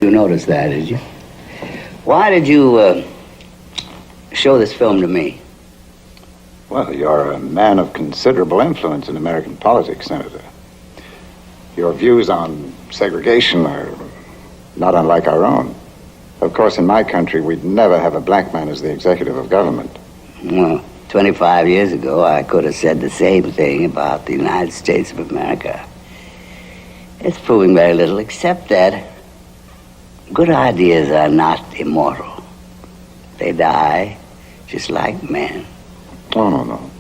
You noticed that, did you? Why did you show this film to me? Well, you're a man of considerable influence in American politics, Senator. Your views on segregation are not unlike our own. Of course, in my country, we'd never have a black man as the executive of government. Well, 25 years ago, I could have said the same thing about the United States of America. It's proving very little, except that good ideas are not immortal. They die just like men. Oh, no.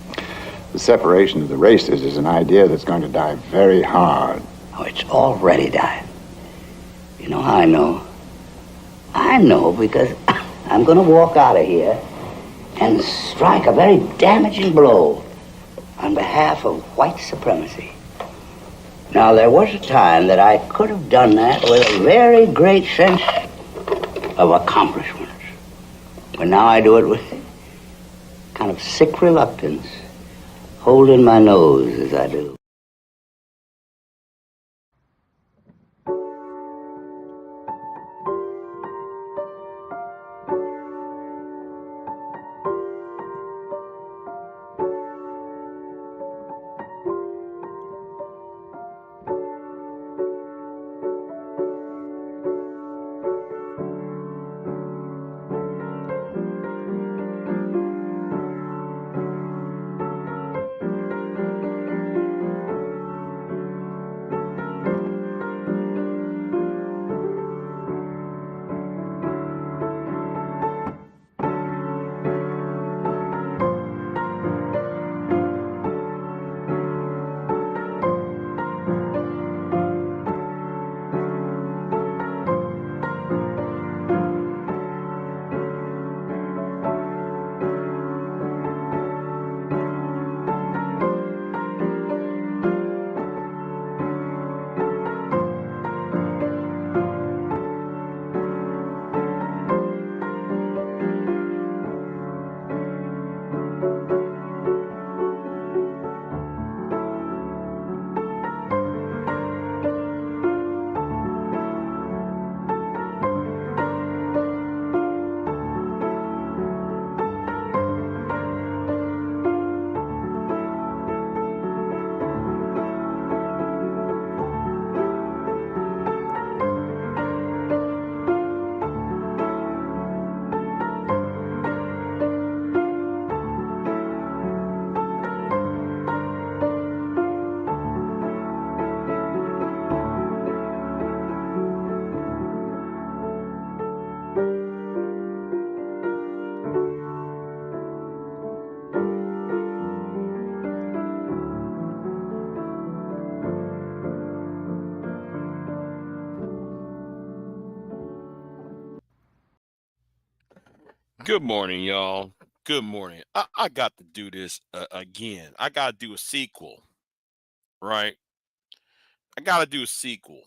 The separation of the races is an idea that's going to die very hard. Oh, it's already died. You know how I know? I know because I'm going to walk out of here and strike a very damaging blow on behalf of white supremacy. Now, there was a time that I could have done that with a very great sense of accomplishment. But now I do it with kind of sick reluctance, holding my nose as I do. Good morning, y'all. Good morning. I got to do this again. I got to do a sequel, right? I got to do a sequel.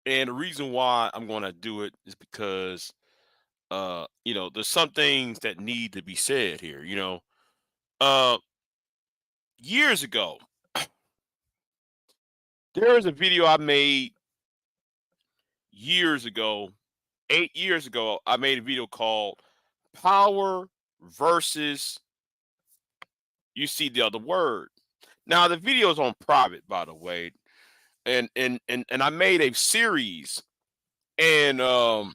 And the reason why I'm going to do it is because, there's some things that need to be said here. Uh, years ago, there was a video I made years ago, 8 years ago. I made a video called Power versus You See the Other Word. Now, the video is on private, by the way. And I made a series. And the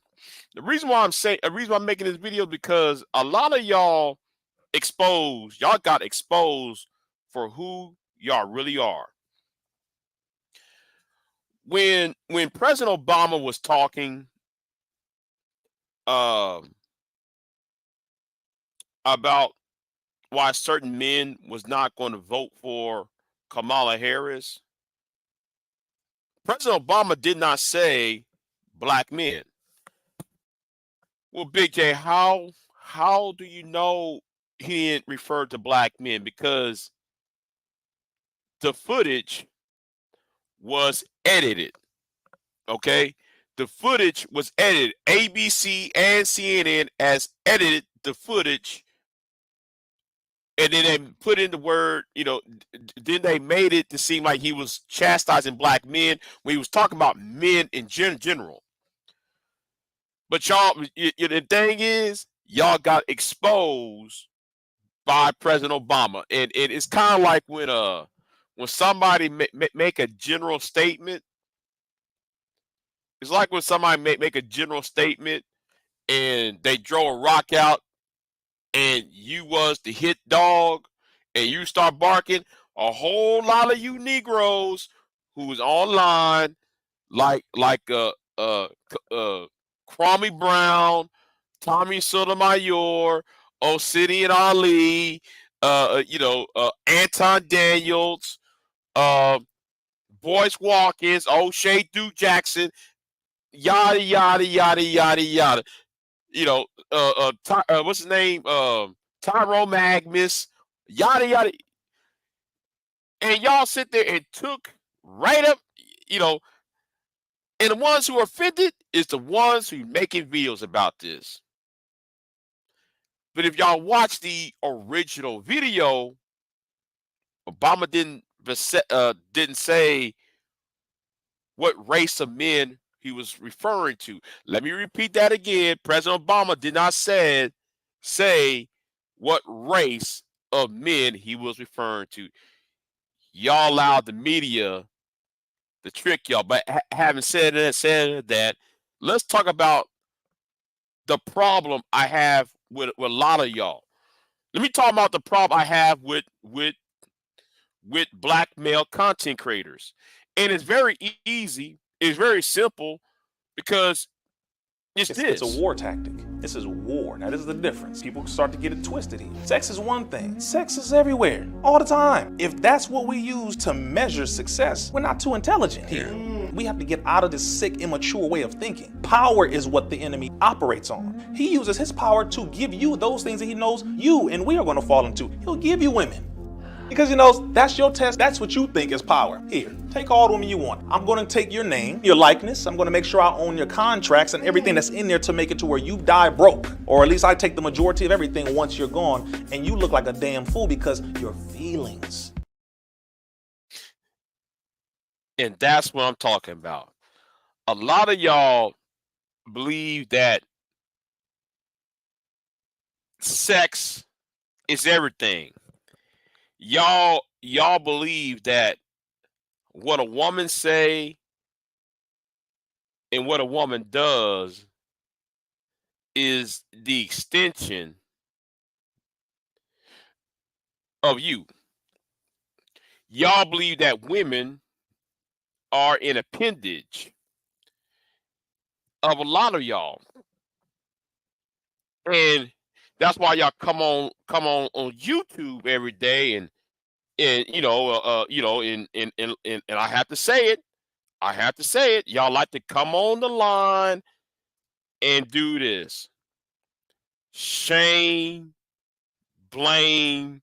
reason why I'm making this video is because a lot of y'all got exposed for who y'all really are. When President Obama was talking about why certain men was not going to vote for Kamala Harris, President Obama did not say black men. Well, Big J, how do you know he didn't refer to black men? Because the footage was edited. Okay, the footage was edited. ABC and CNN has edited the footage And then they put in the word, then they made it to seem like he was chastising black men when he was talking about men in general. But y'all, the thing is, y'all got exposed by President Obama, and it's kind of like when somebody make a general statement. It's like when somebody make a general statement and they throw a rock out, and you was the hit dog, and you start barking. A whole lot of you Negroes who was online, like Kwame Brown, Tommy Sotomayor, Obsidian Ali, Anton Daniels, Boyce Watkins, O'Shea Duke Jackson, yada yada yada yada yada. What's his name? Tyrone Magnus, yada yada. And y'all sit there and took right up, and the ones who are offended is the ones who making videos about this. But if y'all watch the original video, Obama didn't say what race of men he was referring to. Let me repeat that again. President Obama did not say what race of men he was referring to. Y'all allowed the media to trick y'all. But having said that, let's talk about the problem I have with a lot of y'all. Let me talk about the problem I have with black male content creators. And it's very easy. It's very simple because it's a war tactic. This is war. Now, this is the difference. People start to get it twisted here. Sex is one thing. Sex is everywhere, all the time. If that's what we use to measure success, we're not too intelligent here. We have to get out of this sick, immature way of thinking. Power is what the enemy operates on. He uses his power to give you those things that he knows you and we are going to fall into. He'll give you women. Because he knows that's your test. That's what you think is power. Here, take all the women you want. I'm going to take your name, your likeness. I'm going to make sure I own your contracts and everything that's in there to make it to where you die broke. Or at least I take the majority of everything once you're gone and you look like a damn fool because your feelings. And that's what I'm talking about. A lot of y'all believe that sex is everything. Y'all believe that what a woman say and what a woman does is the extension of you. Y'all believe that women are an appendage of a lot of y'all. And that's why y'all come on YouTube every day and I have to say it. Y'all like to come on the line and do this. Shame, blame,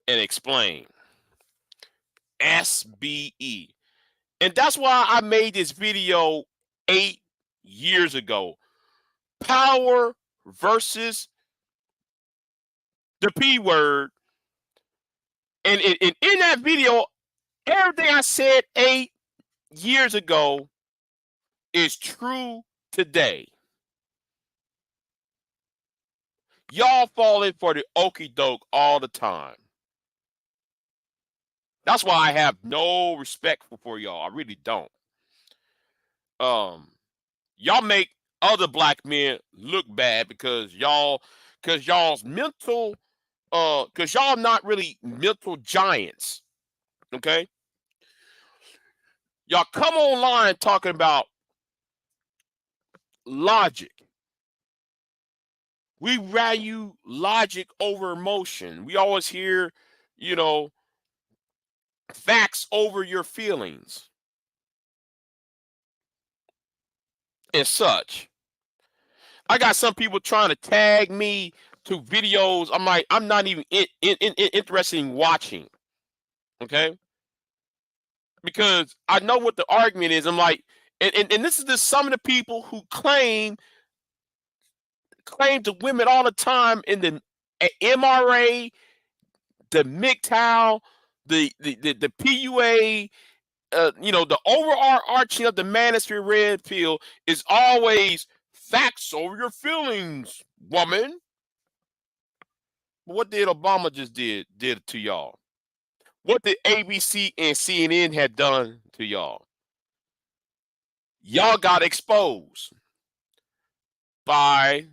and explain. SBE. And that's why I made this video 8 years ago. Power versus the P word. And in that video, everything I said 8 years ago is true today. Y'all falling for the okie doke all the time. That's why I have no respect for y'all. I really don't. Y'all make other black men look bad because y'all's mental, because y'all not really mental giants. Okay? Y'all come online talking about logic. We value logic over emotion. We always hear, facts over your feelings and such. I got some people trying to tag me to videos. I'm like, I'm not even interested in watching. Okay? Because I know what the argument is. I'm like, and this is just some of the people who claim to women all the time in the MRA, the MGTOW, the PUA, the overarching of the Manosphere Red Pill is always facts over your feelings, woman. What did Obama just did to y'all? What did ABC and CNN had done to y'all? Y'all got exposed by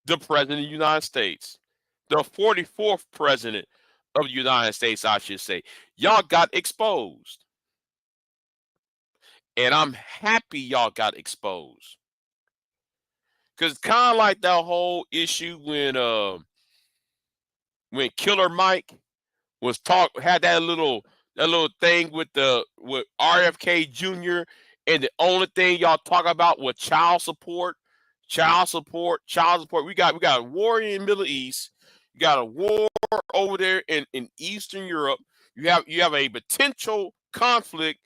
the President of the United States, the 44th President of the United States, I should say. Y'all got exposed. And I'm happy y'all got exposed. Because kind of like that whole issue when Killer Mike had that little thing with RFK Jr. and the only thing y'all talk about was child support. We got a war in the Middle East. You got a war over there in Eastern Europe. You have a potential conflict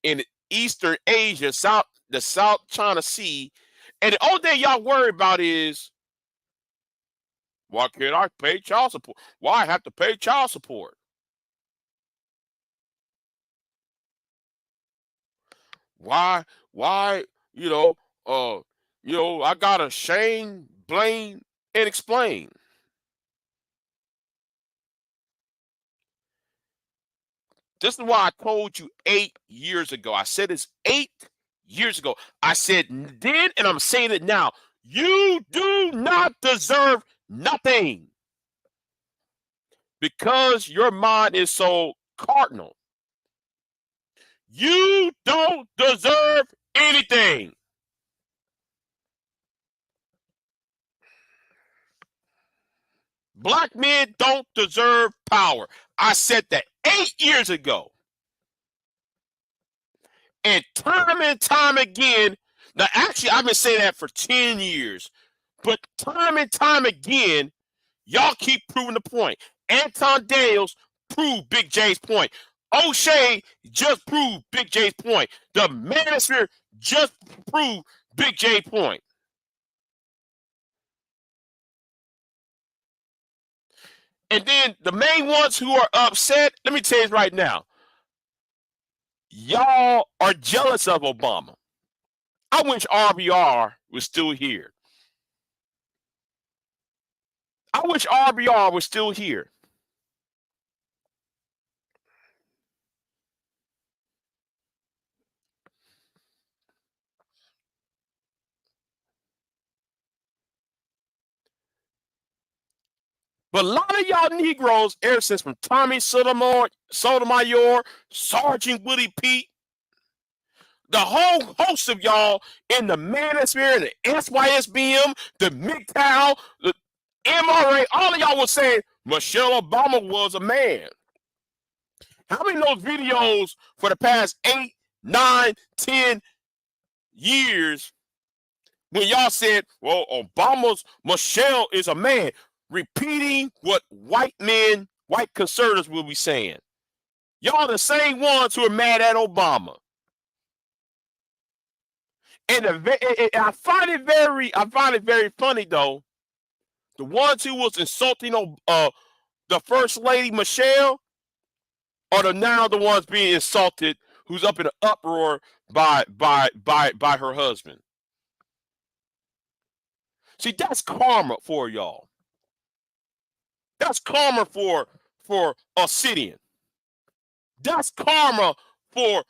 in Eastern Asia, the South China Sea, and the only thing y'all worry about is, why can't I pay child support? Why I have to pay child support? Why, I gotta shame, blame, and explain. This is why I told you 8 years ago. I said this 8 years ago. I said then, and I'm saying it now. You do not deserve nothing because your mind is so cardinal. You don't deserve anything. Black men don't deserve power. I said that 8 years ago. And time again, now actually I've been saying that for 10 years, but time and time again, y'all keep proving the point. Anton Daniels proved Big J's point. O'Shea just proved Big J's point. The Manosphere just proved Big J's point. And then the main ones who are upset, let me tell you this right now. Y'all are jealous of Obama. I wish RBR was still here. I wish RBR was still here. But a lot of y'all Negroes, ever since from Tommy Sotomayor, Sergeant Willie Pete, the whole host of y'all in the Manosphere, the SYSBM, the MGTOW, the MRA, all of y'all was saying Michelle Obama was a man. How many of those videos for the past 8, 9, 10 years when y'all said, well, Michelle is a man, repeating what white conservatives will be saying? Y'all the same ones who are mad at Obama. And I find it very funny though. The ones who was insulting the First Lady Michelle are now the ones being insulted, who's up in an uproar by her husband. See, that's karma for y'all. That's karma for Obsidian. That's karma for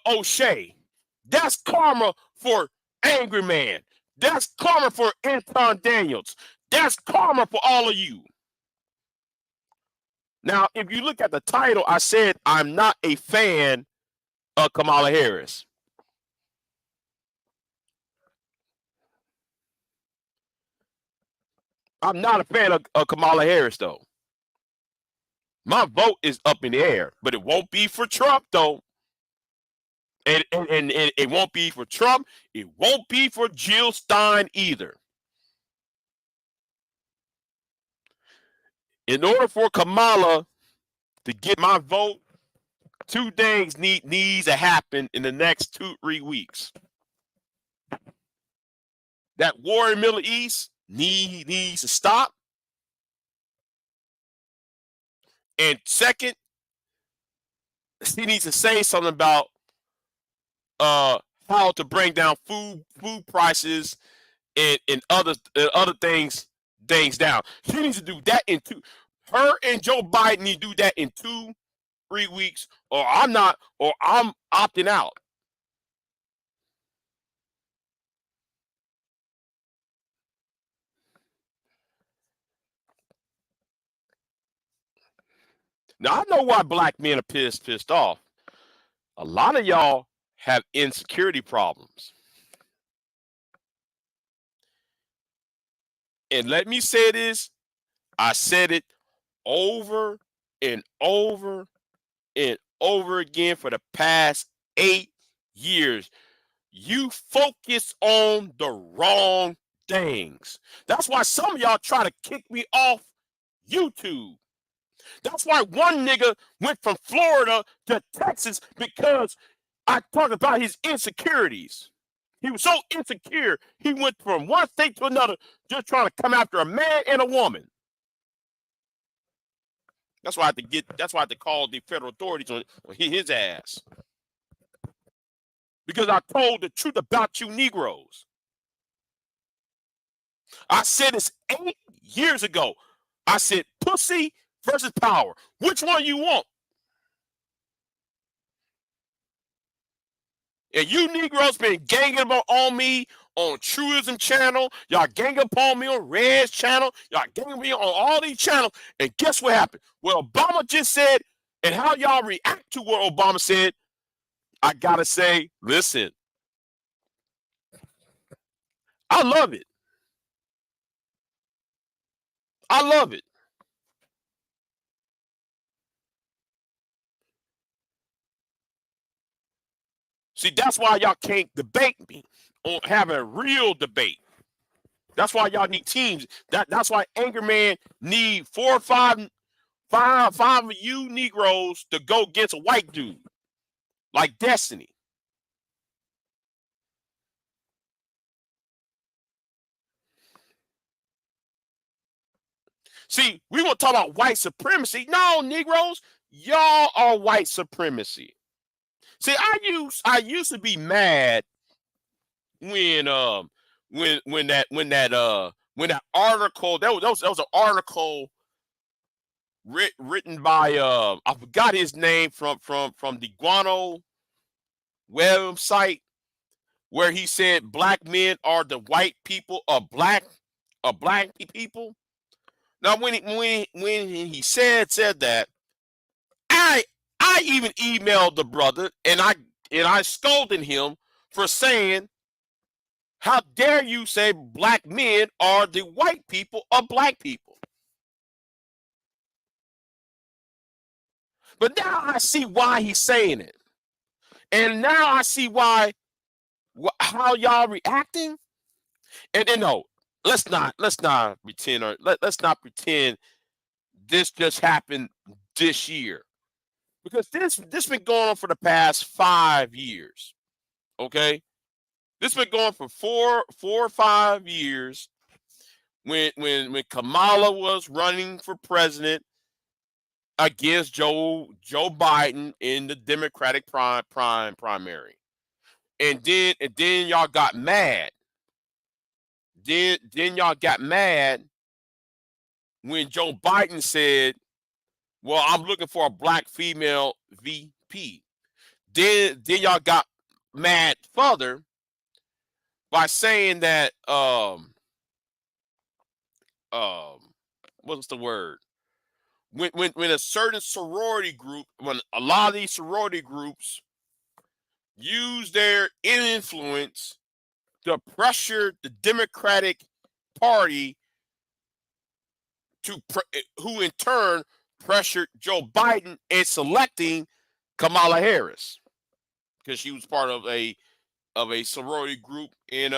O'Shea. That's karma for Angry Man. That's karma for Anton Daniels. That's karma for all of you. Now, if you look at the title, I said I'm not a fan of Kamala Harris. I'm not a fan of Kamala Harris, though. My vote is up in the air, but it won't be for Trump, though. And it won't be for Trump. It won't be for Jill Stein either. In order for Kamala to get my vote, 2 things needs to happen in the next 2-3 weeks. That war in the Middle East needs to stop. And second, he needs to say something about how to bring down food prices and other things down. She needs to do that in two. Her and Joe Biden need to do that in 2-3 weeks, or I'm opting out. Now I know why black men are pissed off. A lot of y'all have insecurity problems. And let me say this, I said it over and over and over again for the past 8 years. You focus on the wrong things. That's why some of y'all try to kick me off YouTube. That's why one nigga went from Florida to Texas because I talked about his insecurities. He was so insecure, he went from one state to another just trying to come after a man and a woman. That's why I had to call the federal authorities on his ass. Because I told the truth about you Negroes. I said this 8 years ago. I said pussy versus power. Which one you want? And you Negroes been ganging up on me on Truism channel. Y'all gang up on me on Red's channel. Y'all gang me on all these channels. And guess what happened? What Obama just said and how y'all react to what Obama said, I gotta say, listen, I love it. I love it. See, that's why y'all can't debate me on having a real debate. That's why y'all need teams. That's why Anchorman need 4 or 5 of you Negroes to go against a white dude like Destiny. See, we want to talk about white supremacy. No, Negroes, y'all are white supremacy. See, I used to be mad when that article that was an article written by I forgot his name from the Guano website where he said black men are the white people of black people. Now when he said that, I even emailed the brother and I scolded him for saying, how dare you say black men are the white people of black people? But now I see why he's saying it. And now I see how y'all reacting. And no, let's not pretend let's not pretend this just happened this year. Because this been going on for the past 5 years. Okay? This been going for 4 or 5 years when Kamala was running for president against Joe Biden in the Democratic primary. And then y'all got mad. Then y'all got mad when Joe Biden said, well, I'm looking for a black female VP. Then y'all got mad further by saying that what's the word? When a certain sorority group, when a lot of these sorority groups use their influence to pressure the Democratic Party who in turn pressured Joe Biden in selecting Kamala Harris because she was part of a sorority group in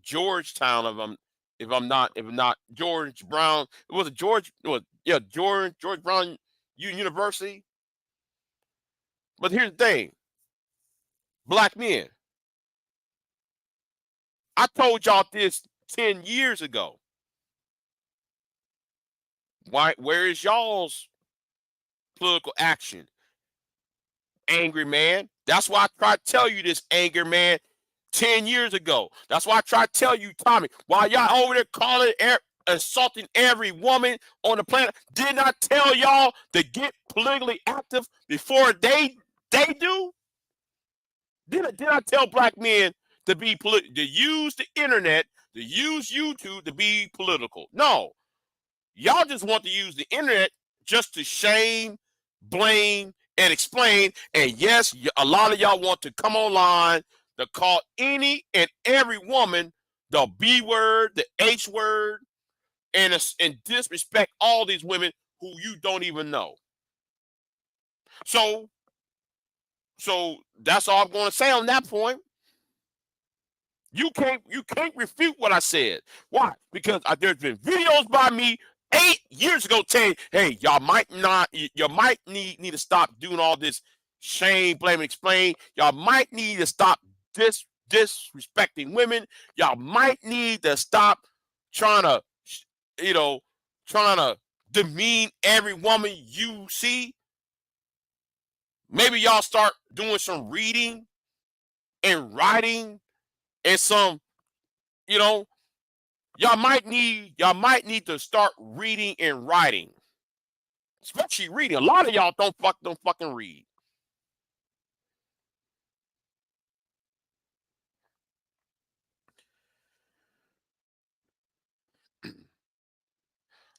Georgetown. If I'm not George Brown, it was a George Brown University. But here's the thing, black men. I told y'all this 10 years ago. Where is y'all's political action. Angry man. That's why I tried to tell you this, angry man, 10 years ago. That's why I tried to tell you, Tommy, while y'all over there calling, insulting every woman on the planet, didn't I tell y'all to get politically active before they do? Did I tell black men to be to use the internet, to use YouTube to be political? No. Y'all just want to use the internet just to shame, blame, and explain. And yes, a lot of y'all want to come online to call any and every woman the B word, the H word, and disrespect all these women who you don't even know. So that's all I'm going to say on that point. You can't refute what I said. Why? Because there's been videos by me 8 years ago saying, hey, y'all might need to stop doing all this shame, blame, and explain. Y'all might need to stop disrespecting women. Y'all might need to stop trying to demean every woman you see. Maybe y'all start doing some reading and writing and some, y'all might need to start reading and writing. Especially reading. A lot of y'all don't fucking read.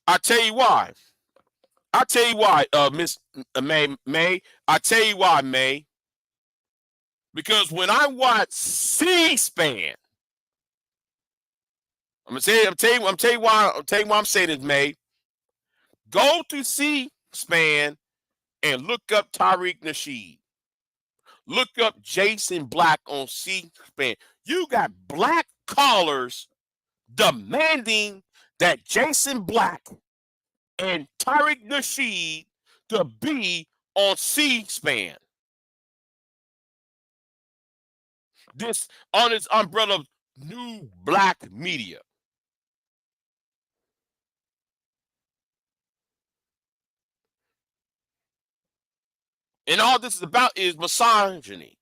I tell you why. Miss May. I tell you why, May. Because when I watch C-SPAN, I'm tell you why I'm saying this, May. Go to C-SPAN and look up Tariq Nasheed. Look up Jason Black on C-SPAN. You got black callers demanding that Jason Black and Tariq Nasheed to be on C-SPAN. This on its umbrella of new black media. And all this is about is misogyny.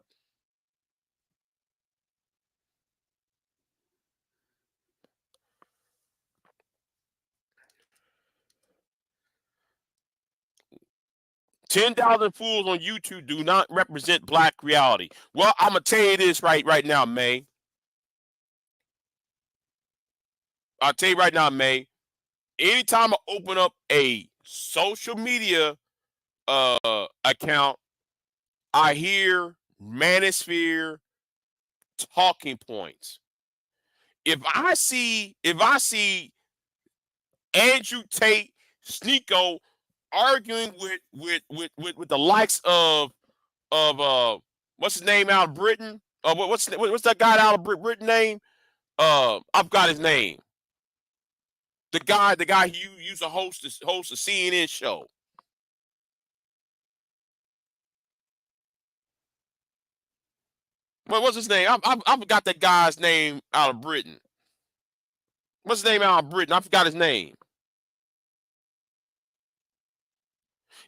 $10,000 fools on YouTube do not represent black reality. Well, I'm gonna tell you this right now, May. I'll tell you right now, May. Anytime I open up a social media account, I hear manosphere talking points. If I see Andrew Tate, Sneeko arguing with the likes of what's his name out of Britain? What's that guy out of Britain name? I've got his name. The guy who used to host a CNN show. What's his name? I forgot that guy's name out of Britain. What's his name out of Britain? I forgot his name.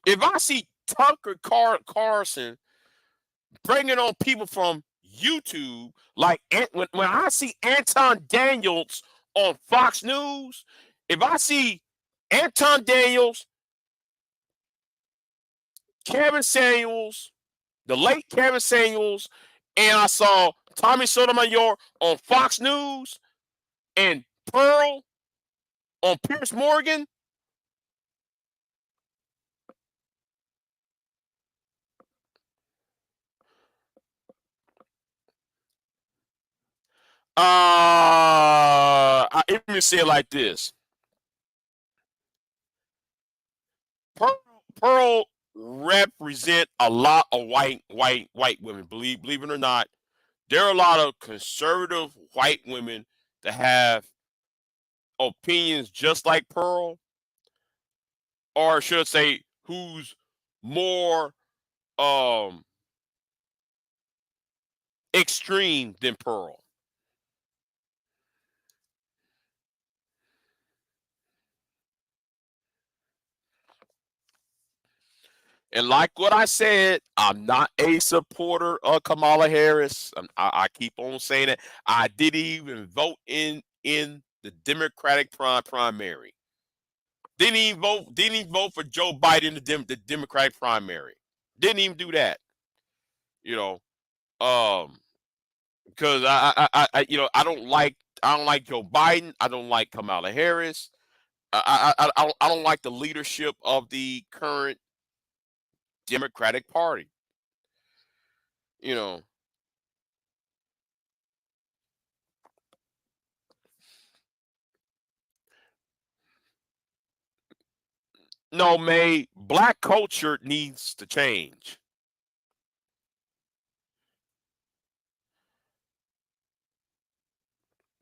If I see Tucker Carlson bringing on people from YouTube, like when I see Anton Daniels on Fox News, if I see Anton Daniels, Kevin Samuels, the late Kevin Samuels, and I saw Tommy Sotomayor on Fox News and Pearl on Piers Morgan, let me say it like this. Pearl represent a lot of white women. Believe it or not, there are a lot of conservative white women that have opinions just like Pearl, or should I say, who's more extreme than Pearl. And like what I said, I'm not a supporter of Kamala Harris. I keep on saying it. I didn't even vote in the Democratic primary. Didn't even vote for Joe Biden in the Democratic primary. Didn't even do that. You know, because I don't like Joe Biden. I don't like Kamala Harris. I don't like the leadership of the current Democratic Party. You know, no, May, black culture needs to change.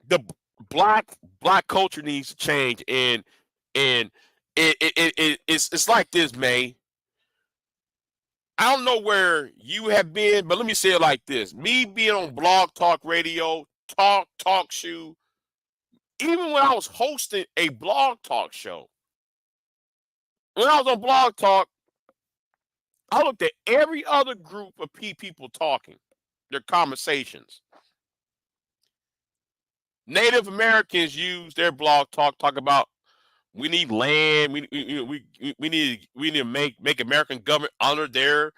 The black culture needs to change, and it's like this, May. I don't know where you have been, but let me say it like this: me being on Blog Talk Radio, Talk Shoe, even when I was hosting a Blog Talk show, when I was on Blog Talk, I looked at every other group of people talking, their conversations. Native Americans use their Blog Talk about we need land, we need to make American government honor their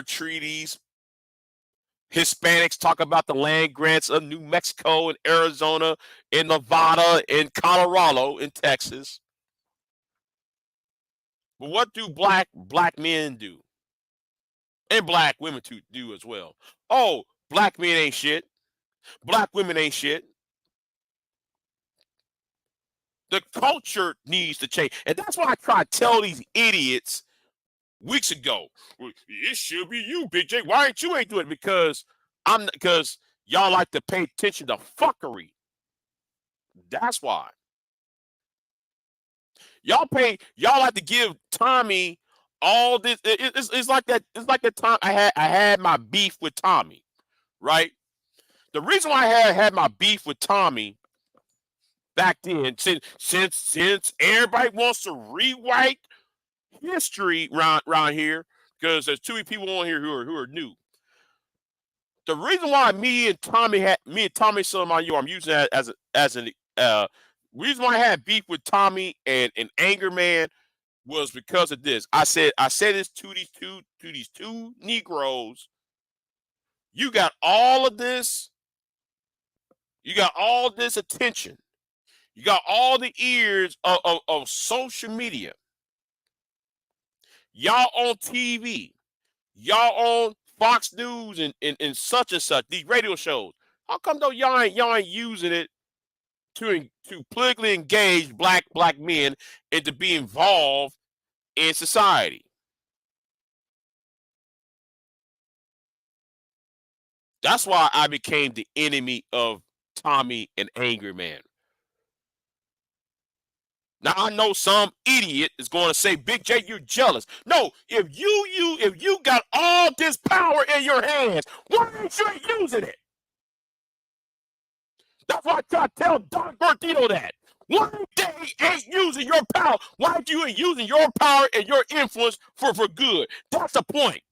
treaties. Hispanics talk about the land grants of New Mexico and Arizona and Nevada and Colorado and Texas. But what do black men do? And black women do as well. Oh, black men ain't shit. Black women ain't shit. The culture needs to change. And that's why I try to tell these idiots weeks ago, well, it should be you, Big J. Why ain't you doing it? Because y'all like to pay attention to fuckery. That's why. Y'all like to give Tommy all this. It's like that. It's like the time I had my beef with Tommy, right? The reason why I had my beef with Tommy back then, since everybody wants to rewrite history around here, because there's too many people on here who are new. The reason why me and Tommy Sotomayor, I'm using that as an reason why I had beef with Tommy and Anger Man was because of this. I said this to these two Negroes. You got all of this. You got all this attention. You got all the ears of social media. Y'all on TV. Y'all on Fox News and such and such, these radio shows. How come though y'all ain't using it to politically engage black men and to be involved in society? That's why I became the enemy of Tommy and Angry Man. Now I know some idiot is going to say, "Big J, you're jealous." No, if you got all this power in your hands, why ain't you using it? That's why I try to tell Don Bertino that. Why they ain't using your power? Why you ain't using your power and your influence for good? That's the point.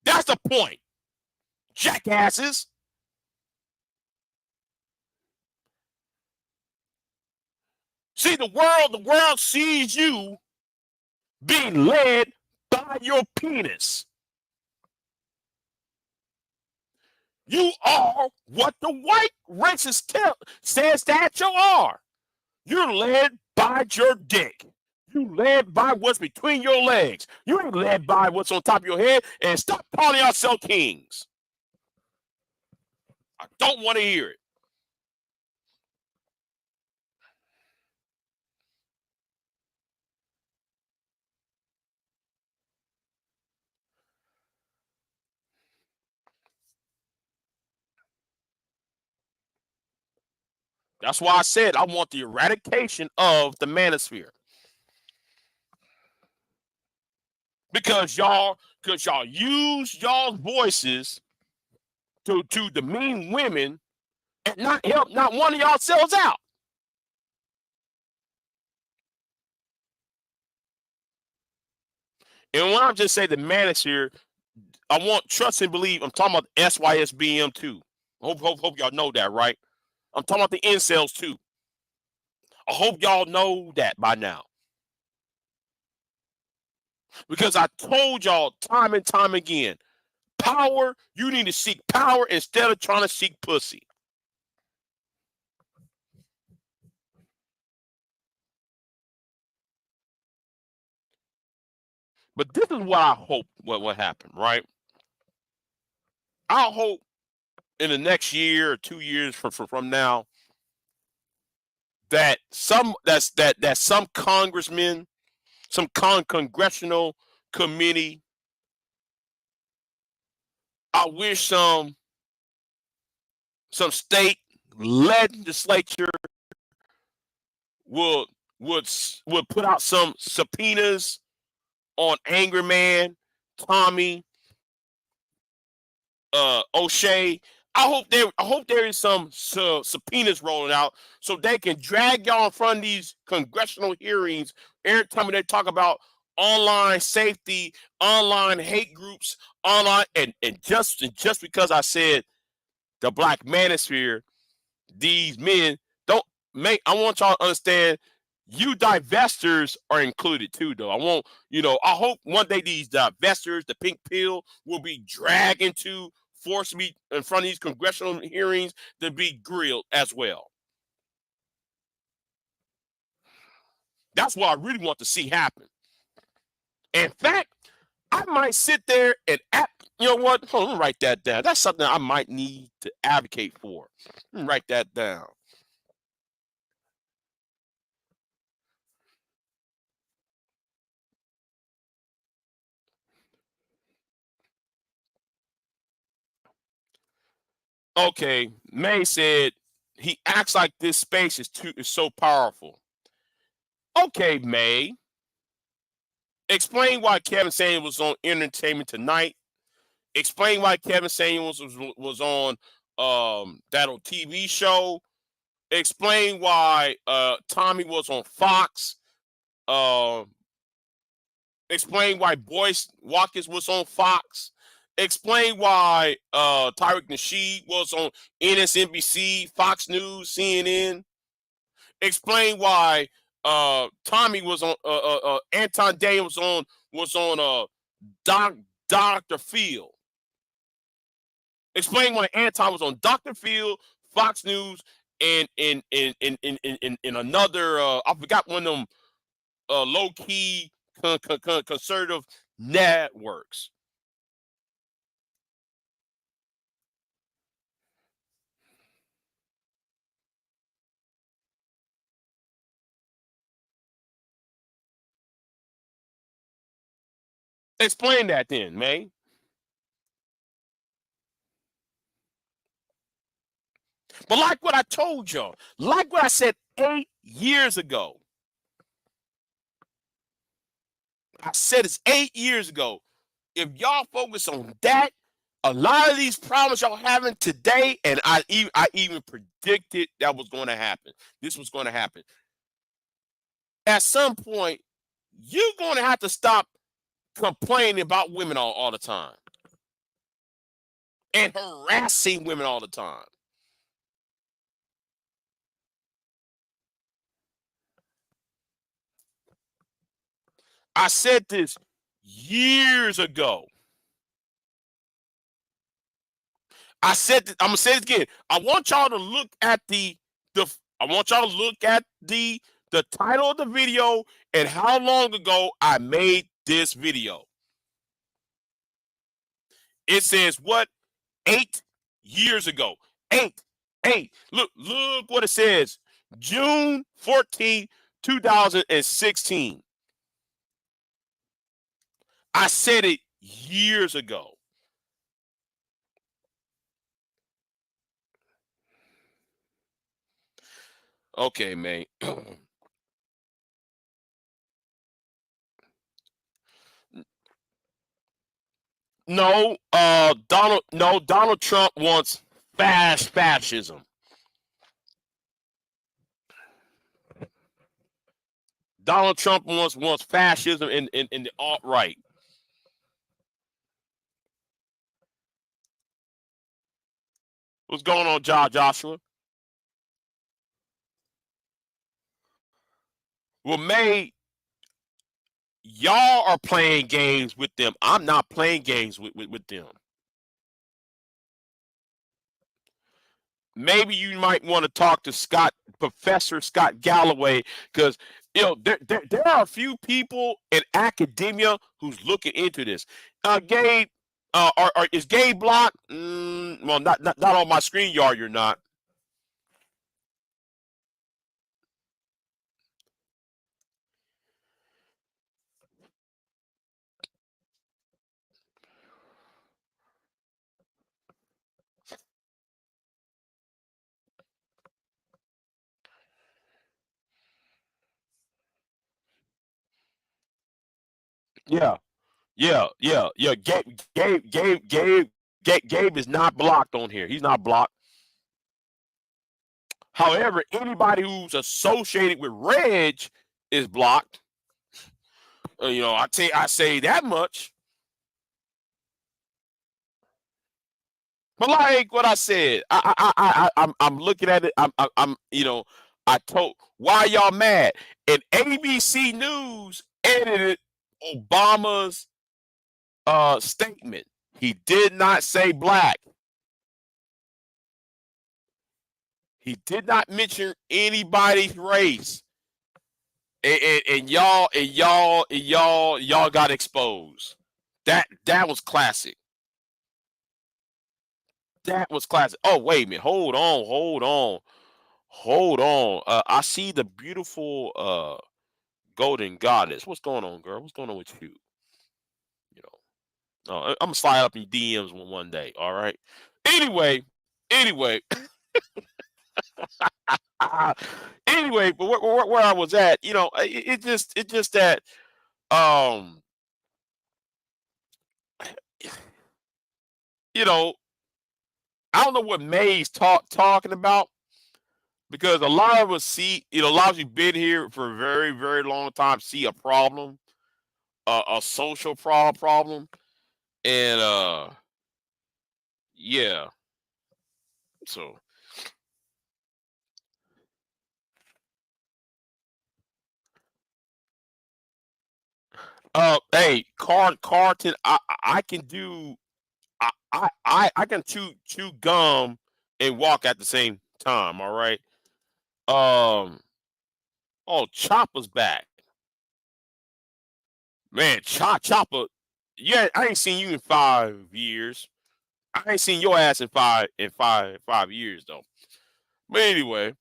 That's the point. Jackasses. See, the world sees you being led by your penis. You are what the white racist says that you are. You're led by your dick. You led by what's between your legs. You ain't led by what's on top of your head. And stop calling yourself kings. I don't want to hear it. That's why I said I want the eradication of the manosphere. Because y'all use y'all's voices to demean women, and not help not one of y'all selves out. And when I just say the manager, I want trust and believe. I'm talking about SYSBM too. Hope y'all know that, right? I'm talking about the incels too. I hope y'all know that by now. Because I told y'all time and time again, power, you need to seek power instead of trying to seek pussy. But this is what I hope what happened, right? I hope in the next year or 2 years from now that some congressmen, some congressional committee, I wish some state legislature would put out some subpoenas on Angry Man, Tommy, O'Shea. I hope there is some subpoenas rolling out so they can drag y'all in front of these congressional hearings every time they talk about online safety, online hate groups, online and just because I said the black manosphere, these men don't make. I want y'all to understand. You divestors are included too, though. I hope one day these divestors, the pink pill, will be dragged into force me in front of these congressional hearings to be grilled as well. That's what I really want to see happen. In fact, I might sit there and you know what? Hold on, let me write that down. That's something I might need to advocate for. Let me write that down. Okay, May said he acts like this space is so powerful. Okay, May. Explain why Kevin Samuels was on Entertainment Tonight. Explain why Kevin Samuels was on that old TV show. Explain why Tommy was on Fox. Explain why Boyce Watkins was on Fox. Explain why Tariq Nasheed was on MSNBC, Fox News, CNN. Explain why Tommy was on Anton Daniels was on Dr. Phil. Explain why Anton was on Dr. Phil, Fox News, and in another I forgot one of them low key conservative networks. Explain that then, May. But like what I told y'all, like what I said 8 years ago. I said it's 8 years ago. If y'all focus on that, a lot of these problems y'all having today, and I even predicted that was going to happen. This was going to happen. At some point, you're going to have to stop complaining about women all the time and harassing women all the time. I said this years ago. I said this, I'm gonna say it again. I want y'all to look at the title of the video and how long ago I made this video. It says what? 8 years ago. 8. Look what it says. June 14, 2016. I said it years ago. Okay, man. Donald Trump wants fascism. Donald Trump wants fascism in the alt-right. What's going on, Joshua? Well, May, y'all are playing games with them. I'm not playing games with them. Maybe you might want to talk to Professor Scott Galloway, because there are a few people in academia who's looking into this. Gabe, is Gabe blocked? Well, not on my screen, you're not. Yeah, yeah. Gabe is not blocked on here. He's not blocked. However, anybody who's associated with Reg is blocked. I say that much. But like what I said, I'm looking at it. I told, why y'all mad? And ABC News edited Obama's statement. He did not say black. He did not mention anybody's race. And y'all got exposed. That was classic. That was classic. Oh, wait a minute. Hold on. I see the beautiful golden goddess. What's going on, girl? What's going on with you? I'm gonna slide up in DMs one day. All right. Anyway. Anyway, but where I was at, it just that I don't know what May's talking about, because a lot of us see, a lot of you been here for a very, very long time, see a problem, a social problem, and yeah. So, hey, Carlton, I can do, I can chew gum and walk at the same time. All right. Um. Oh, Chopper's back, man. Chopper. Yeah, I ain't seen you in 5 years. I ain't seen your ass in five years though. But anyway,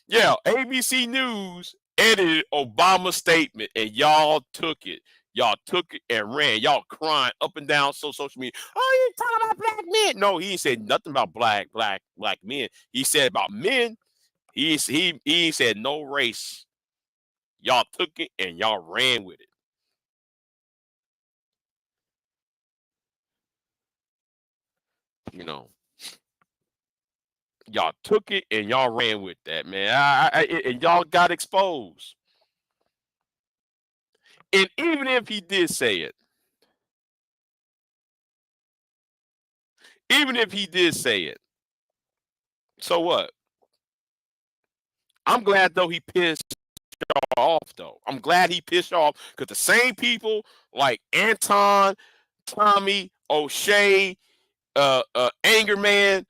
yeah, ABC News edited Obama's statement and y'all took it. Y'all took it and ran. Y'all crying up and down social media. Oh, you talking about black men? No, he ain't said nothing about black men. He said about men. He said no race. Y'all took it and y'all ran with it. Y'all took it and y'all ran with that, man. And y'all got exposed. And even if he did say it, so what? I'm glad though he pissed off though. I'm glad he pissed off, because the same people like Anton, Tommy, O'Shea, Angerman,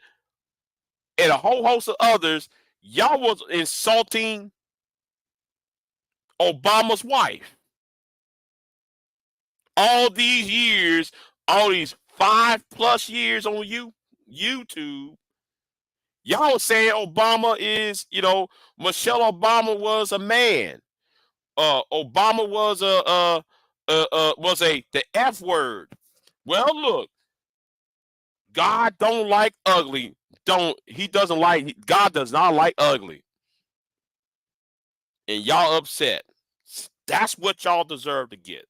and a whole host of others, y'all was insulting Obama's wife. All these years, all these 5+ years on YouTube, y'all was saying Obama is, Michelle Obama was a man. Obama was the F word. Well, look, God don't like ugly. God does not like ugly. And y'all upset. That's what y'all deserve to get.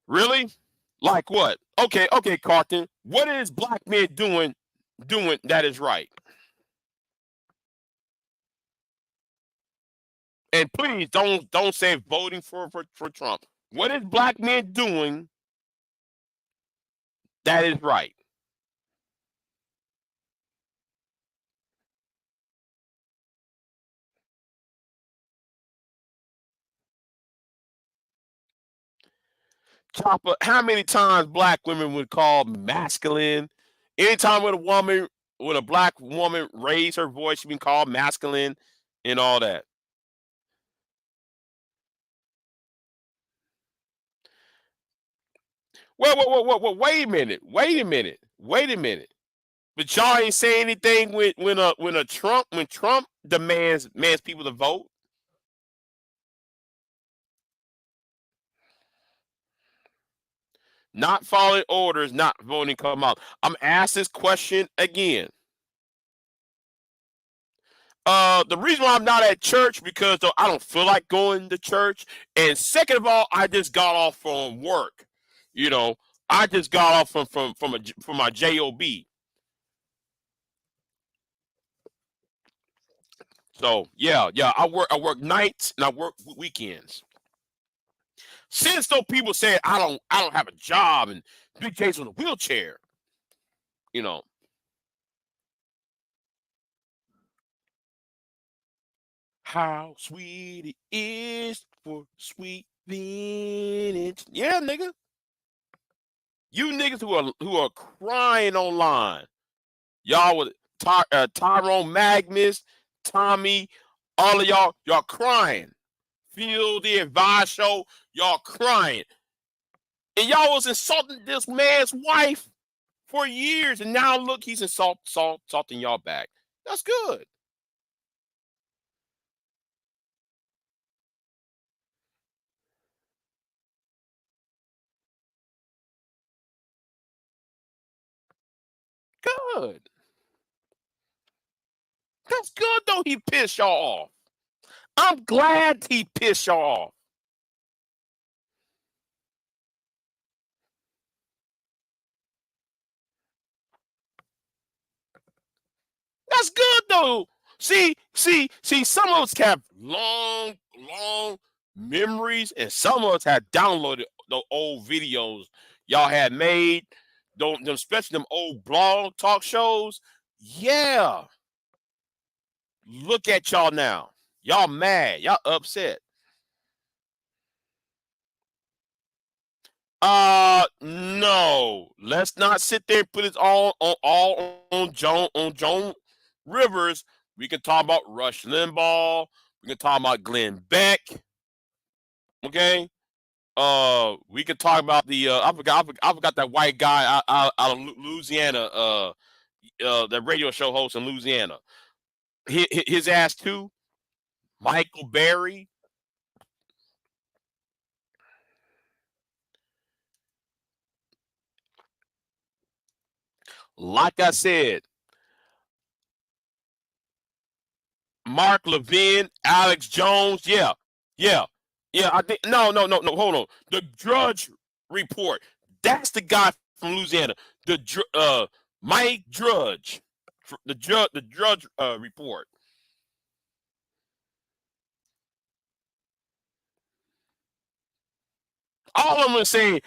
Really? Like what? Okay, Carton. What is black men doing that is right? And please don't say voting for Trump. What is black men doing that is right? Chopper, how many times black women would call masculine? Anytime when a black woman raised her voice, she been called masculine and all that. Well, wait a minute. But y'all ain't say anything when Trump demands people to vote. Not following orders, not voting come out. I'm asked this question again. The reason why I'm not at church because I don't feel like going to church, and second of all, I just got off from work. You know, I just got off from my job. So yeah, I work nights and I work weekends. Since though people say I don't have a job and Big J's on a wheelchair, you know. How sweet it is for sweet vintage. Yeah, nigga. You niggas who are crying online. Y'all with Tyrone Magnus, Tommy, all of y'all crying. Phil the Advice Show, y'all crying. And y'all was insulting this man's wife for years, and now look, he's insulting y'all back. That's good. Good. That's good though he pissed y'all off. I'm glad he pissed y'all off. That's good though. See, some of us have long memories, and some of us have downloaded the old videos y'all had made, especially them old blog talk shows. Yeah. Look at y'all now. Y'all mad. Y'all upset. No. Let's not sit there and put it all on Joan Rivers. We can talk about Rush Limbaugh. We can talk about Glenn Beck. Okay. We can talk about the I forgot that white guy out of Louisiana. The radio show host in Louisiana. His ass too. Michael Berry. Like I said, Mark Levin, Alex Jones. Yeah. I think no. Hold on. The Drudge Report. That's the guy from Louisiana. The Mike Drudge. The Drudge Report. All of them are saying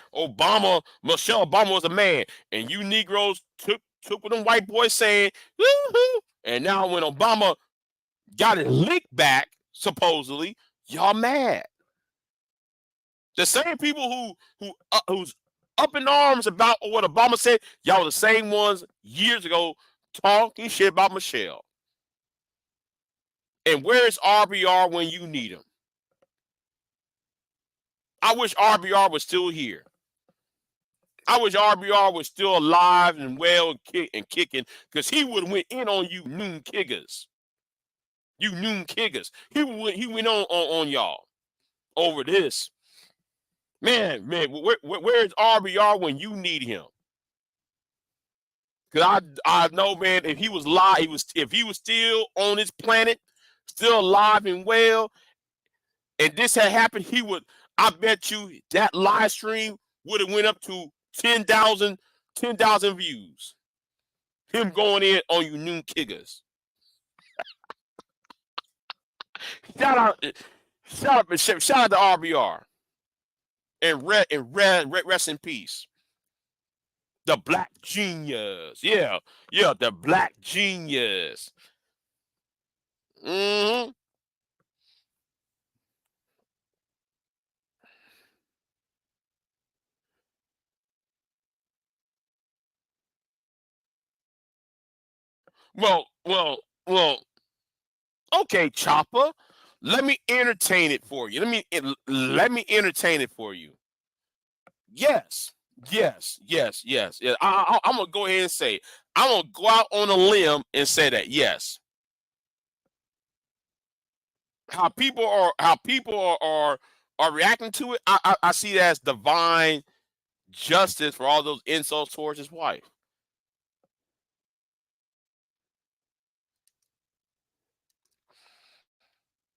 Michelle Obama was a man, and you Negroes took what them white boys saying, woo-hoo. And now when Obama got his lick back, supposedly, y'all mad. The same people who's up in arms about what Obama said, y'all the same ones years ago talking shit about Michelle. And where's RBR when you need him? I wish RBR was still here. I wish RBR was still alive and well and kicking, because he would have went in on you noon kiggers. You noon kiggers. He went on y'all over this. Man, where's RBR when you need him? Because I know, man, if he was live, if he was still on this planet, still alive and well, and this had happened, I bet you that live stream would have went up to 10,000 views. Him going in on you noon kiggers. Shout out to RBR and rest in peace. The Black Genius. Yeah, the Black Genius. Mm-hmm. Well. Okay, Chopper. Let me entertain it for you. Let me entertain it for you. Yes. Yeah. I'm gonna go ahead and say I'm gonna go out on a limb and say that yes. How people are reacting to it, I see that as divine justice for all those insults towards his wife.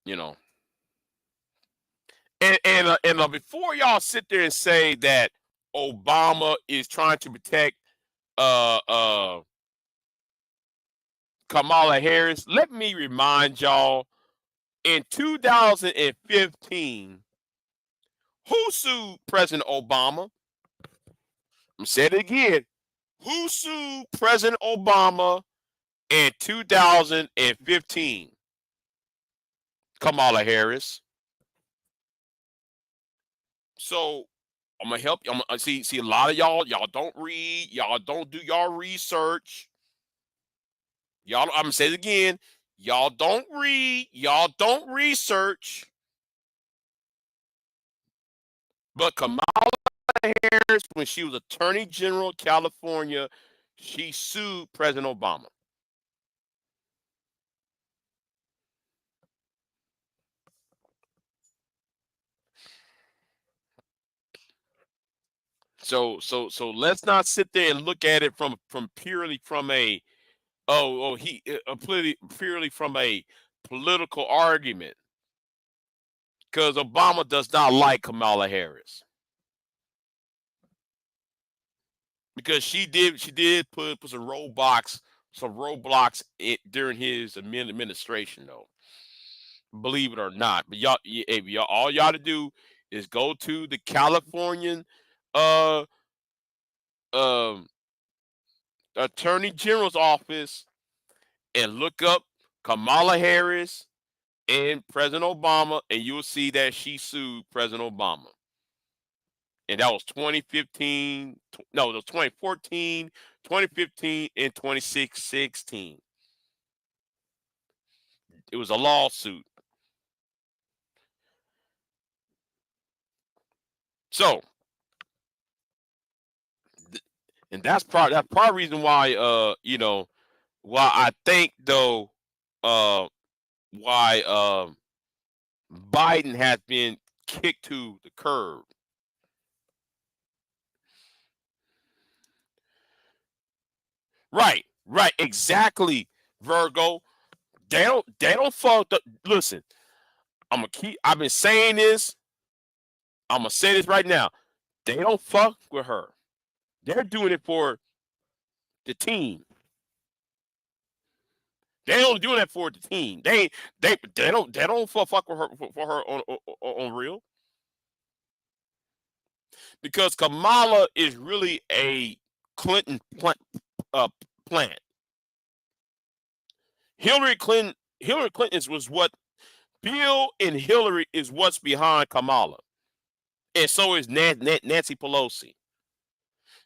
You know. And before y'all sit there and say that Obama is trying to protect Kamala Harris, let me remind y'all, in 2015, who sued President Obama? I'm saying it again. Who sued President Obama in 2015? Kamala Harris. So I'm gonna help you. I'm gonna see a lot of y'all don't read, y'all don't do y'all research. I'm gonna say it again. Y'all don't read, y'all don't research. But Kamala Harris, when she was Attorney General of California, she sued President Obama. So let's not sit there and look at it from purely from a purely from a political argument, because Obama does not like Kamala Harris, because she did put some roadblocks during his administration, though. Believe it or not, but all y'all to do is go to the Californian uh um Attorney General's office and look up Kamala Harris and President Obama, and you'll see that she sued President Obama. And that was 2015. No, it was 2014, 2015, and 2016. It was a lawsuit. So, and that's part of the reason why why I think though why Biden has been kicked to the curb. Right, exactly, Virgo. They don't fuck the listen. I've been saying this. I'm gonna say this right now. They don't fuck with her. They're doing it for the team. They don't do that for the team. They don't fuck with her for her on real. Because Kamala is really a Clinton plant. Hillary Clinton was what Bill and Hillary is what's behind Kamala, and so is Nancy Pelosi.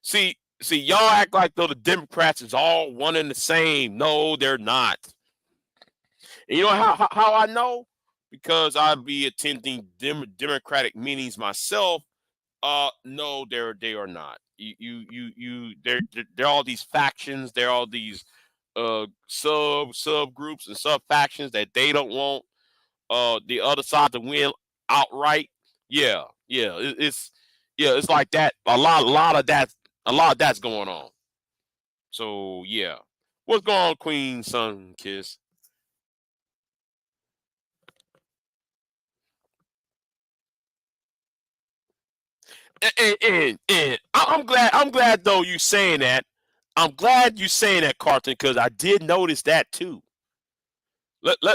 See, y'all act like though the Democrats is all one and the same. No, they're not. And you know how I know? Because I be attending Democratic meetings myself. No, they are not. They're all these factions. They're all these subgroups and sub factions that they don't want the other side to win outright. It's like that. A lot of that's going on. So yeah, what's going on, Queen Sun Kiss? I'm glad though you saying that. I'm glad you saying that, Carlton, because I did notice that too.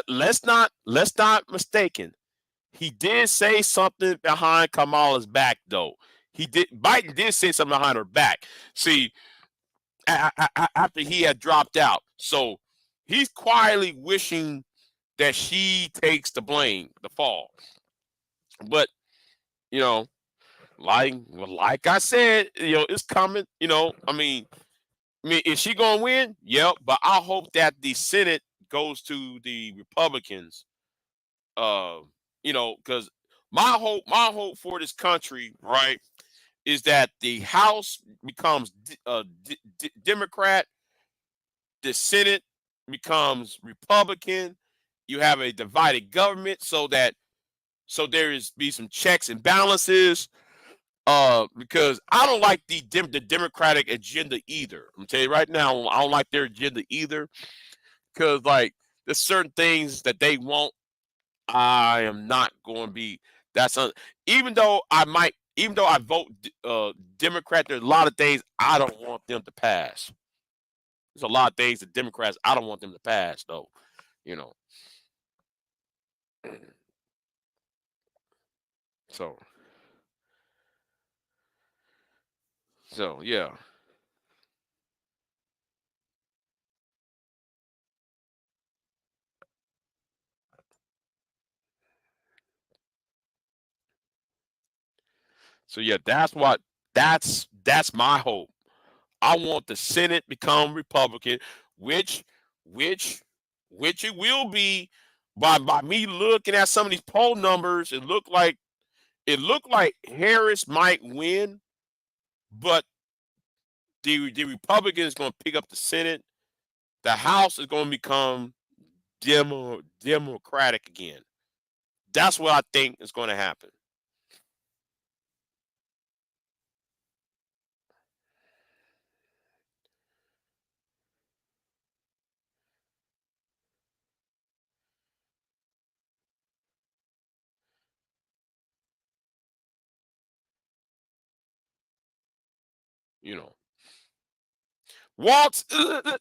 Let's not mistaken. He did say something behind Kamala's back, though. Biden did say something behind her back. See, after he had dropped out, so he's quietly wishing that she takes the blame, the fall. But you know, like I said, it's coming. Is she gonna win? Yep. But I hope that the Senate goes to the Republicans. Because my hope for this country, right, is that the House becomes Democrat, the Senate becomes Republican. You have a divided government, so there be some checks and balances. Because I don't like the Democratic agenda either. I'm telling you right now, I don't like their agenda either. Because there's certain things that they want. I am not going to be. Even though I vote Democrat, there's a lot of things I don't want them to pass. There's a lot of things that Democrats I don't want them to pass, though. So yeah. So yeah, that's my hope. I want the Senate become Republican, which it will be by me looking at some of these poll numbers. It looked like Harris might win, but the Republican is going to pick up the Senate. The House is going to become Democratic again. That's what I think is going to happen. Waltz,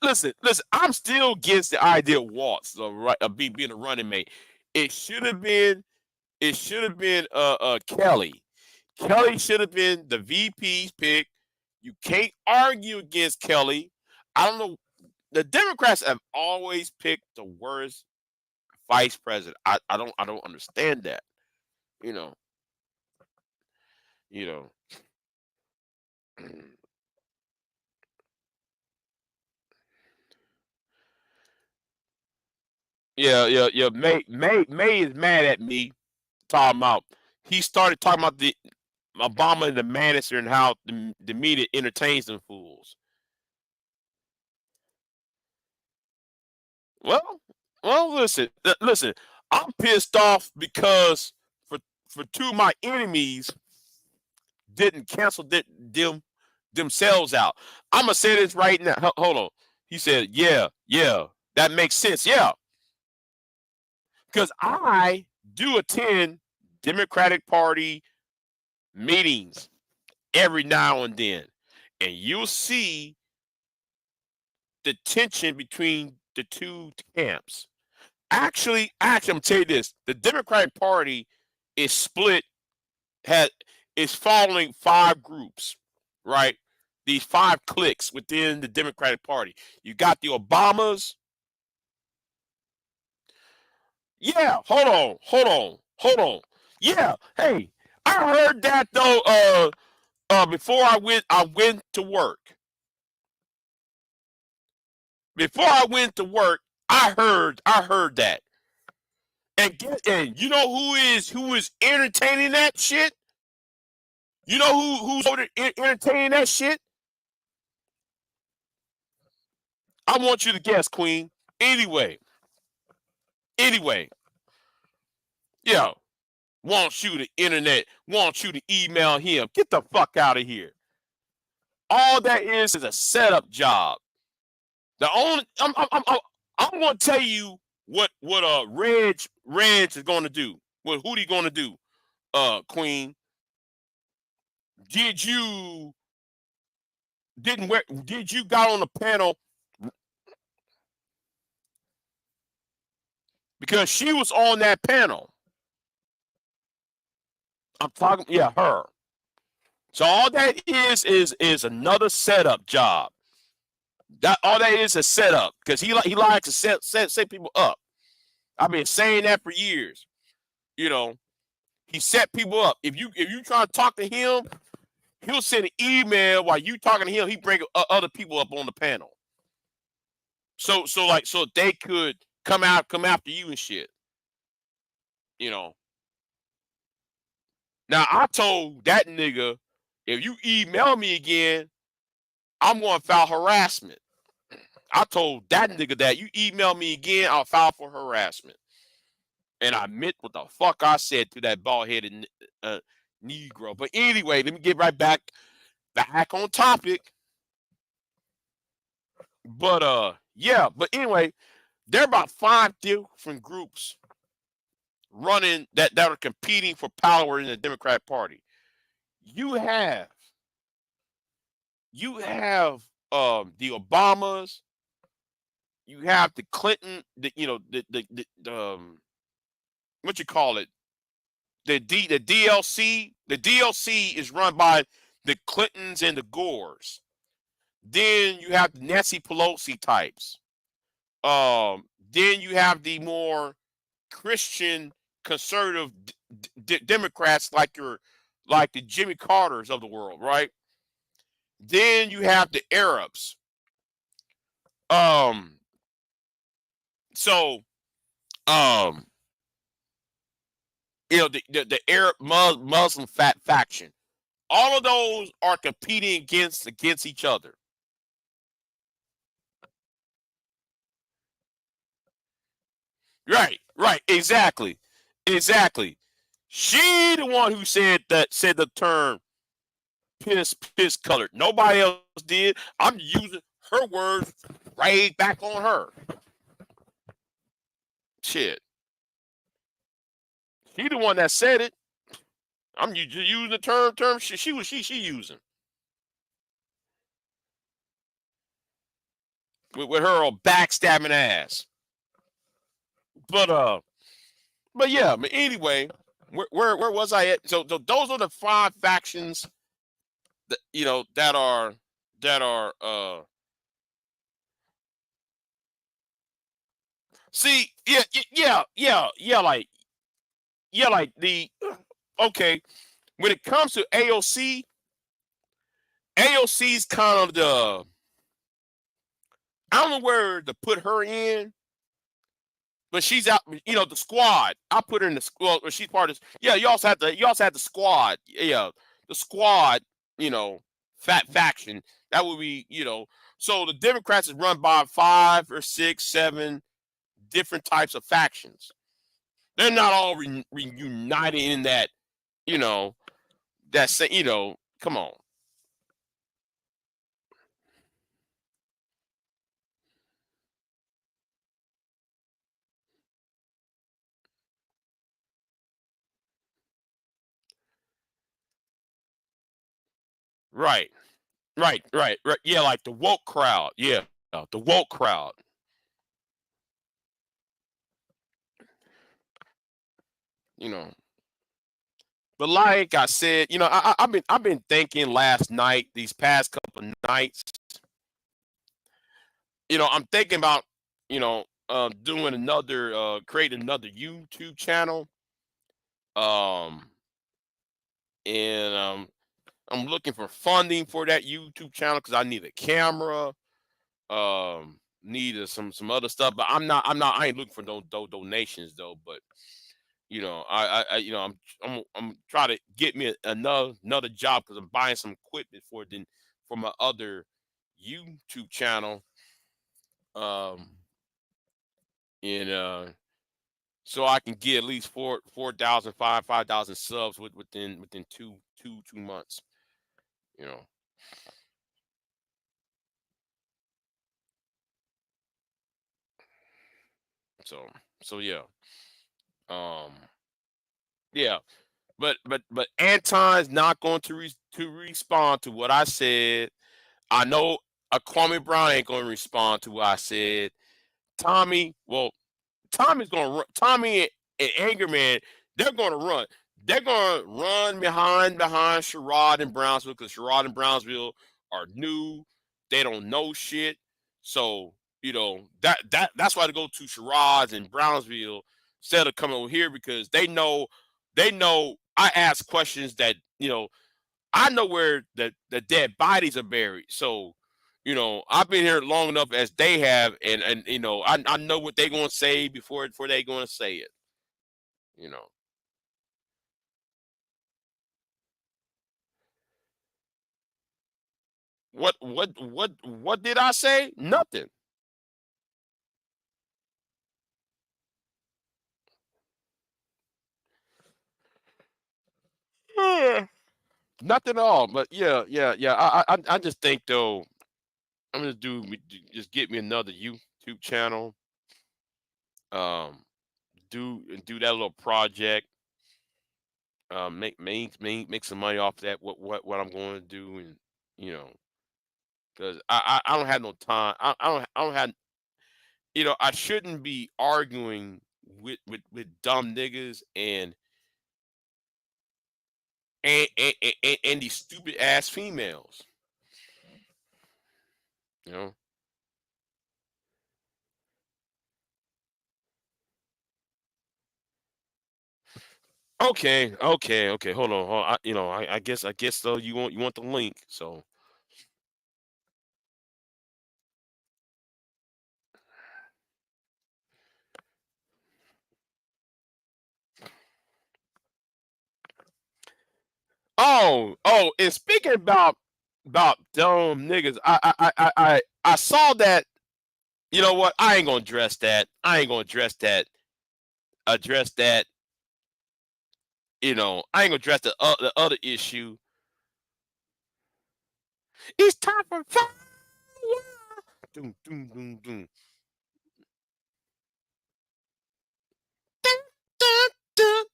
listen. I'm still against the idea of Waltz, being a running mate. It should have been Kelly. Kelly should have been the VP's pick. You can't argue against Kelly. I don't know. The Democrats have always picked the worst vice president. I don't understand that. You know. Yeah. May is mad at me talking about. He started talking about the Obama and the Manager and how the media entertains them fools. Well, listen. I'm pissed off because for two of my enemies didn't cancel themselves out. I'm gonna say this right now. Hold on. He said, "Yeah, that makes sense." Yeah, because I do attend Democratic Party meetings every now and then, and you'll see the tension between the two camps. Actually, I'm gonna tell you this: the Democratic Party is split, is following 5 groups, right? These 5 cliques within the Democratic Party. You got the Obamas. Yeah, hold on. Yeah, hey, I heard that though. Before I went to work. Before I went to work, I heard that. And you know who is entertaining that shit? You know who's entertaining that shit? I want you to guess, Queen. Anyway, yeah, wants you to internet, wants you to email him. Get the fuck out of here. All that is a setup job. The only I'm going to tell you what Reg is going to do. What Hootie going to do, Queen. did you did you got on the panel because she was on that panel. I'm talking, yeah, her. So all that is another setup job. That all that is a setup because he likes to set people up. I've been saying that for years. You know, he set people up. If you try to talk to him, he'll send an email while you talking to him. He bring other people up on the panel. So they could come after you and shit. You know. Now I told that nigga, if you email me again, I'm going to file harassment. I told that nigga that you email me again, I'll file for harassment. And I meant what the fuck I said to that bald-headed Negro. But anyway, let me get right back on topic. But yeah. But anyway, there are about 5 different groups running that are competing for power in the Democratic Party. You have the Obamas. You have the Clinton. What you call it? The DLC. The DLC is run by the Clintons and the Gores. Then you have the Nancy Pelosi types. Then you have the more Christian conservative Democrats like the Jimmy Carters of the world, right? Then you have the Arabs. The Arab Muslim faction. All of those are competing against each other. Right, exactly. She the one who said the term piss colored. Nobody else did. I'm using her words right back on her. Shit. She the one that said it. I'm using the term she using. With her old backstabbing ass. But yeah, but anyway, where was I at? So those are the 5 factions that are see, like the okay, when it comes to AOC's kind of the, I don't know where to put her in, but she's out. The squad. I put her in the squad. She's part of this. Yeah, you also have the squad. Yeah, the squad. Faction. That would be. So the Democrats is run by 5 or 6, 7 different types of factions. They're not all reunited in that. Come on. Right. Yeah, like the woke crowd. Yeah, the woke crowd. But like I said, I've been thinking last night, these past couple of nights. I'm thinking about doing creating another YouTube channel. And I'm looking for funding for that YouTube channel because I need a camera. Need some other stuff, but I ain't looking for no donations though. But I'm trying to get me another job because I'm buying some equipment for my other YouTube channel. And so I can get at least 4,000, 5,000 subs within 2 months. So yeah. Yeah. but Anton's not going to respond to what I said. I know Kwame Brown ain't going to respond to what I said. Tommy's going to run. Tommy and Angerman, they're going to run. They're going to run behind Sherrod and Brownsville because Sherrod and Brownsville are new. They don't know shit. So, that's why they go to Sherrod's and Brownsville instead of coming over here because they know I ask questions that, I know where the dead bodies are buried. So, I've been here long enough as they have, and I know what they're gonna say before they're gonna say it. What did I say? Nothing. Nothing at all. But yeah. I just think though, I'm gonna just get me another YouTube channel. Do that little project. Make some money off that. What I'm going to do, and because I don't have no time. I don't have. I shouldn't be arguing with dumb niggas and these stupid ass females. Okay. Hold on. I guess though you want the link. So and speaking about dumb niggas, I saw that. You know what? I ain't gonna address that. I ain't gonna address that. I ain't gonna address the other issue. It's time for fire. Doom, doom, doom, doom. Dun, dun, dun.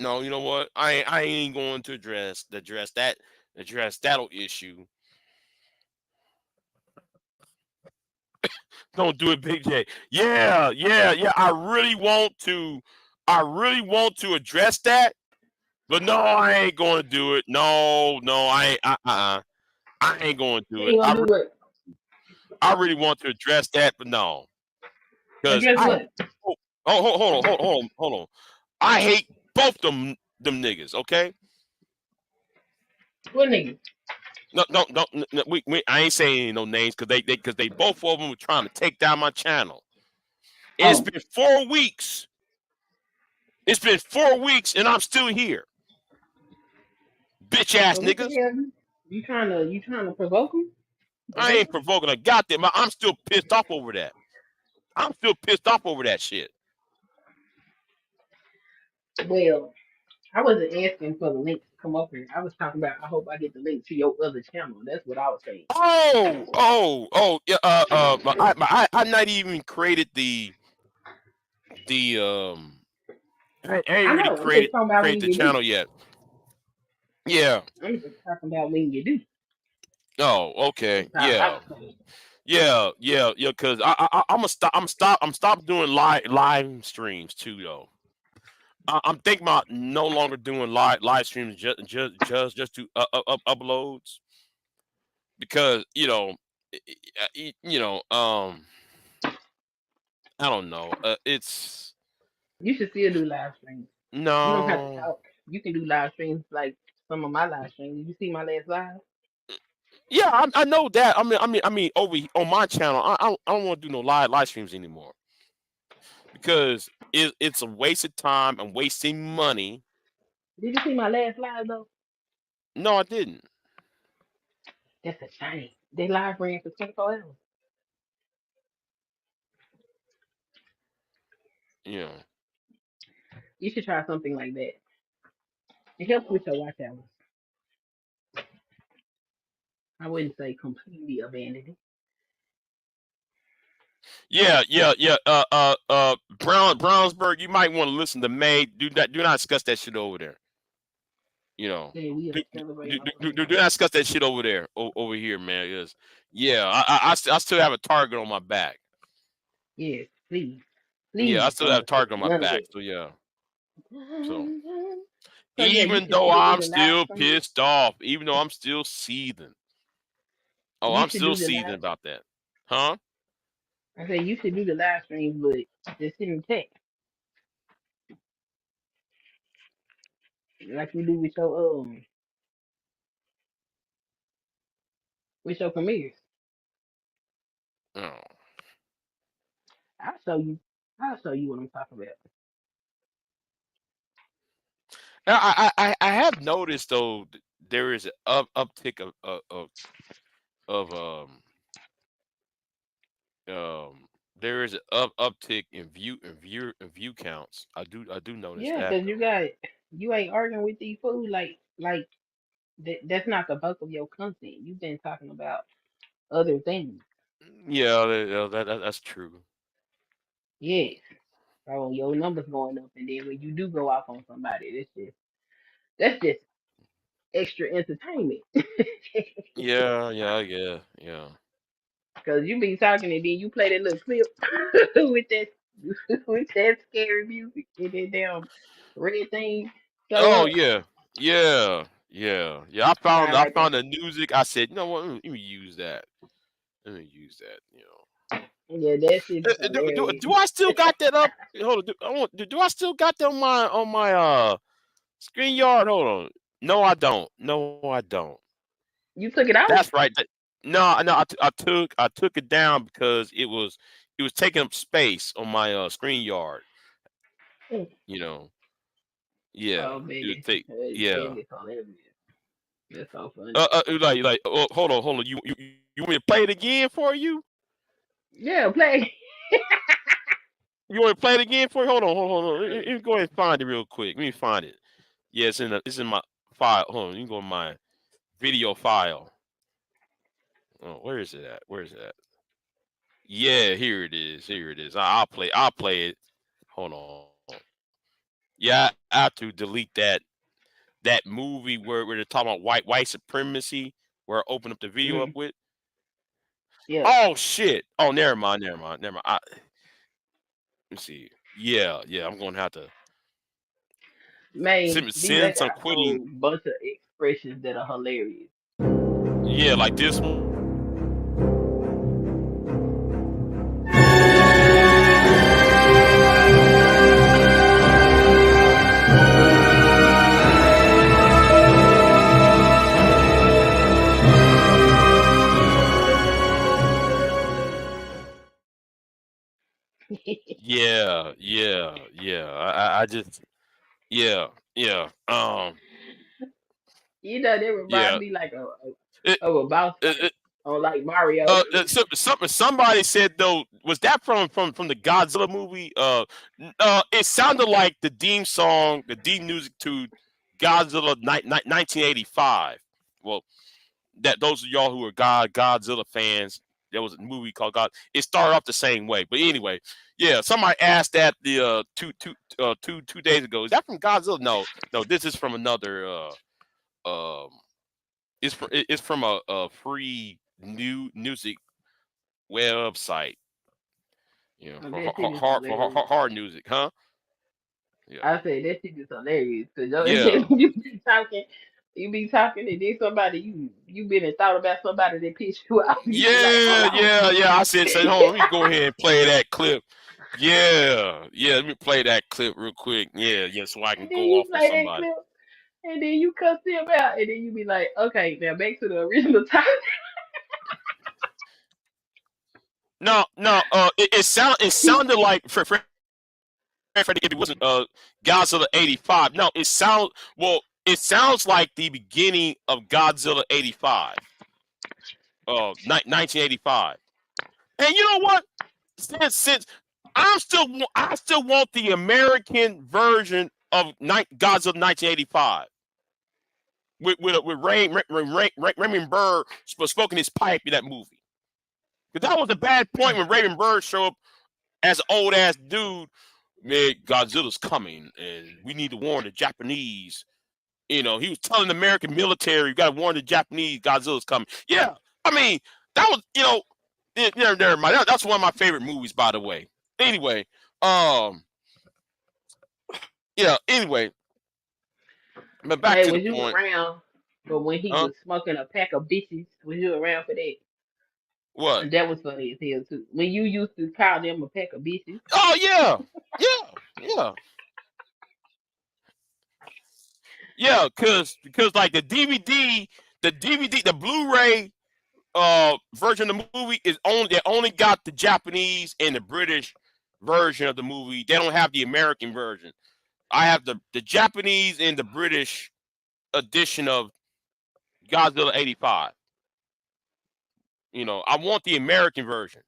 No, you know what? I ain't going to address that issue. Don't do it, Big J. Yeah. I really want to address that, but no, I ain't going to do it. No, I ain't. I ain't going to do it. I really want to address that, but no. Because hold on. I hate both them niggas. Okay. What niggas? No, I ain't saying no names because they both of them were trying to take down my channel. It's been 4 weeks. It's been 4 weeks and I'm still here. Bitch ass niggas. You trying to provoke them? I ain't provoking a goddamn. I'm still pissed off over that. I'm still pissed off over that shit. Well, I wasn't asking for the link to come up here. I was talking about I hope I get the link to your other channel. That's what I was saying. Yeah. I not even created the I ain't really created the channel yet. Yeah. I'm just talking about when you do. Oh, okay. Yeah. Because I'm stop doing live streams too, though. I'm thinking about no longer doing live streams just to uploads because I don't know. It's you should still do live streams. No, you don't have to talk. You can do live streams like some of my live streams. Did you see my last live? Yeah, I know that. I mean, over on my channel, I don't want to do no live streams anymore because it's a waste of time and wasting money. Did you see my last live though? No, I didn't. That's a shame. They live ran for 24 hours. Yeah. You should try something like that. It helps with your watch hours. I wouldn't say completely abandon it. Yeah. Brownsburg, you might want to listen to May. Do not discuss that shit over there. You know, Then we do, are celebrating do, my do, friend. do not discuss that shit over there, over here, man. Yes, yeah, I still have a target on my back. Yes, please. Yeah, I Please still have don't a target accept on my none of back. it. So yeah, so So yeah, you even should though still do I'm the live still stream. pissed off, even though I'm still seething. Oh, You I'm should still do the seething live. about that, huh? I say you should do the live stream, but just send me text like you do with your premieres. Oh. I'll show you. I'll show you what I'm talking about. Now, I have noticed though there is an uptick of um there is an uptick in view counts. I do notice Yeah, that cause though. you ain't arguing with these fools like that's not the bulk of your content. You've been talking about other things. Yeah, that's true. Yes. So your numbers going up, and then when you do go off on somebody, that's just extra entertainment. Yeah. Cause you be talking and then you play that little clip with that with that scary music and that damn red thing show Oh up. yeah. I found Sound I like a found the music. I said, you know what? Let me use that. Let me use that. yeah, that shit is hilarious. Do I still got that up? Hold on. Do I still got that on my screen yard? Hold on. No, I don't. No, I don't. You took it out? That's right. No. I took it down because it was taking up space on my screen yard. You know. Yeah. Oh It would baby, take. that Yeah. is hilarious. That's so funny. Like. Oh, hold on. You want me to play it again for you? Yeah, play. You want to play it again for you? Hold on. Let me go ahead and find it real quick. Let me find it. Yeah, it's in my file. Hold on. You can go in my video file. Oh, where is it at? Where is it at? Yeah, here it is. Here it is. I'll play it. Hold on. Yeah, I have to delete that movie where they're talking about white supremacy, where I open up the video up Mm, with. yeah, Oh shit. Oh, never mind. Let me see. Yeah. I'm gonna have to man, send D-Lake some got a quitting. whole bunch of expressions that are hilarious. Yeah, like this one. Yeah. I just yeah. That reminds Yeah. me like It, of a boss it, fight it, on like Mario. somebody said though, was that from the Godzilla movie? It sounded like the theme song, the theme music to Godzilla 1985. Well, that those of y'all who are Godzilla fans, there was a movie called God. It started off the same way, but anyway, yeah. Somebody asked that the two days ago. Is that from Godzilla? No. This is from another. Um, it's from a free new music website. Oh, For that shit is hilarious. hard music, huh? Yeah, I said that shit is hilarious because yeah, you be talking, and then somebody you been and thought about somebody that pissed you off. You be like, hold on, yeah. I said, hold on, let me go ahead and play that clip. Yeah. Let me play that clip real quick. Yeah, so I can and then go you off on play that somebody. clip, and then you cuss him out, and then you be like, okay, now back to the original topic. No. It sounded like if it wasn't Godzilla 85. No, it sounds like the beginning of Godzilla 85. 1985. And you know what? Since I still want the American version of Godzilla 1985 with Raymond Burr smoking his pipe in that movie. Because that was a bad point when Raymond Burr showed up as an old ass dude. Man, Godzilla's coming, and we need to warn the Japanese. You know, he was telling the American military, "You got to warn the Japanese, Godzilla's coming." Yeah, I mean, that was, never mind. That's one of my favorite movies, by the way. Anyway, yeah. Anyway, but back Hey, to the was you point. around? But when he Huh? was smoking a pack of bitches, was you around for that? What? And that was funny as hell too. When you used to call them a pack of bitches. Oh yeah, yeah, yeah, yeah. Because like the Blu-ray version of the movie is only they only got the Japanese and the British version of the movie. They don't have the American version. I have the Japanese and the British edition of Godzilla 85. I want the American version.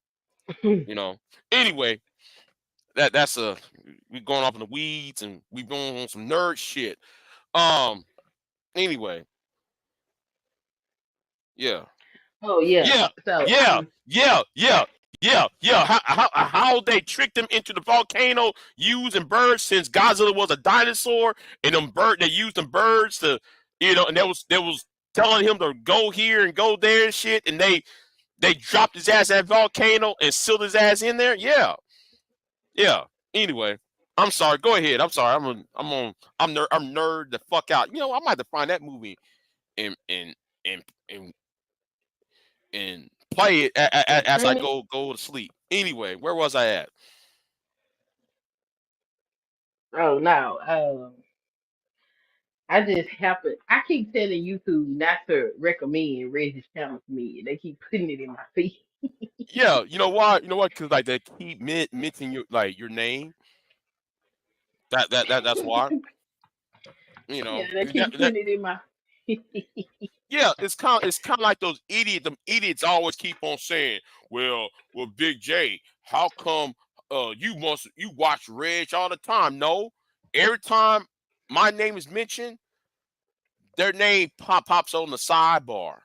You know. Anyway, that's we going off in the weeds and we going on some nerd shit. Anyway, yeah. Oh yeah. Yeah, So yeah, yeah. How they tricked him into the volcano using birds since Godzilla was a dinosaur, and they used them birds to, and they was telling him to go here and go there and shit, and they dropped his ass at volcano and sealed his ass in there. Yeah, yeah. Anyway, I'm sorry. Go ahead. I'm sorry. I'm nerd the fuck out. I might have to find that movie and and and play it as I streaming. go to sleep. Anyway, where was I at? Oh no. I just happen. I keep telling YouTube not to recommend Reggie's channel to me. They keep putting it in my feed. Yeah, you know why? You know what? Because like they keep mentioning your name. That's why. You Yeah, know, they keep putting it in my. yeah, it's kind of like those idiots. Them idiots always keep on saying, well, Big J, how come you watch Reg all the time? No, every time my name is mentioned, their name pops on the sidebar.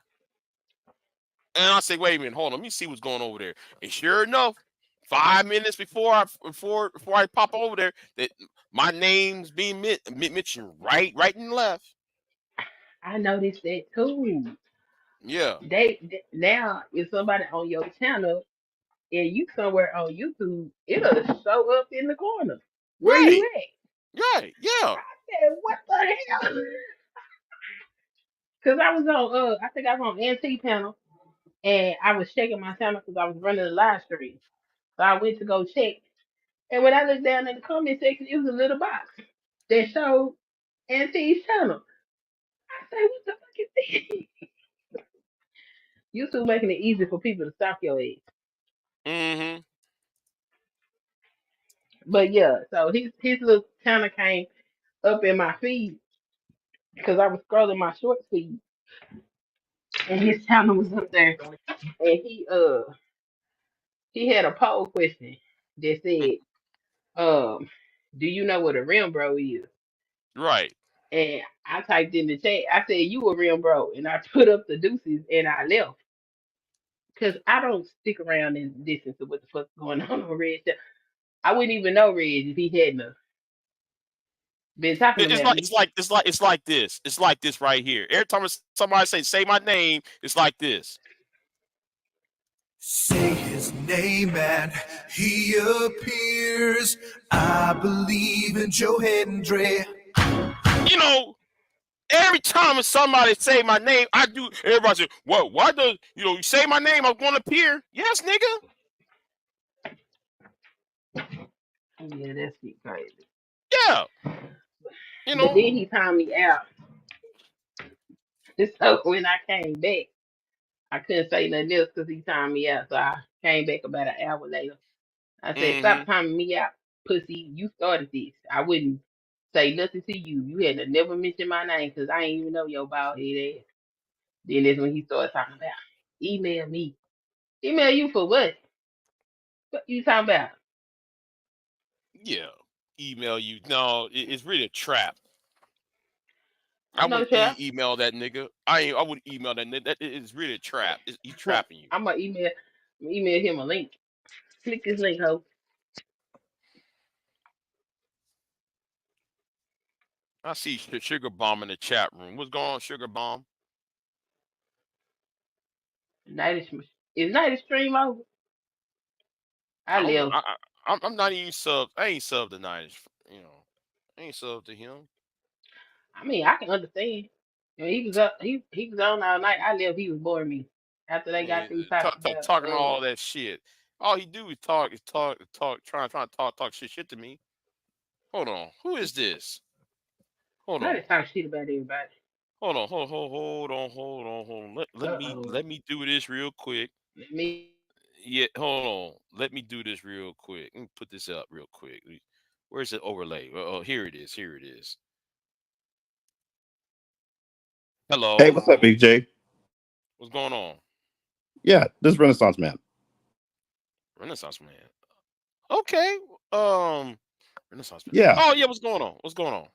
And I say, wait a minute, hold on, let me see what's going over there. And sure enough, 5 minutes before I pop over there, that my name's being mentioned right and left. I noticed that too. Yeah, Now if somebody on your channel and you somewhere on YouTube, it'll show up in the corner. Where you right, at? right, yeah, I said, what the hell? Because I was on I think I was on NT panel and I was checking my channel because I was running a live stream. So I went to go check. And when I looked down in the comment section, it was a little box that showed NT's channel. I say, what the fuck is this? YouTube making it easy for people to stalk your ass. mm-hmm, But yeah, so his little channel came up in my feed because I was scrolling my short feed and his channel was up there. And he had a poll question that said, do you know what a rim bro is? right. And I typed in the chat, I said, you a rim bro. And I put up the deuces and I left. Because I don't stick around and listen to what the fuck's going on Red. I wouldn't even know Red if he hadn't have been talking It's about like me. it's like this. It's like this right here. Every time somebody say my name, it's like this. Say his name and he appears. I believe in Joe Hendry. You know, every time somebody say my name, I do. Everybody say, "What? Why does you say my name? I'm going to appear." Yes, nigga. Yeah, that's shit crazy. Yeah. But then he found me out. So when I came back, I couldn't say nothing else because he timed me out. So I came back about an hour later. I said, Mm-hmm. stop timing me out, pussy. You started this. I wouldn't say nothing to you. You had to never mention my name because I ain't even know your bald head ass. Then that's when he started talking about email me. Email you for what? What you talking about? Yeah. Email you. No, it's really a trap. I I'm no wouldn't trap. email that nigga. I wouldn't email that nigga. That is really a trap. He's trapping you. I'm gonna email him a link. Click this link, ho. I see Sugar Bomb in the chat room. What's going on, Sugar Bomb? Night is night stream over? I I don't. live. I'm not even sub. I ain't sub the Niners. You know, I ain't sub to him. I mean, I can understand. You know, he was up. He was on all night. I live. He was boring me after they Yeah, got through talking about. talking all that shit. All he do is talk, trying to talk shit to me. Hold on, who is this? Hold Not on, to talk shit about everybody. hold on, hold on. Uh oh. Let me do this real quick. Let me. Yeah, hold on. Let me do this real quick. Let me put this up real quick. Where's the overlay? Oh, here it is. Here it is. Hey, Hello. what's up, Big J? What's going on? Yeah, this Renaissance man. Renaissance man. Okay. Renaissance man. Yeah. Oh yeah, what's going on? What's going on?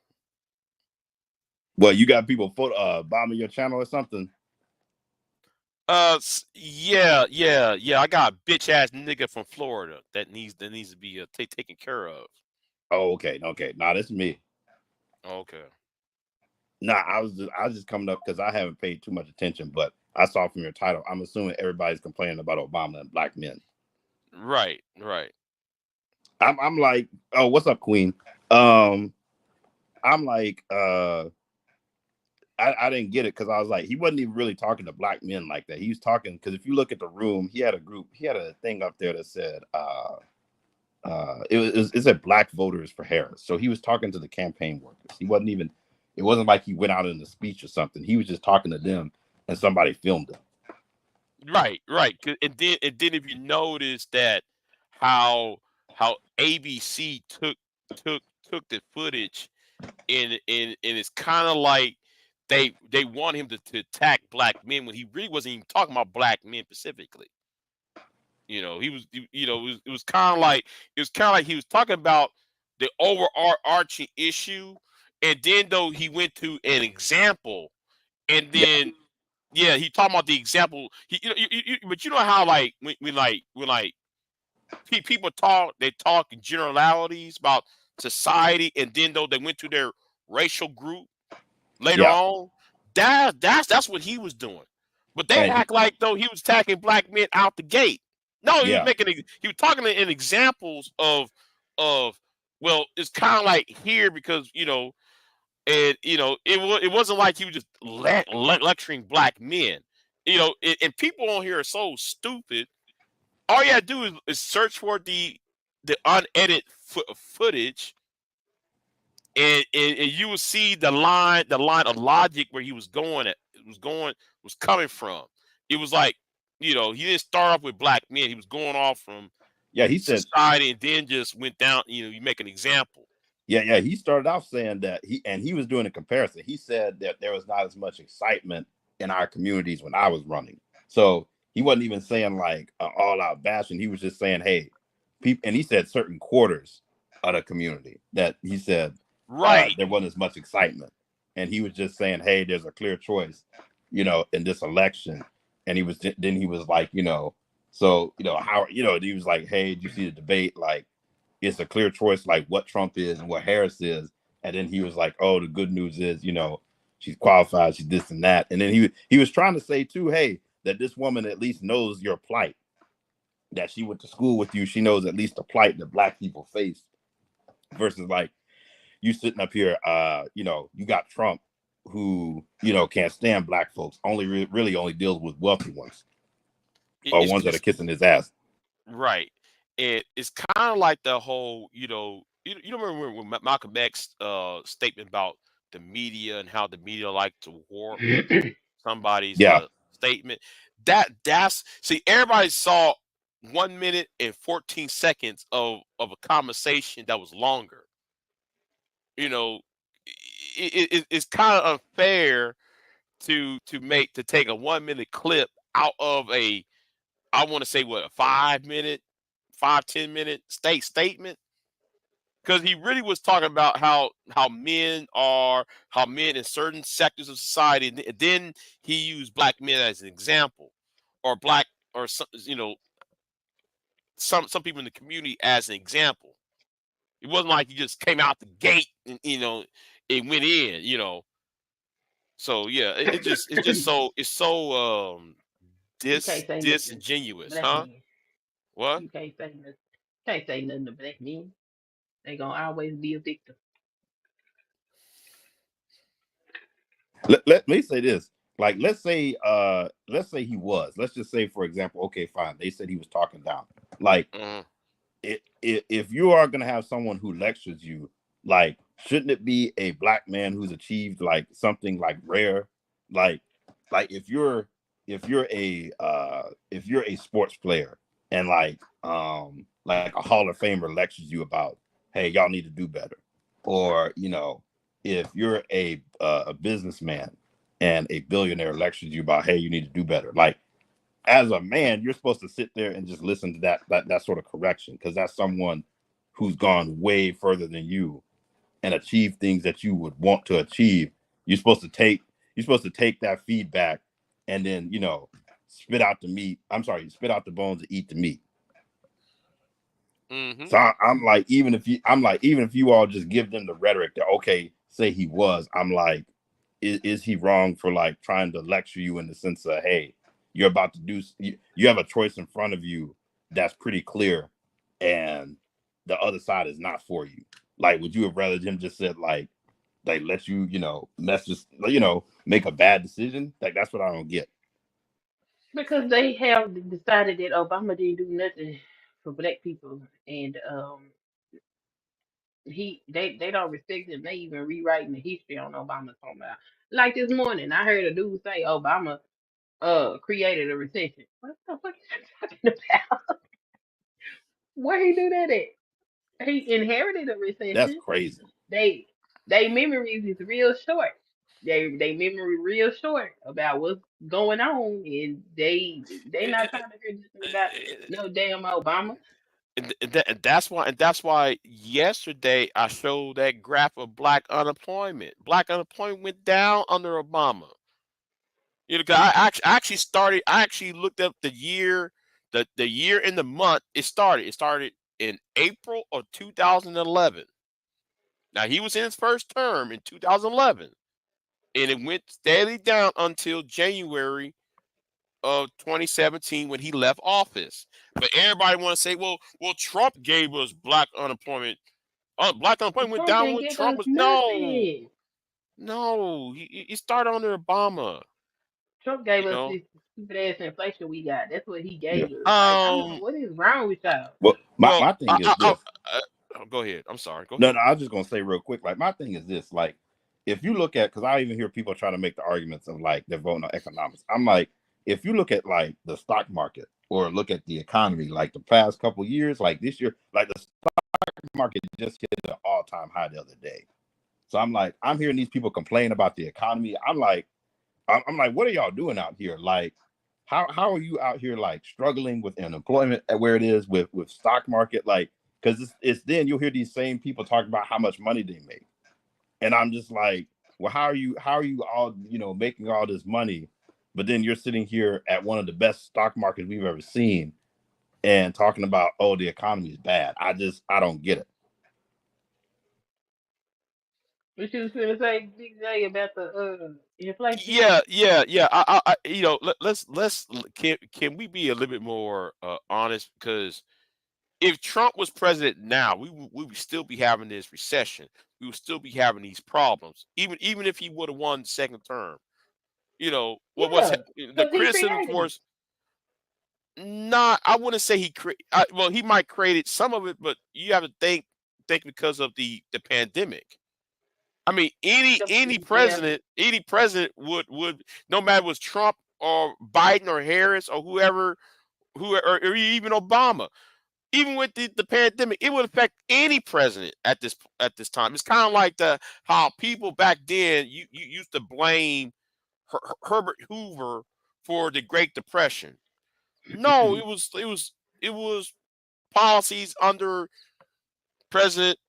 Well, you got people bombing your channel or something? Yeah. I got a bitch ass nigga from Florida that needs to be taken care of. Oh, okay. Nah, this is me. Okay. Nah, I was just coming up because I haven't paid too much attention, but I saw from your title, I'm assuming everybody's complaining about Obama and black men. Right. I'm like, oh, what's up, Queen? I'm like, I didn't get it because I was like, he wasn't even really talking to black men like that. He was talking because if you look at the room, he had a thing up there that said, it said black voters for Harris. So he was talking to the campaign workers. It wasn't like he went out in a speech or something. He was just talking to them and somebody filmed him. Right. And then if you notice that how ABC took the footage and it's kind of like they want him to attack black men when he really wasn't even talking about black men specifically. You know, it was kind of like he was talking about the overarching issue, and then though he went to an example, and then he talking about the example. But you know how like when people talk, they talk in generalities about society, and then though they went to their racial group later Yeah. on. That's what he was doing. But they act like though he was attacking black men out the gate. No, he was talking in examples of well, it's kind of like here because it wasn't like he was just lecturing black men. And people on here are so stupid. All you gotta do is search for the unedited footage, and you will see the line of logic where he was coming from. It was like, he didn't start off with black men. He was going off from he said society and then just went down. You make an example. Yeah. He started off saying that he was doing a comparison. He said that there was not as much excitement in our communities when I was running. So he wasn't even saying like all out bashing. He was just saying, hey, people, and he said certain quarters of the community that he said there wasn't as much excitement. And he was just saying, hey, there's a clear choice, in this election. And he was like, so, how, he was like, hey, did you see the debate? Like, it's a clear choice, like what Trump is and what Harris is. And then he was like, oh, the good news is, she's qualified, she's this and that. And then he was trying to say too, hey, that this woman at least knows your plight, that she went to school with you. She knows at least the plight that black people face versus like you sitting up here, you got Trump who, can't stand black folks, really only deals with wealthy ones or ones that are kissing his ass. Right. It's kind of like the whole, you remember when Malcolm X statement about the media and how the media like to warp somebody's statement. That's everybody saw 1 minute and 14 seconds of a conversation that was longer. It's kind of unfair to take a 1 minute clip out of I want to say what, a 5 minute, 5-10 minute statement, because he really was talking about how men in certain sectors of society, and then he used black men as an example, or some people in the community as an example. It wasn't like he just came out the gate and it went in, you know. So yeah, it's so You can't say nothing. disingenuous, Black huh? men. What? You can't say nothing. Can't say nothing to black men. They gonna always be a victim. Let me say this. Like, let's say he was. Let's just say, for example, okay, fine. They said he was talking down. Like, Mhm. if you are gonna have someone who lectures you, like, shouldn't it be a black man who's achieved like something like rare? Like, like if you're a sports player and like a Hall of Famer lectures you about, hey, y'all need to do better, or if you're a businessman and a billionaire lectures you about, hey, you need to do better. Like, as a man, you're supposed to sit there and just listen to that sort of correction, because that's someone who's gone way further than you and achieved things that you would want to achieve. You're supposed to take that feedback and then spit out the meat. I'm sorry, spit out the bones and eat the meat. Mhm. So I'm like, even if you all just give them the rhetoric that, okay, say he was, I'm like, is he wrong for like trying to lecture you in the sense of, hey, you're about to do, you have a choice in front of you that's pretty clear, and the other side is not for you. Like, would you have rather him just said like let you make a bad decision? Like, that's what I don't get. Because they have decided that Obama didn't do nothing for black people, and they don't respect him. They even rewriting the history on Obama talking about. Like this morning, I heard a dude say Obama created a recession. What the fuck is you talking about? Where he do that at? He inherited a That's recession. crazy. They memories is real short. They memory real short about what's going on, and they not trying to hear nothing about no damn Obama. And that's why yesterday I showed that graph of black unemployment. Black unemployment went down under Obama. You know, 'cause I actually started. I actually looked up the year, the year and the month it started. It started in April of 2011. Now he was in his first term in 2011, and it went steadily down until January of 2017 when he left office. But everybody want to say, well, Trump gave us black unemployment. Black unemployment went Trump down didn't when give Trump us was nothing. no. He started under Obama. Trump gave You us know, this stupid ass inflation we got. That's what he Yeah. gave us. Like, I'm like, um, what is wrong with y'all? Well, my, well, my thing is this. go ahead. I'm sorry. Go No, ahead. no, I was just gonna say real quick. Like, my thing is this: like, if you look at, because I even hear people trying to make the arguments of like they're voting on economics. I'm like, if you look at like the stock market or look at the economy, like the past couple years, like this year, like the stock market just hit an all-time high the other day. So I'm like, I'm hearing these people complain about the economy. I'm like, what are y'all doing out here? Like, how are you out here like struggling with unemployment at where it is with stock market? Like, because it's then you'll hear these same people talk about how much money they make, and I'm just like, well, how are you all making all this money, but then you're sitting here at one of the best stock markets we've ever seen and talking about, oh, the economy is bad. I don't get it. What you was gonna say, Big J, about the inflation? Yeah. Let's can we be a little bit more honest? Because if Trump was president now, we would still be having this recession. We would still be having these problems, even if he would have won second term. You know what was Yeah, the because he criticism created it. towards? Not, I wouldn't say he create. Well, he might created some of it, but you have to think because of the pandemic. I mean, Yeah, any president would no matter was Trump or Biden or Harris or whoever, or even Obama, even with the pandemic, it would affect any president at this time. It's kind of like the how people back then you used to blame Herbert Hoover for the Great Depression. No, it was policies under President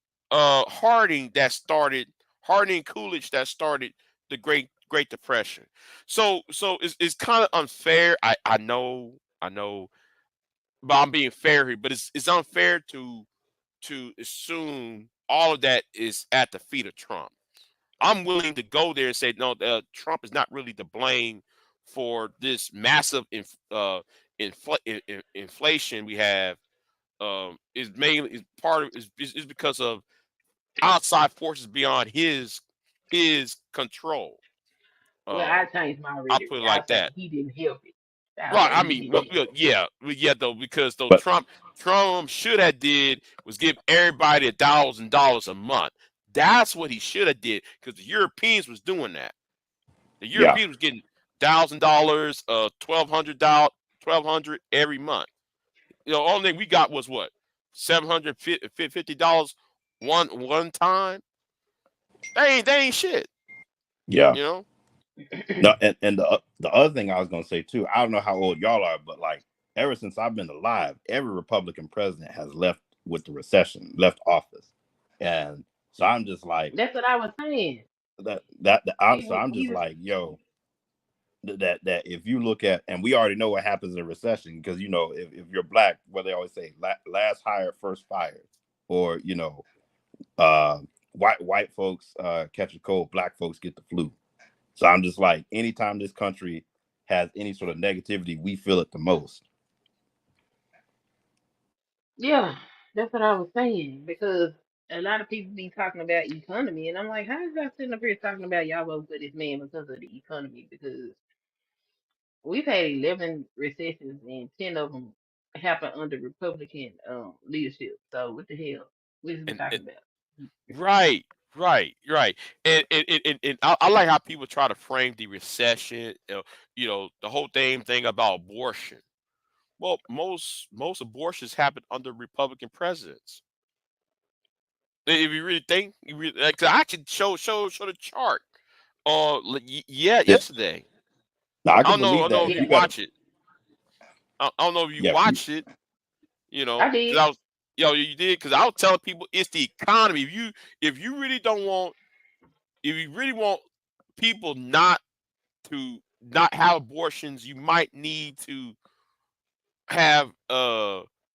Harding and Coolidge that started the Great Depression. So it's kind of unfair. I know, but I'm being fair here. But it's unfair to assume all of that is at the feet of Trump. I'm willing to go there and say no. Trump is not really to blame for this massive inflation we have. Is mainly is part of is because of outside forces beyond his control. Well, I changed my I'll rhetoric. put it I'll like say that. he didn't help it. I'll Right. say I he mean, didn't help it. yeah, though, because though But Trump should have did was give everybody $1,000 a month. That's what he should have did because the Europeans was doing that. The yeah, Europeans was getting $1,000, $1,200 every month. Only thing we got was what $750 one time. They ain't shit. yeah. You know. No, and the other thing I was gonna say too, I don't know how old y'all are, but like ever since I've been alive, every Republican president has left with the recession, left office, and so I'm just like That's what I was saying. so I'm just like, yo, that if you look at, and we already know what happens in a recession, because if you're black, what they always say, last hired, first fired, or white folks catch a cold, black folks get the flu. So I'm just like, anytime this country has any sort of negativity, we feel it the most. Yeah, that's what I was saying because a lot of people be talking about economy, and I'm like, how is y'all sitting up here talking about y'all vote for this man because of the economy? Because we've had 11 recessions and 10 of them happen under Republican leadership. So what the hell? What is we And talking about? right, right. And I like how people try to frame the recession. The whole thing about abortion. Well, most abortions happen under Republican presidents. If you really think, like, 'cause I can show the chart. Yeah, Yeah, yesterday. now I I can don't know. I believe don't know that. if If Yeah, you you got to, watch it. I don't know if you yeah, watched it. I Because did. I was, you did. Because I was telling people it's the economy. If you really don't want, if you really want people not have abortions, you might need to have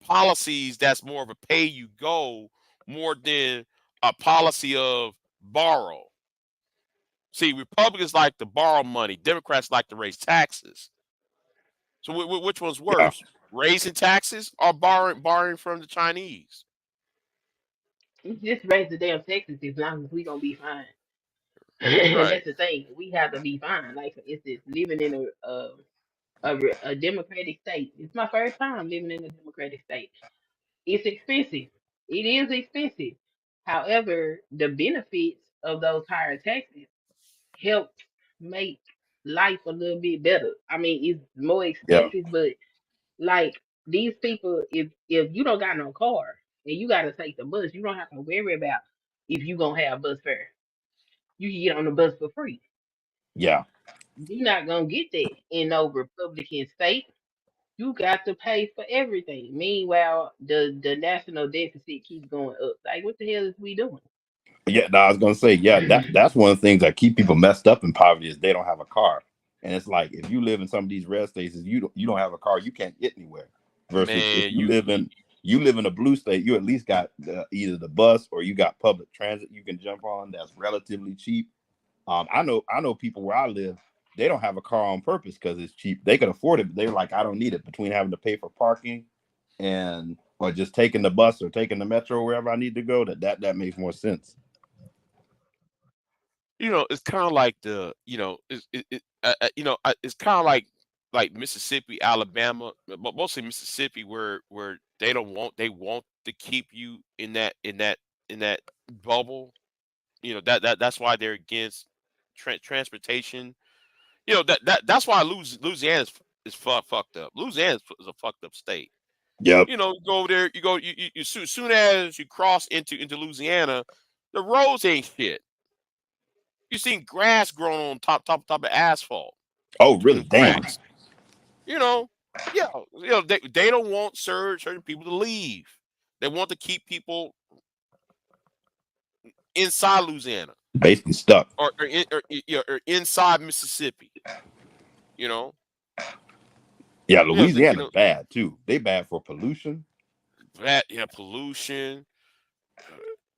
policies that's more of a pay you go more than a policy of borrow. See, Republicans like to borrow money. Democrats like to raise taxes. So which one's yeah, worse? Raising taxes or borrowing from the Chinese? Just raise the damn taxes as long as we gonna be fine. And Right. that's the thing. We have to be fine. Like for instance, living in a democratic state. It's my first time living in a democratic state. It's expensive. It is expensive. However, the benefits of those higher taxes help make life a little bit better. I mean, it's more yeah, expensive, but like these people, if you don't got no car and you got to take the bus, you don't have to worry about if you gonna have bus fare. You can get on the bus for free. yeah. You're not gonna get that in no Republican state. You got to pay for everything. Meanwhile, the national deficit keeps going up. Like, what the hell is we doing? Yeah, no, I was gonna say, yeah, that's one of the things that keep people messed up in poverty is they don't have a car. And it's like if you live in some of these red states, you don't have a car, you can't get anywhere. Versus if Man, you live in a blue state, you at least got either the bus or you got public transit you can jump on that's relatively cheap. I know people where I live, they don't have a car on purpose because it's cheap. They can afford it, but they're like, I don't need it. Between having to pay for parking and or just taking the bus or taking the metro wherever I need to go, that makes more sense. it's kind of like it's kind of like Mississippi, Alabama, but mostly Mississippi, where they want to keep you in that bubble. That's why they're against transportation. That's why Louisiana is fucked up. Louisiana is a fucked up state. Yep. You go there, you go you soon as you cross into Louisiana, the roads ain't shit. You seen grass growing on top of asphalt Oh, really? between Damn. cracks. You know, yeah, they don't want certain people to leave. They want to keep people inside Louisiana Basically stuck. or inside Mississippi. You know, Yeah, yeah, Louisiana's bad too. They bad for pollution. pollution.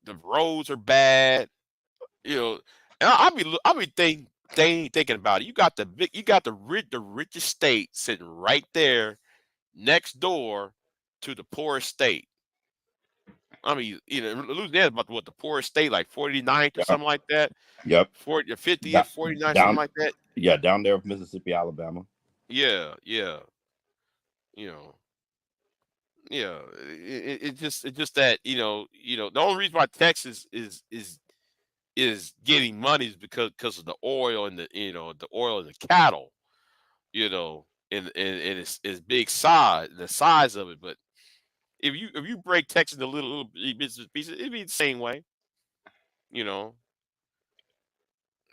The roads are bad. You know, I be thinking about it. You got the richest state sitting right there next door to the poorest state. I mean, Louisiana's about what, the poorest state, like 49th or Yeah. something like that. Yep. 40 or 50th, Da- 49th, something down. like that. Yeah, down there with Mississippi, Alabama. Yeah, yeah. You know, yeah. It's just that, the only reason why Texas is getting money is because of the oil and the oil and the cattle, and its big size, the size of it. But if you break Texas into little business pieces, it'd be the same way. You know,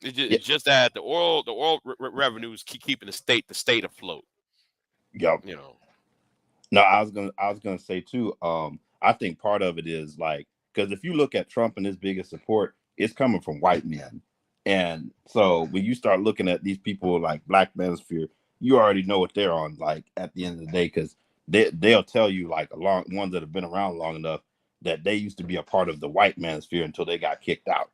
Yeah. it's just that the oil revenues keep keeping the state afloat. Yep. You know, No, I was gonna say too. I think part of it is like, because if you look at Trump and his biggest support, it's coming from white men, and so when you start looking at these people like Black Manosphere, you already know what they're on. Like at the end of the day, because they'll tell you like ones that have been around long enough that they used to be a part of the white manosphere until they got kicked out.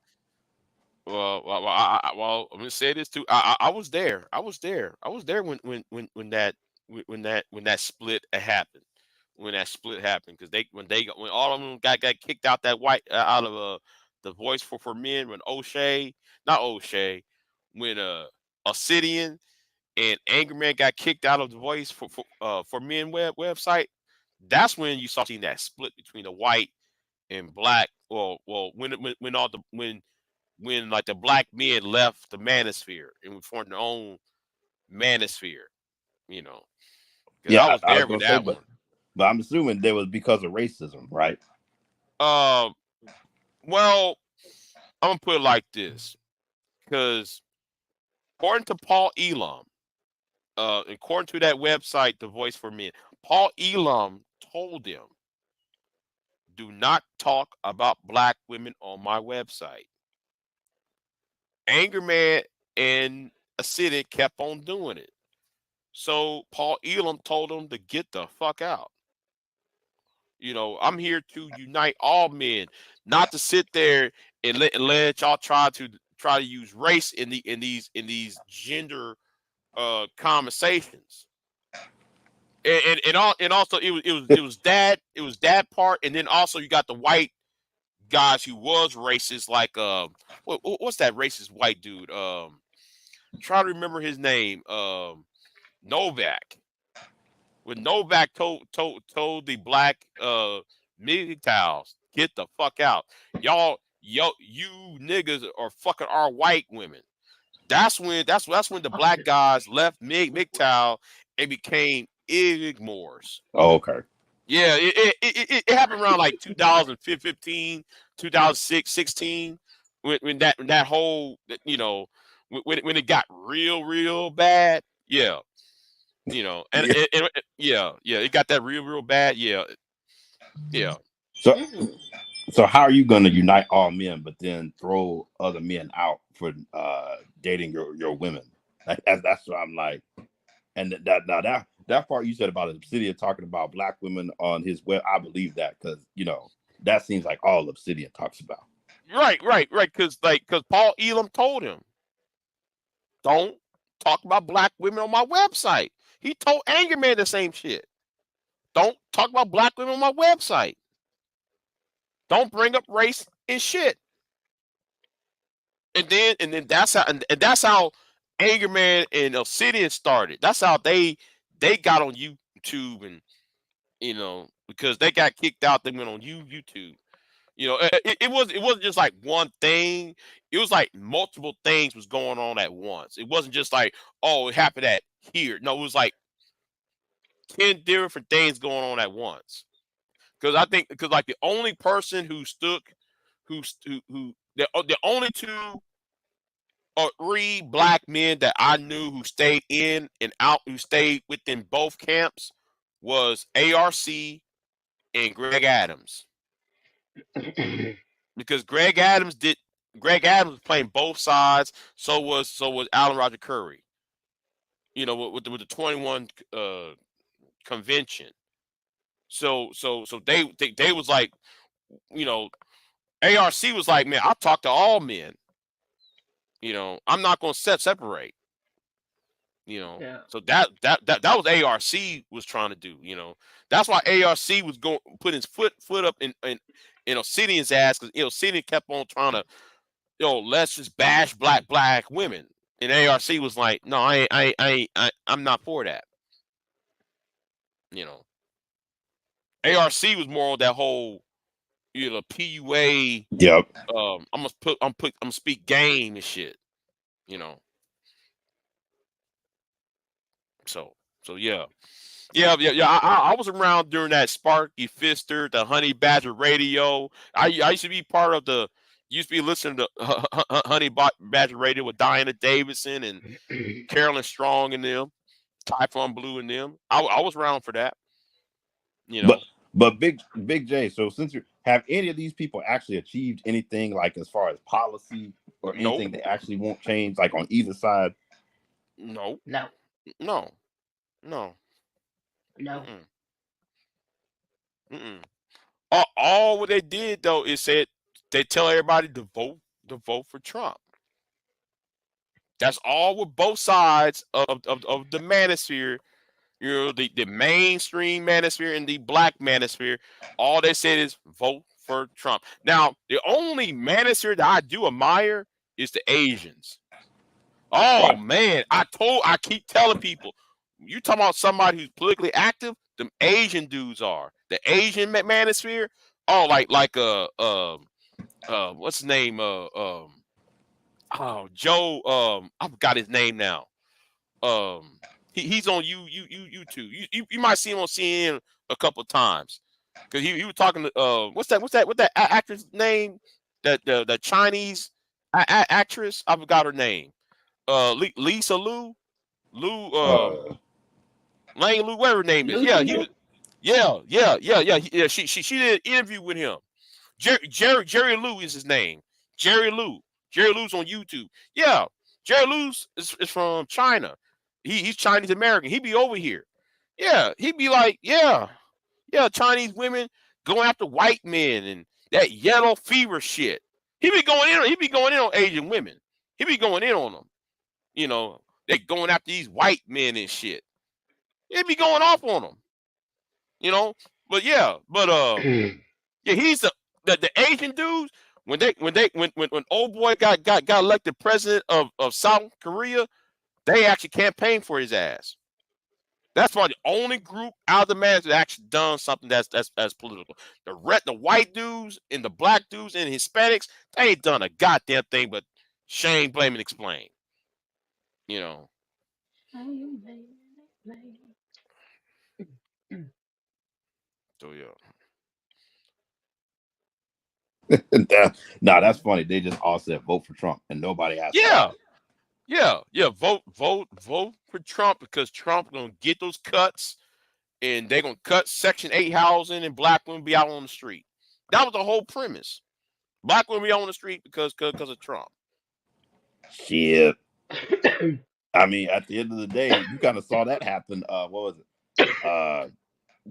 I'm gonna say this too. I was there. I was there. I was there when that split happened. When that split happened, because when all of them got kicked out that white out of the Voice for Men, when not O'Shea, when Obsidian and Angry Man got kicked out of the Voice for Men website. That's when you saw that split between the white and black. Well, when like the black men left the manosphere and we formed their own manosphere, you know, because I Yeah, was I was there with gonna say, that but one. I'm assuming there was because of racism, right? Um, well, I'm gonna put it like this, because according to Paul Elam, according to that website, The Voice for Men, Paul Elam told them, "Do not talk about black women on my website." Angerman and Acidic kept on doing it. So Paul Elam told them to get the fuck out. I'm here to unite all men, not to sit there and let y'all try to use race in these gender conversations. And also it was that part, and then also you got the white guys who was racist, like what's that racist white dude? Try to remember his name. Novak. When Novak told the black MGTOWs, get the fuck out. You niggas are fucking our white women. That's when the black guys left MGTOW and became Igmores. Oh, okay. Yeah, it happened around like 2015, 2006, 16, when that whole, when it got real bad. Yeah. And, Yeah. yeah, it got that real bad. Yeah. So Mm. So how are you going to unite all men, but then throw other men out for dating your women? That's what I'm like. And that part you said about Obsidian talking about black women on his web, I believe that, because that seems like all Obsidian talks about. Right. Because Paul Elam told him, don't talk about black women on my website. He told Angry Man the same shit. Don't talk about black women on my website. Don't bring up race and shit. And then that's how Angry Man and Obsidian started. That's how they got on YouTube, and because they got kicked out, they went on YouTube. It wasn't just like one thing. It was like multiple things was going on at once. It wasn't just like, oh, it happened at here. No, it was like 10 different things going on at once. Because like the only person who stood, the only two or three black men that I knew who stayed in and out, who stayed within both camps, was ARC and Greg Adams. Because Greg Adams was playing both sides. So was Alan Roger Curry. With the 21 convention. So they was like, ARC was like, man, I'll talk to all men. You know, I'm not going to separate. You know, Yeah. so that was ARC was trying to do. You know, that's why ARC was going put his foot up in Obsidian's ass, because Obsidian kept on trying to, let's just bash black women, and ARC was like, no, I'm not for that. You know, ARC was more on that whole, PUA. Yep. I'm gonna speak game and shit. You know. So yeah. I was around during that Sparky Fister, the Honey Badger Radio. I used to be part of used to be listening to Honey Badger Radio with Diana Davidson and Carolyn Strong and them, Typhon Blue and them. I was around for that. You know. But Big J, so since have any of these people actually achieved anything, like as far as policy or anything they actually won't change, like on either side? No. No. No. No. No. Mm-mm. All what they did though is said they tell everybody to vote for Trump. That's all with both sides of the manosphere. The mainstream manosphere and the black manosphere. All they said is vote for Trump. Now, the only manosphere that I do admire is the Asians. Oh man, I keep telling people, you talking about somebody who's politically active, them Asian dudes are. The Asian manosphere. Oh, like what's his name? Joe. I forgot his name now. He's on YouTube. You might see him on CNN a couple of times, because he was talking to what's that actress name? The Chinese actress. I forgot her name. Lisa Lu, Lang Lu, whatever her name is. Yeah, he was. Yeah. She did an interview with him. Jerry Lou is his name. Jerry Lou's on YouTube. Yeah, Jerry Lou's is from China. He's Chinese American. He be over here. Yeah, he be like, yeah, Chinese women going after white men and that yellow fever shit. He be going in on Asian women. He be going in on them. You know, they going after these white men and shit. He be going off on them. You know, but yeah, he's the Asian dudes. When old boy got elected president of South Korea, they actually campaigned for his ass. That's probably the only group out of the man that actually done something that's political. The white dudes and the black dudes and Hispanics, they ain't done a goddamn thing but shame, blame, and explain. You know. So yeah. No, that's funny. They just all said vote for Trump, and nobody asked. Yeah. Vote for Trump, because Trump gonna get those cuts, and they're gonna cut Section 8 housing, and black women be out on the street. That was the whole premise. Black women be on the street because of Trump. Shit. I mean, at the end of the day, you kind of saw that happen. What was it?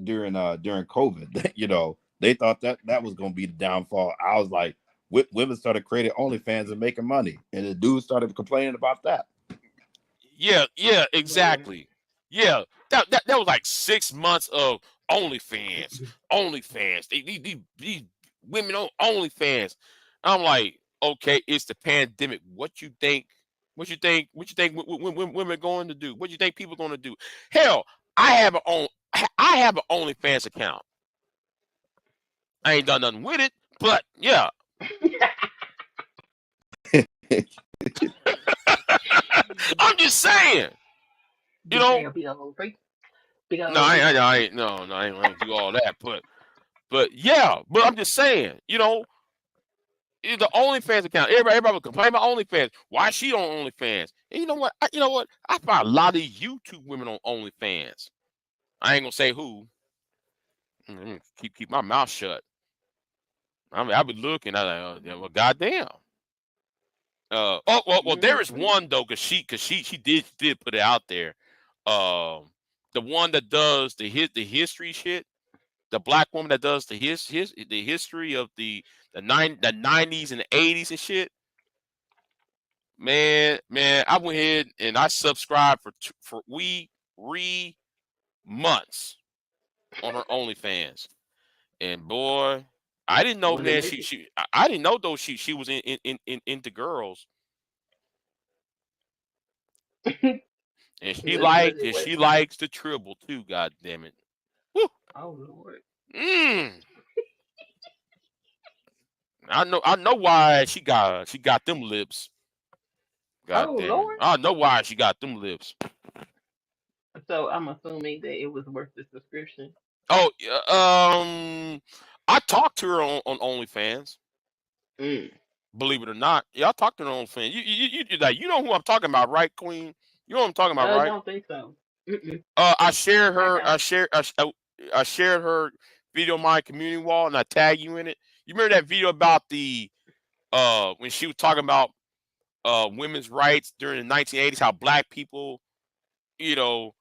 During COVID, you know, they thought that was going to be the downfall. I was like, women started creating OnlyFans and making money, and the dudes started complaining about that. Yeah, exactly. Yeah, that was like 6 months of OnlyFans. These women on OnlyFans. I'm like, okay, it's the pandemic. What you think women going to do? What you think people going to do? Hell, I have an OnlyFans account. I ain't done nothing with it, but yeah. I'm just saying. You know. No, I ain't gonna do all that, but yeah, but I'm just saying, you know, the OnlyFans account. Everybody would complain about OnlyFans. Why she on OnlyFans? And you know what? I find a lot of YouTube women on OnlyFans. I ain't gonna say who. Keep my mouth shut. I mean, I've been looking. I like, well, goddamn. Well, there is one though, cause she did put it out there. The one that does the history shit, the black woman that does the history of the 90s and the 80s and shit. Man, I went ahead and I subscribed for months on her OnlyFans, and boy, I didn't know, What it man. make I didn't know though she was into girls, it? and Was it what? she likes the tribble too. God damn it! Woo. Oh Lord. Mm. I know why she got them lips. God Oh damn it! Lord. I know why she got them lips. So I'm assuming that it was worth the subscription. Oh, I talked to her on OnlyFans. Mm. Believe it or not, yeah, I talked to her on OnlyFans. You know who I'm talking about, right, Queen? You know what I'm talking about, right? Don't think so. Mm-mm. I shared I her. don't. I shared her video on my community wall, and I tag you in it. You remember that video about the when she was talking about women's rights during the 1980s, how black people, you know,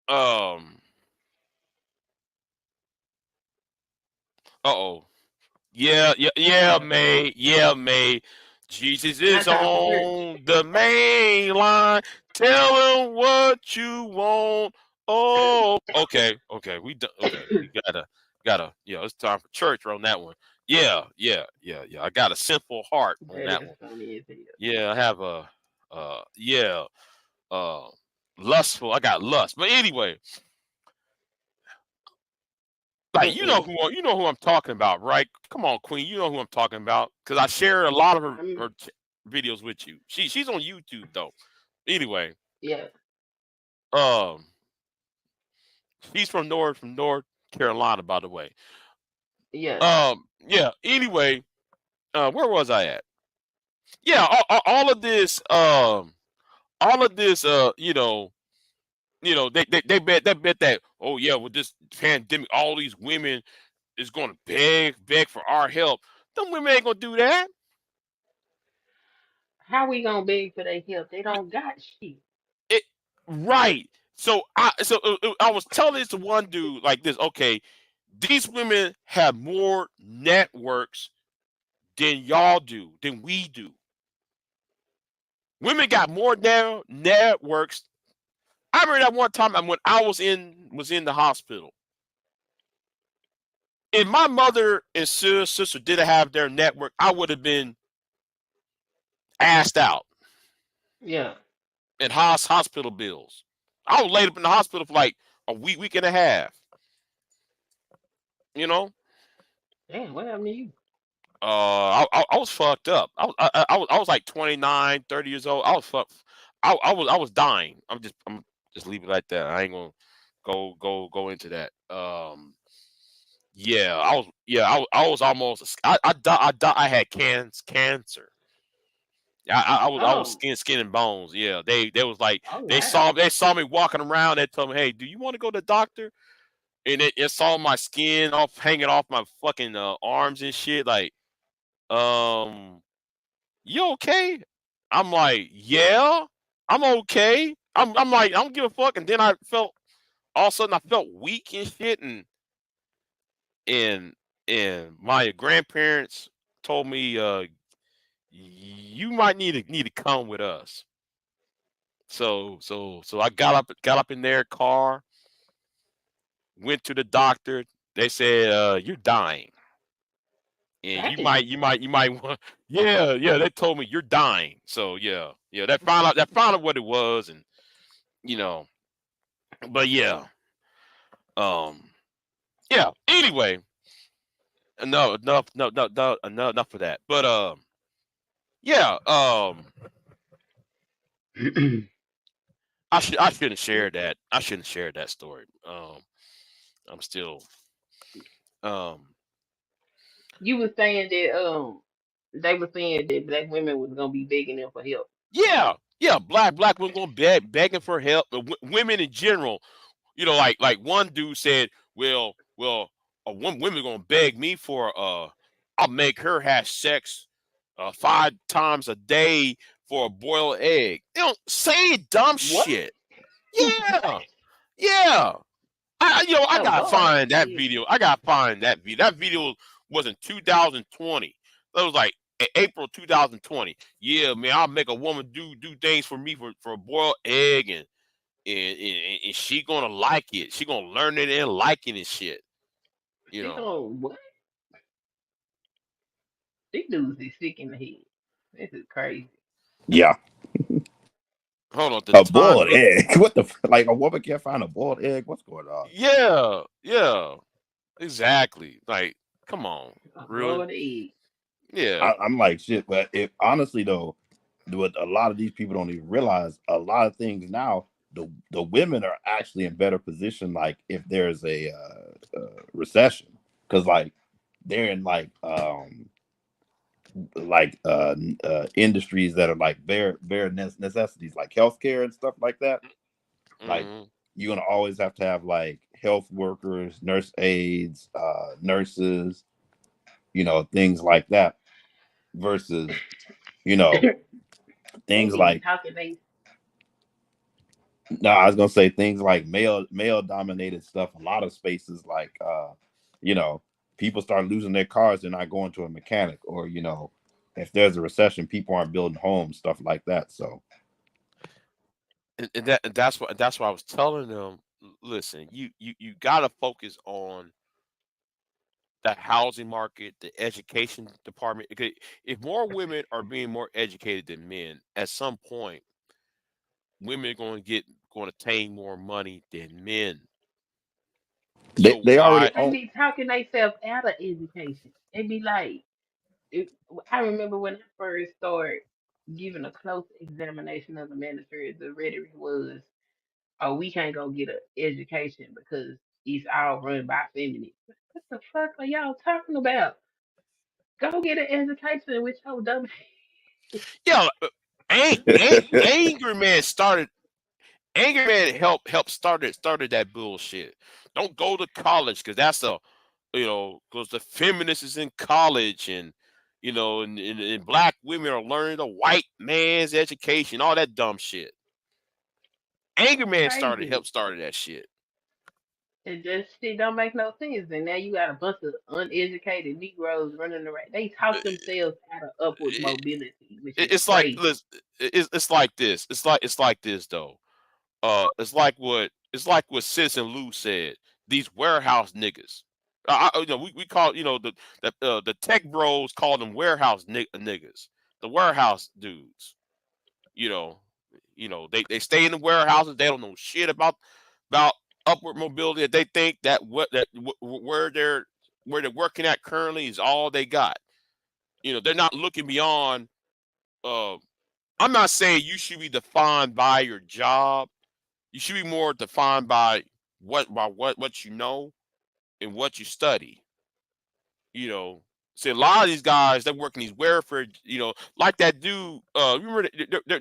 um, uh-oh. May. Yeah, May. Jesus is Not time for church. on the main line. Tell him what you want. Oh, okay. We done. Okay, we gotta. Yeah, it's time for church on that one. Yeah. I got a sinful heart on That that is one. funny as hell. Yeah, I have uh, lustful. I got lust. But anyway, like Mm-mm. you know who I'm talking about, right? Come on, Queen, you know who I'm talking about because I share a lot of I'm, her videos with you. She's on YouTube though. Anyway, yeah. um, she's from North Carolina, by the way. Yes. Yeah. Anyway, where was I at? Yeah, all of this, they bet that, oh yeah, with this pandemic, all these women is going to beg for our help. Them women ain't gonna do that. How we gonna beg for their help? They don't got shit. It right. I was telling this to one dude like this. Okay, these women have more networks than y'all do, than we do. Women got more networks. I remember that one time when I was in the hospital. If my mother and sister didn't have their network, I would have been asked out Yeah. in hospital bills. I was laid up in the hospital for like a week and a half. You know, Damn, what happened to you? I was fucked up. I was like 29, 30 years old. I was fucked. I was dying. I'm just leave it like that. I ain't gonna go into that. Yeah, I was almost. I had cancer. I was Oh. skin and bones. Yeah, they was like Oh wow. they saw me walking around. They told me, hey, do you want to go to the doctor? And it saw my skin off hanging off my fucking arms and shit. Like, um, you okay? I'm like, yeah, I'm okay. I'm like, I don't give a fuck. And then I felt all of a sudden I felt weak and shit, and my grandparents told me, you might need to come with us. So I got up in their car, went to the doctor. They said, you're dying. And Damn. you might want they told me you're dying. So yeah, that found out what it was, and you know, but yeah. Um yeah, anyway, enough of that. But yeah, I shouldn't share that. I shouldn't share that story. I'm still um You were saying that they were saying that black women was gonna be begging them for help. yeah, black women going begging for help. Women in general, like one dude said, well, women gonna beg me for I'll make her have sex 5 times a day for a boiled egg. You know, say dumb What? shit. Yeah, yeah. I Oh gotta Lord. find that Yeah. video. I gotta find that video. That video was in 2020. That was like April 2020. Yeah, man, I'll make a woman do things for me for a boiled egg and she gonna like it. She gonna learn it and like it and shit. You She know. going what? These dudes is sick in the head. This is crazy. Yeah. Hold on, the A time. boiled egg. What the like? A woman can't find a boiled egg? What's going on? Yeah, exactly. Like, come on, really? Boiled egg. Yeah. I'm like shit. But if honestly though, what a lot of these people don't even realize, a lot of things now, the women are actually in better position. Like if there's a recession, because like they're in industries that are like bare necessities, like healthcare and stuff like that. Like Mm-hmm. you're gonna always have to have like health workers, nurse aides, nurses, things like that. Versus, They things be like talking they no, I was gonna say things like male dominated stuff. A lot of spaces like you know, people start losing their cars, they're not going to a mechanic, or if there's a recession, people aren't building homes, stuff like that. So And that's why I was telling them, listen, you gotta focus on the housing market, the education department. Okay, if more women are being more educated than men, at some point, women are going to attain more money than men. they, So they already why? they own. be talking themselves out of education. They be like, it, I remember when I first started giving a close examination of the ministry, the rhetoric was, "Oh, we can't go get an education because it's all run by feminists." What the fuck are y'all talking about? Go get an education with your dumb. Yeah, Angry Man started. Angry Man helped started that bullshit. Don't go to college because that's because the feminists is in college and black women are learning the white man's education, all that dumb shit. Angry Man Crazy. helped started that shit. It just shit don't make no sense. And now you got a bunch of uneducated Negroes running around. They talk themselves out of upward It, mobility, which is it's like crazy. listen, it's like this. It's like this though. It's like what Citizen Lou said. These warehouse niggas. We call the tech bros call them warehouse niggas. The warehouse dudes. You know, they stay in the warehouses. They don't know shit about upward mobility. They think that where they're working at currently is all they got. They're not looking beyond. Uh, I'm not saying you should be defined by your job. You should be more defined by what you know and what you study. You know, See, a lot of these guys that work in these welfare, like that dude. Remember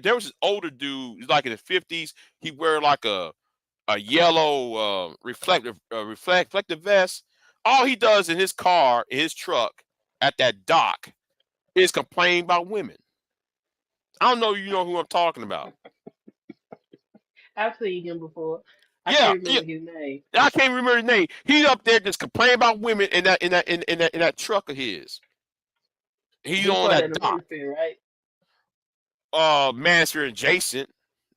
there was this older dude, he's like in the 50s. He wear like a yellow reflective vest. All he does in his car, in his truck, at that dock, is complain about women. I don't know, you know who I'm talking about. I've seen him before. I Yeah, can't yeah. remember his name. I can't remember his name. He's up there just complaining about women in that truck of his. He's He on part that of the dock. ministry, right? Master adjacent.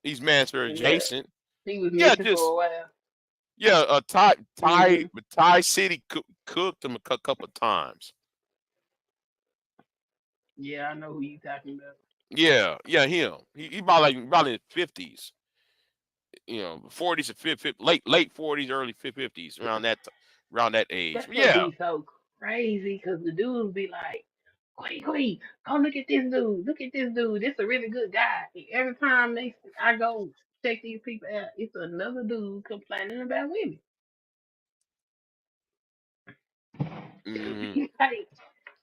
He's master Yeah. adjacent. He was Yeah, missing for just a while. yeah. Hmm. Thai City cooked him a couple of times. Yeah, I know who you talking about. Yeah, yeah, him. He about in his 50s. 40s to 50, late 40s, early 50s, around that age. That's what Yeah. be so crazy because the dudes be like, Queen, come look at this dude. Look at this dude. This a really good guy. And every time I go check these people out, it's another dude complaining about women. Hmm. Like,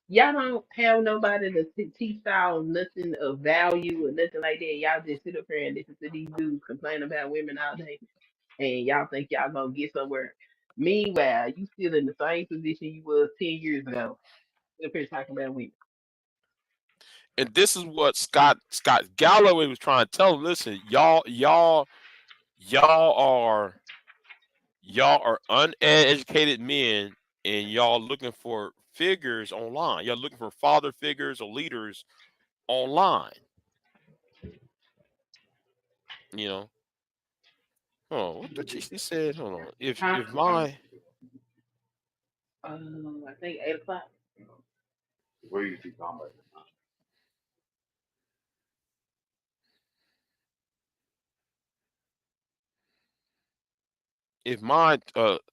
y'all don't have nobody to teach y'all nothing of value or nothing like that. Y'all just sit up here and listen to these dudes complain about women all day, and y'all think y'all gonna get somewhere. Meanwhile, you still in the same position you was 10 years ago. Sit up here talking about women. And this is what Scott Galloway was trying to tell them. Listen, y'all are uneducated men and y'all looking for figures online. Y'all looking for father figures or leaders online. You know. Oh, what she said? Hold on. Huh? If my I think 8 o'clock. Where you see talking about? if my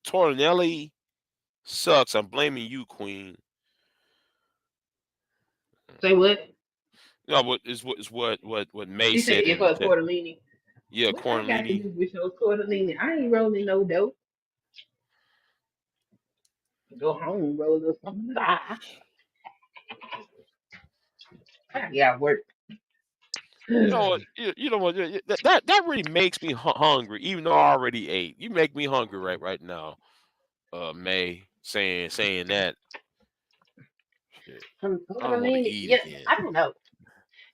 Tornelli sucks, I'm blaming you, Queen. Say what? No, what May She said said if in the her chat. tortellini. Yeah, What I got to Cornelini. do with your tortellini? I ain't rolling no dope. Go home, roll us something. I got work. You know what? You know what? That really makes me hungry, even though I already ate. You make me hungry right now, May saying that. Shit, Some I don't want to tortellini. eat Yeah, again. I don't know.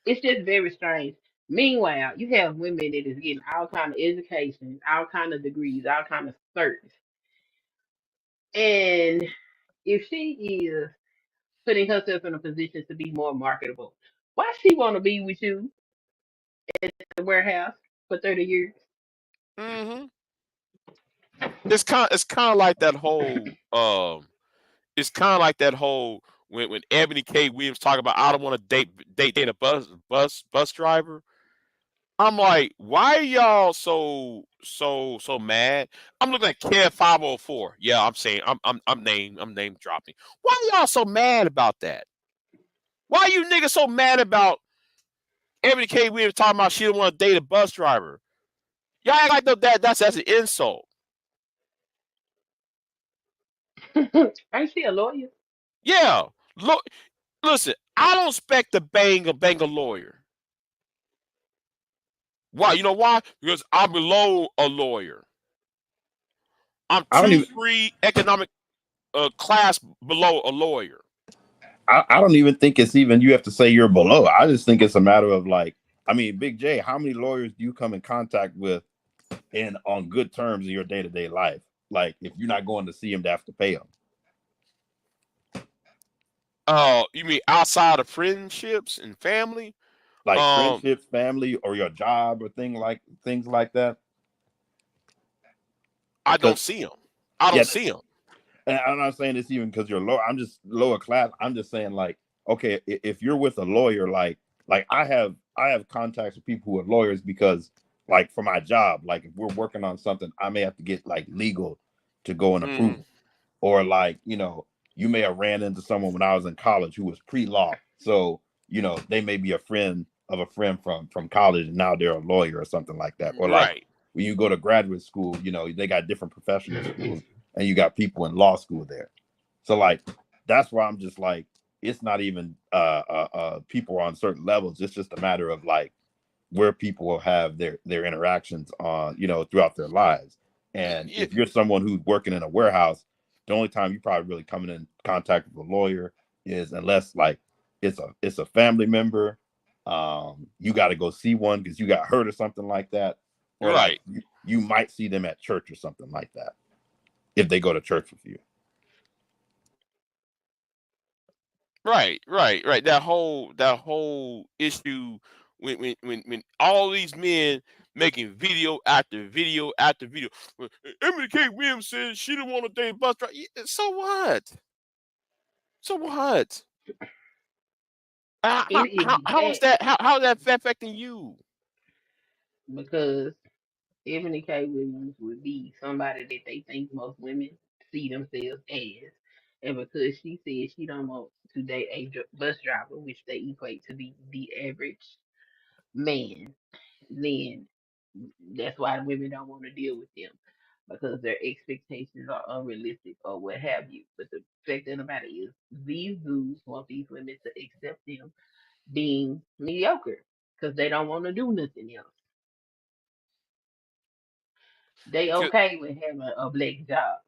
It's just very strange. Meanwhile, you have women that is getting all kind of education, all kind of degrees, all kind of certs. And if she is putting herself in a position to be more marketable, why she want to be with you at the warehouse for 30 years? Hmm. It's kind of like that whole it's kind of like that whole when Ebony K. Williams talk about I don't want to date a bus driver. I'm like, why are y'all so mad? I'm looking at Kev 504. Yeah, I'm saying I'm name dropping. Why are y'all so mad about that? Why are you niggas so mad about Ebony K. Williams talking about she don't want to date a bus driver? Y'all act like that's an insult. Ain't she a lawyer? Yeah. Look, listen, I don't expect to bang a lawyer. Why? You know why? Because I'm below a lawyer. I'm I don't even 2-3 economic class below a lawyer. I don't even think it's even you have to say you're below. I just think it's a matter of like, I mean, Big J, how many lawyers do you come in contact with and on good terms in your day-to-day life? Like if you're not going to see them to have to pay them. You mean outside of friendships and family? Like Um, friendships, family, or your job or things like that. I don't Because see them. I yeah, don't see them. and I'm not saying this even because you're low. I'm just lower class. I'm just saying like, okay, if you're with a lawyer, like I have contacts with people who are lawyers because like for my job, like if we're working on something, I may have to get like legal to go and approve Mm, it. Or like, you may have ran into someone when I was in college who was pre-law. So, they may be a friend of a friend from college and now they're a lawyer or something like that. Or like right. when you go to graduate school, they got different professional schools and you got people in law school there. So like that's why I'm just like it's not even people on certain levels. It's just a matter of like where people will have their interactions on, throughout their lives. And Yeah, if you're someone who's working in a warehouse, the only time you probably really coming in contact with a lawyer is unless like it's a family member. You got to go see one because you got hurt or something like that, or like right. you might see them at church or something like that if they go to church with you. Right. That whole issue when all these men making video after video after video. Well, Emily K. Williams said she didn't want to date bus driver. Yeah, so what? So what? It be How is that that? How is that affecting you? because Ebony K. Williams would be somebody that they think most women see themselves as. And because she said she don't want to date a bus driver, which they equate to be the average man, then that's why women don't want to deal with them because their expectations are unrealistic or what have you. But the fact of the matter is, these dudes want these women to accept them being mediocre because they don't want to do nothing else. They Because okay with having a black job.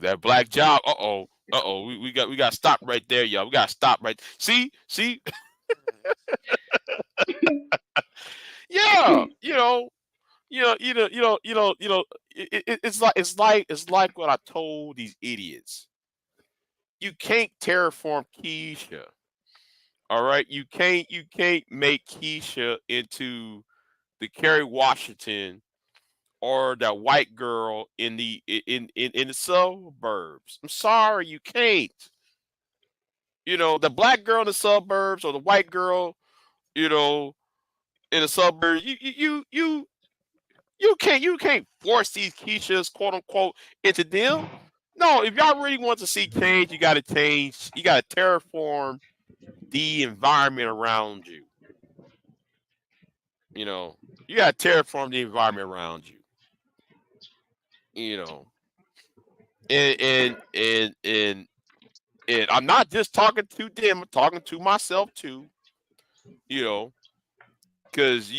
that black job. We got to stop right there, y'all. We got to stop right. See, yeah, It's like what I told these idiots. You can't terraform Keisha. All right, you can't make Keisha into the Kerry Washington or that white girl in the suburbs. I'm sorry, you can't. The black girl in the suburbs or the white girl, you know, in the suburbs. You can't force these Keishas, quote unquote, into them. No, if y'all really want to see change, you got to change. You got to terraform the environment around you. You know, you got to terraform the environment around you. You know, and I'm not just talking to them. I'm talking to myself too. You know, because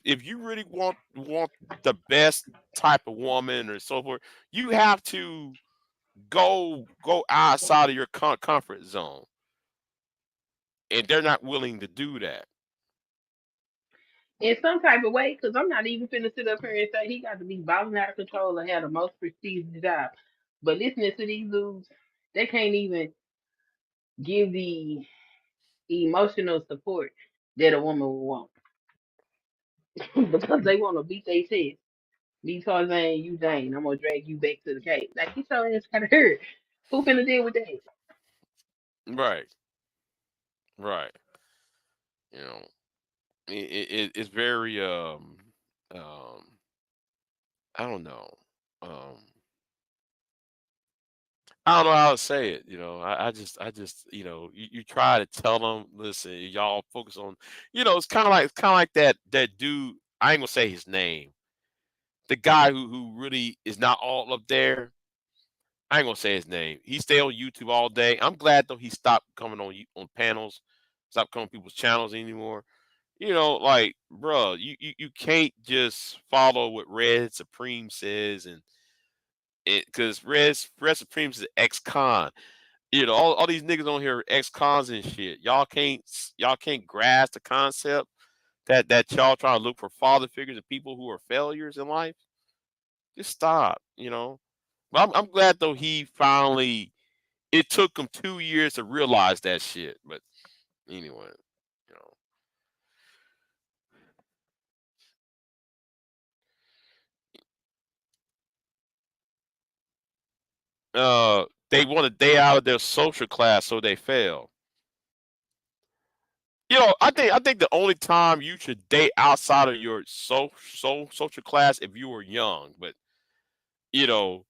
if you really want the best type of woman or so forth, you have to go outside of your comfort zone, and they're not willing to do that. In some type of way, because I'm not even finna sit up here and say he got to be balling out of control and have the most prestigious job. But listening to these dudes, they can't even give the emotional support that a woman would want because they want to beat their chest. Me Tarzan, you Jane. I'm gonna drag you back to the cave. Like you your ass kind of hurt. Who finna deal with that? Right, right. You know, it's very um I don't know. Um I don't know how to say it. I just you try to tell them, listen, y'all focus on, it's kind of like that dude. I ain't gonna say his name. The guy who really is not all up there. I ain't gonna say his name. He stay on YouTube all day. I'm glad though he stopped coming on panels, stopped coming on people's channels anymore. Like, bruh, you can't just follow what Red Supreme says, and because Red Supreme is ex-con. All these niggas on here are ex-cons and shit. Y'all can't grasp the concept that y'all trying to look for father figures and people who are failures in life. Just stop. But I'm glad though he finally. It took him 2 years to realize that shit. But anyway, you they want to day out of their social class, so they fail. I think the only time you should date outside of your social class if you were young, you know,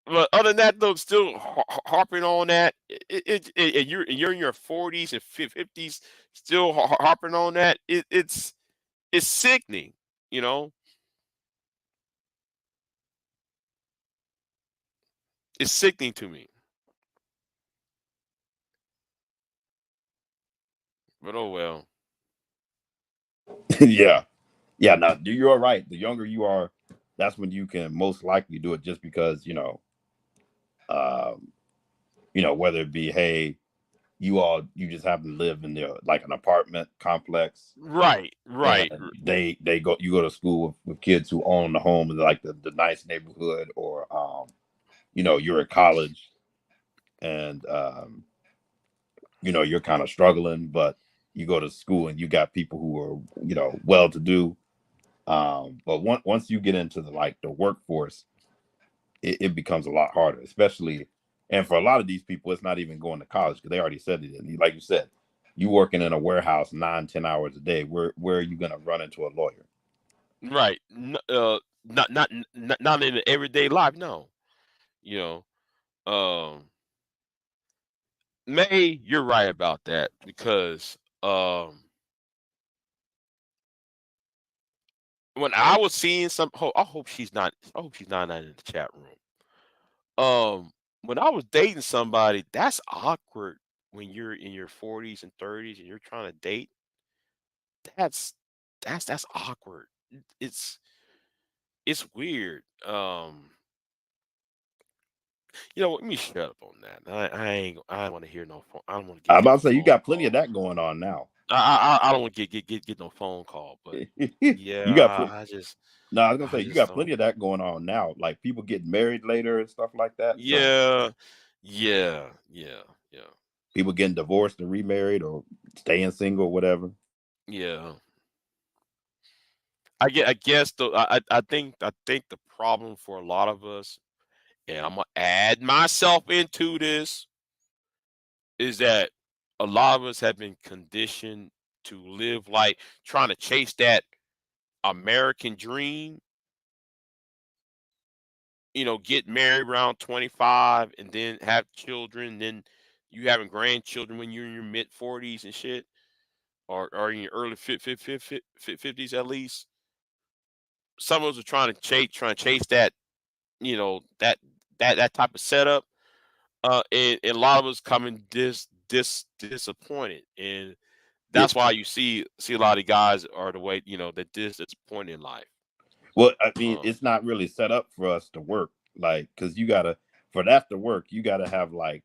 but other than that though, still harping on that, and you're in your 40s and 50s, still harping on that. It's sickening, you know. It's sickening to me. But oh well. Yeah. Yeah. Now, you're right. The younger you are, that's when you can most likely do it, just because, um, whether it be, hey, you just happen to live in like an apartment complex, Right, and right, you go to school with kids who own the home in like the nice neighborhood, or you're at college, and you're kind of struggling, but you go to school and you got people who are well to do. But once you get into the workforce, it becomes a lot harder, especially, and for a lot of these people, it's not even going to college because they already said it. And like you said, you working in a warehouse 9-10 hours a day. Where are you going to run into a lawyer? right. Not in the everyday life. No, you know. May, you're right about that because when I was seeing I hope she's not in the chat room. When I was dating somebody, that's awkward when you're in your 40s and 30s and you're trying to date. That's that's awkward. It's it's weird. Let me shut up on that. I ain't. I don't want to hear no. I don't want to I'm get about no to say, you phone got plenty of calls. that going on now. I don't want to get no phone call, but yeah, You got I just no, I was gonna I say you just got don't. plenty of that going on now. Like people getting married later and stuff like that. So Yeah, yeah, yeah, yeah, people getting divorced and remarried or staying single, whatever. yeah. I guess I think the problem for a lot of us, and I'm gonna add myself into this, is that a lot of us have been conditioned to live like trying to chase that American dream, get married around 25 and then have children, then you having grandchildren when you're in your mid 40s and shit, or in your early 50s at least. Some of us are trying to chase that, that type of setup. And a lot of us coming disappointed, and It, that's why you see a lot of guys are the way that disappointed in life. well, I mean, Um, it's not really set up for us to work, like, because you gotta for that to work, you gotta have like,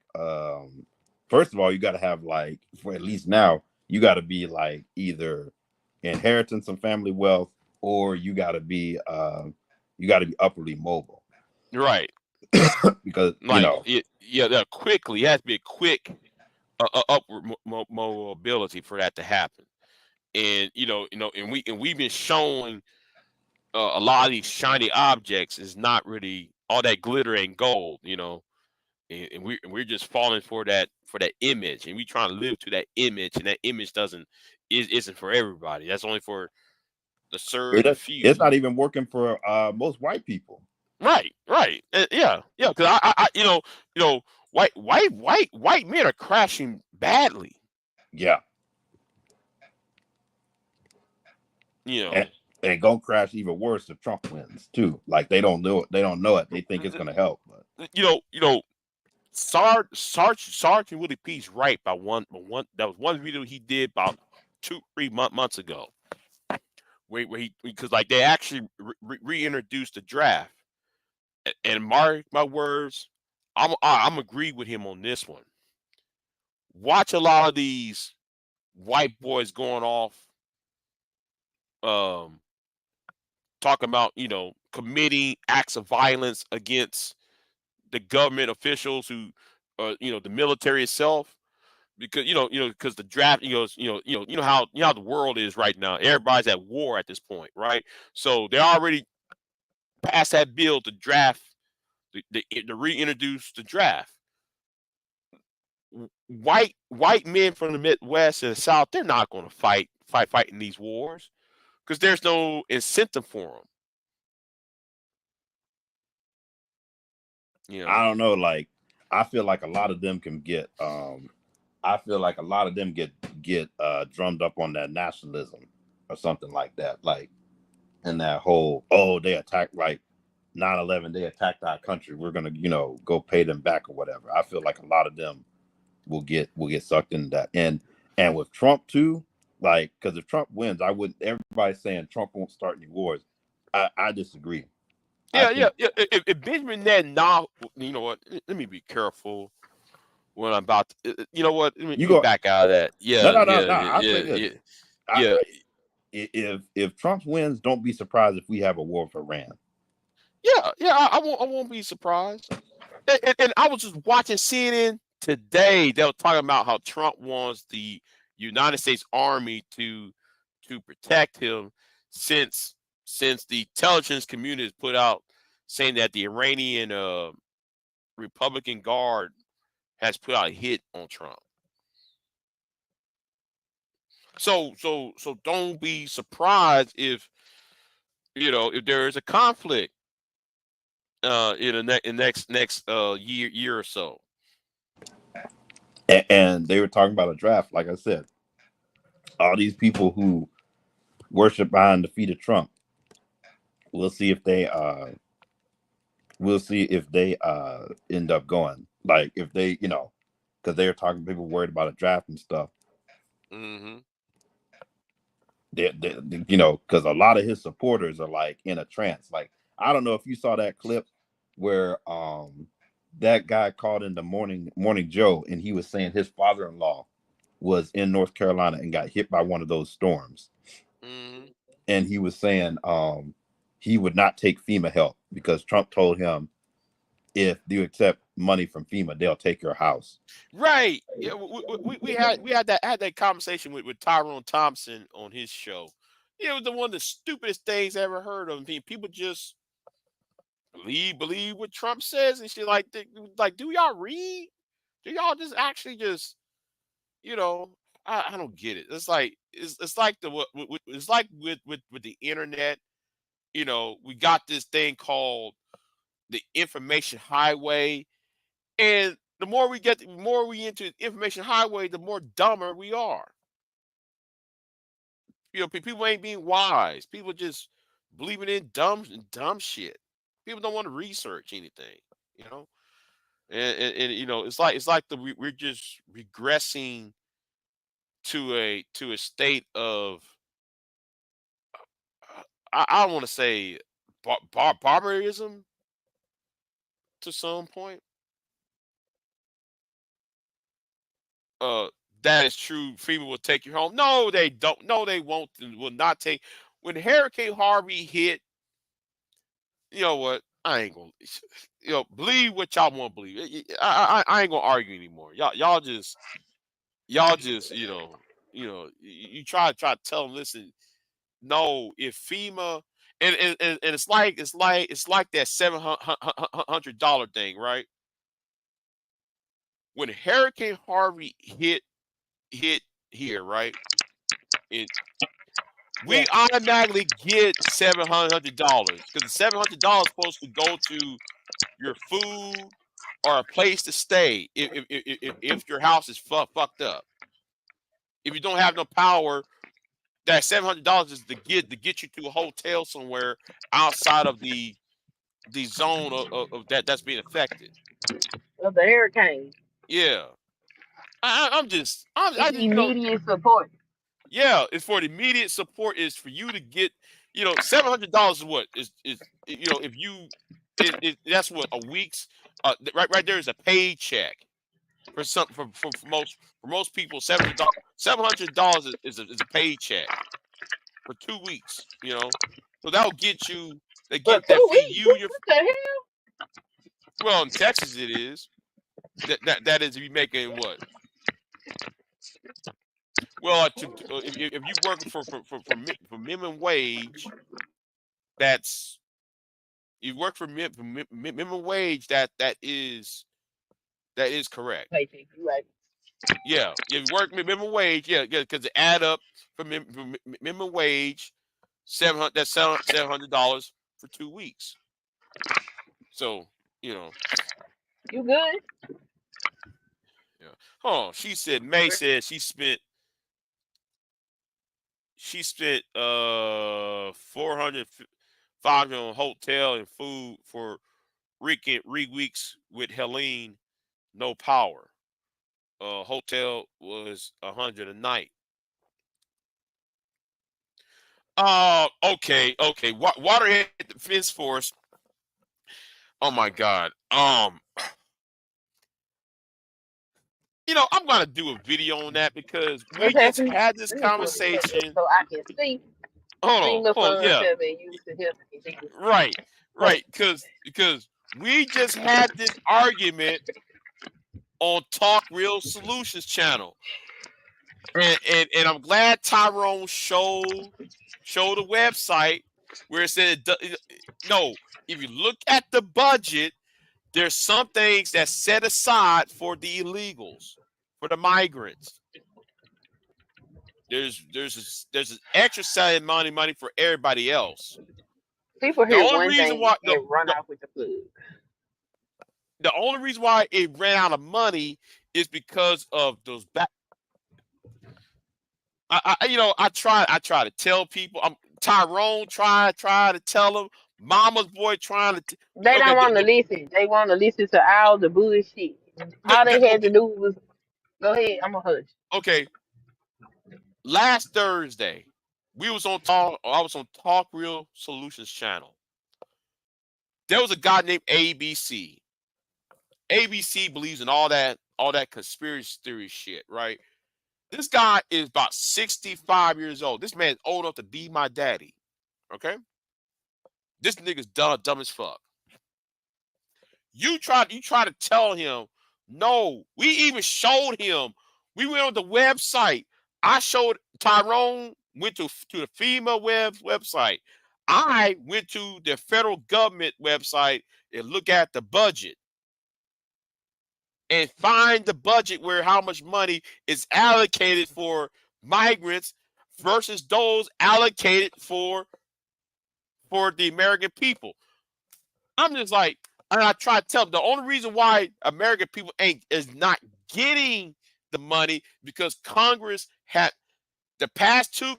first of all, you gotta have like, for at least now, you gotta be like either inheriting some family wealth, or you gotta be upwardly mobile. right. Because Like yeah, that quickly. It has to be a quick upward mobility for that to happen. And and we've been showing a lot of these shiny objects is not really all that glitter and gold, and we're just falling for that image, and we trying to live to that image, and that image isn't for everybody. That's only for the certain it's few. not even working for most white people. Right, right. Yeah, yeah. Because white men are crashing badly. Yeah, You and know, and gonna crash even worse if Trump wins too. Like they don't know it. They don't know it. They think it's gonna help, but you know. Sergeant Willie P's right by one. That was one video he did about 2 3 months ago. Where he because like they actually reintroduced the draft, and mark my words, I'm agree with him on this one. Watch a lot of these white boys going off, um, talking about committing acts of violence against the government officials who, the military itself, because because the draft, how the world is right now. Everybody's at war at this point, right? So they already passed that bill to draft, to reintroduce the draft. White men from the Midwest and the South, they're not going to fight in these wars because there's no incentive for them. You I know. don't know. Like I feel like a lot of them can get. I feel like a lot of them get drummed up on that nationalism or something like that. Like in that whole, oh, they attacked like 9/11, they attacked our country. We're gonna go pay them back or whatever. I feel like a lot of them will get sucked into that. And with Trump too, like, because if Trump wins, I wouldn't. Everybody's saying Trump won't start any wars. I disagree. I Yeah, yeah, think yeah. If Benjamin Netanyahu, you know what? Let me be careful when I'm about to. You know what? you Let me go. back out of that. No, Yeah, no, no, yeah, no. I'll say yeah, this. yeah, I, yeah, if Trump wins, don't be surprised if we have a war with Iran. yeah, yeah. I won't be surprised. And I was just watching CNN today. They were talking about how Trump wants the United States Army to protect him, since the intelligence community has put out saying that the Iranian Republican Guard has put out a hit on Trump. So don't be surprised if there is a conflict in the next year or so. And they were talking about a draft. Like I said, all these people who worship behind the feet of Trump. We'll see if they end up going. Like if they, because they were talking, people worried about a draft and stuff. Hmm. Because a lot of his supporters are like in a trance. Like I don't know if you saw that clip where that guy called in the morning Joe, and he was saying his father-in-law was in North Carolina and got hit by one of those storms. Mm-hmm. And he was saying he would not take FEMA help because Trump told him, if you accept money from FEMA, they'll take your house. Right. Yeah, we had that conversation with Tyrone Thompson on his show. It was one of the stupidest things I ever heard of. I mean, people just believe what Trump says and shit. Like, do y'all read? Do y'all just actually just, you know? I don't get it. It's like it's like it's like with the internet. You know, we got this thing called the information highway, and the more we into the information highway, the more dumber we are. You know, people ain't being wise. People just believing in dumb shit. People don't want to research anything, you know. And you know, it's like we're just regressing to a state of I don't want to say barbarism to some point. Uh, that is true. FEMA will take you home. No, they don't. No, they won't. And will not take. When Hurricane Harvey hit, you know what? I ain't gonna. You know, believe what y'all want to believe. I ain't gonna argue anymore. Y'all just you try to tell them. Listen, no, if FEMA and it's like that $700 thing, right? When Hurricane Harvey hit here, right? We automatically get $700 because the $700 is supposed to go to your food or a place to stay if your house is fucked up. If you don't have no power, that $700 is to get you to a hotel somewhere outside of the zone of that's being affected. Of the hurricane. Yeah, I just Immediate support. Yeah, it's for the immediate support. Is for you to get, $700 is what is if you that's what a week's right there is a paycheck for some for most people. $700 is a paycheck for 2 weeks. So that'll get you. They But get that 2 feed weeks? you your. What the hell? Well, in Texas it is. That is if you making what. Well, if you working for minimum wage, that's you work for minimum wage. That is correct. Paycheck, you right. Yeah, you work minimum wage. Yeah, because they add up for minimum wage. That's $700 for 2 weeks. So You good? yeah. Oh, she said May said she spent 400 500 on hotel and food for weeks with Helene, no power. Hotel was 100 a night. Okay. Waterhead Defense Force. Oh my God. I'm gonna do a video on that because we What's just happening? had this Let me put it up conversation. so I can see. Hold FEMA on, funds yeah, have been used to help me. right, Wait. because we just had this argument on Talk Real Solutions channel, and I'm glad Tyrone showed the website where it said no. If you look at the budget, there's some things that's set aside for the illegals, for the migrants. There's an extra set of money for everybody else. People The hear only one reason thing why and run off with the plug. the only reason why it ran out of money is because of those back. I try to tell people. Tyrone try to tell them. Mama's boy trying to. They Okay, don't want to listen. They want to listen to all the bullshit. All they had to do was go ahead. I'm a hush. okay. Last Thursday, we was on Talk. I was on Talk Real Solutions channel. There was a guy named ABC. ABC believes in all that conspiracy theory shit, right? This guy is about 65 years old. This man's old enough to be my daddy. Okay? This nigga's dumb as fuck. You try to tell him, no, we even showed him. We went on the website. I showed Tyrone went to the FEMA website. I went to the federal government website and look at the budget and find the budget where how much money is allocated for migrants versus those allocated for the American people. I'm just like, and I try to tell them the only reason why American people is not getting the money because Congress had the past two.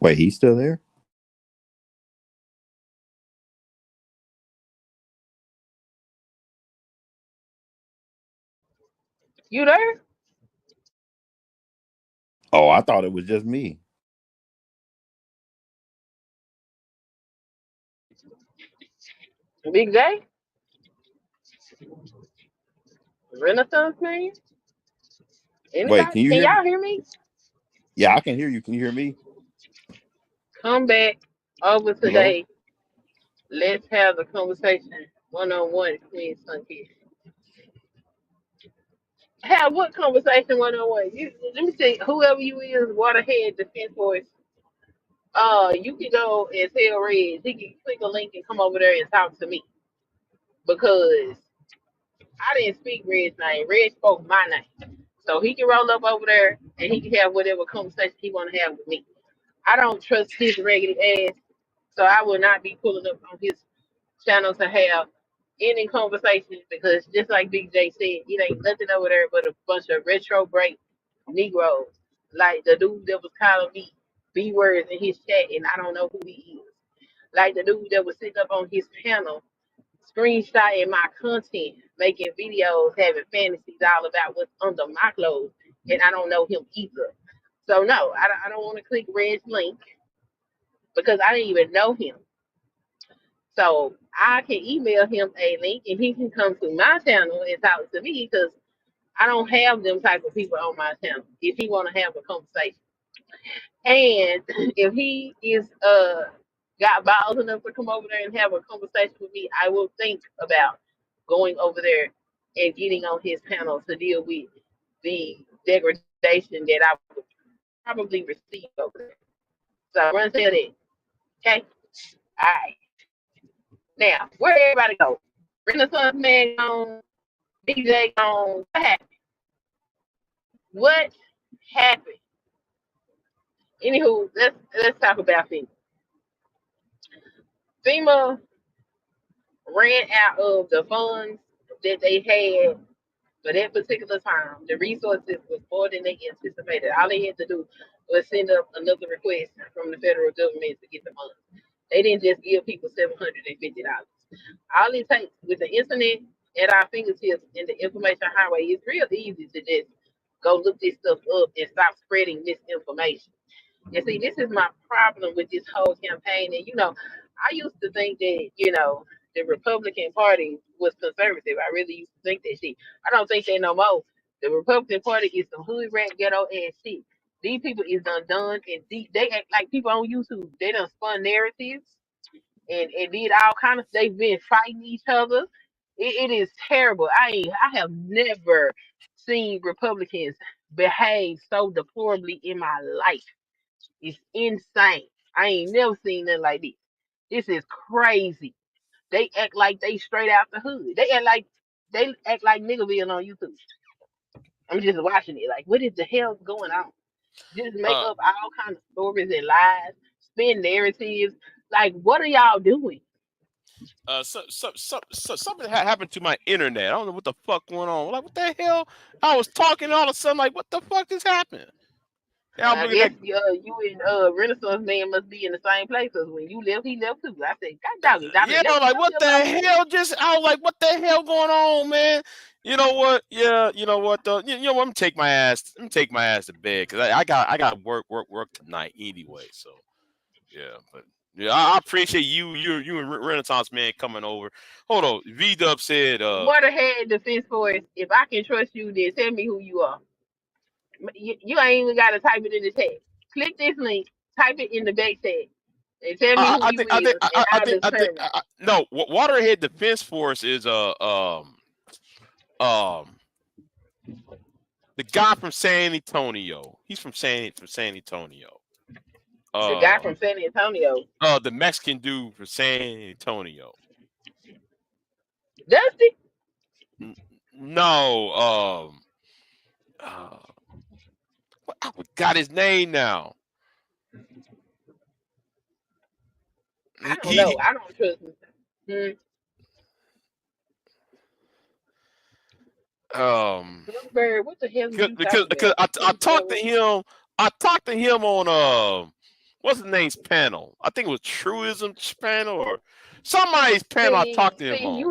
Wait, he's still there? You there? Oh, I thought it was just me. Big J? Renaissance man? Anybody? Wait, can you hear y'all me? hear me? Yeah, I can hear you. Can you hear me? Come back over Hello? today. Let's have a conversation one-on-one, Queen Sunkiss. Have what conversation one-on-one? Let me see, whoever you is, Waterhead Defense Force, you can go and tell Reg, he can click a link and come over there and talk to me. Because I didn't speak Red's name. Red spoke my name. So he can roll up over there and he can have whatever conversation he want to have with me. I don't trust his regular ass, so I will not be pulling up on his channel to have any conversations because just like Big J said, it ain't nothing over there but a bunch of retro break Negroes. Like the dude that was calling me B words in his chat and I don't know who he is. Like the dude that was sitting up on his panel screenshotting my content, making videos, having fantasies all about what's under my clothes, and I don't know him either. So no, I don't want to click Red's link because I didn't even know him. So I can email him a link and he can come to my channel and talk to me because I don't have them type of people on my channel if he want to have a conversation. And if he is got balls enough to come over there and have a conversation with me, I will think about going over there and getting on his panel to deal with the degradation that I would probably receive over there. So run to that. Okay? Alright. Now, where everybody go? Renaissance man gone, DJ gone. What happened? What happened? Anywho, let's talk about FEMA. FEMA ran out of the funds that they had for that particular time. The resources was more than they anticipated. All they had to do was send up another request from the federal government to get the money. They didn't just give people $750. All it takes with the internet at our fingertips and the information highway, it's real easy to just go look this stuff up and stop spreading misinformation. And see, this is my problem with this whole campaign. And I used to think that, the Republican Party was conservative. I really used to think that shit. I don't think that no more. The Republican Party is some hood rat ghetto ass shit. These people is done and they act like people on YouTube. They done spun narratives and did all kind of. They've been fighting each other. It is terrible. I have never seen Republicans behave so deplorably in my life. It's insane. I ain't never seen nothing like this. This is crazy. They act like they straight out the hood. They act like Niggerville on YouTube. I'm just watching it. Like, what is the hell going on? Just make up all kinds of stories and lies, spin narratives. Like, what are y'all doing? Something happened to my internet. I don't know what the fuck going on. Like, what the hell? I was talking all of a sudden, like, what the fuck is happening? Yeah, I'm I looking guess at you and Renaissance man must be in the same place. Cause when you left, he left too. I said, God dog, it, Dollar yeah, left like out what here the long ago. hell? I was like, what the hell going on, man? You know what? Yeah, you know what though? You know what? I'm gonna take my ass. I'm gonna take my ass to bed because I got work tonight anyway. So yeah, but yeah, I appreciate you and Renaissance man coming over. Hold on, V Dub said, Waterhead Defense Force. If I can trust you, then tell me who you are. You ain't even gotta type it in the chat. Click this link, type it in the back chat, and tell me who you is, and I'll determine. no, Waterhead Defense Force is um the guy from San Antonio. He's from San Antonio. The guy from San Antonio. The Mexican dude from San Antonio. Dusty? No, I forgot his name now. I don't He know. I don't trust him. Blueberry, what the hell are you because talking about? I talked to him. I talked to him on what's his name's panel? I think it was Truism's panel or somebody's panel. I talked to him on. You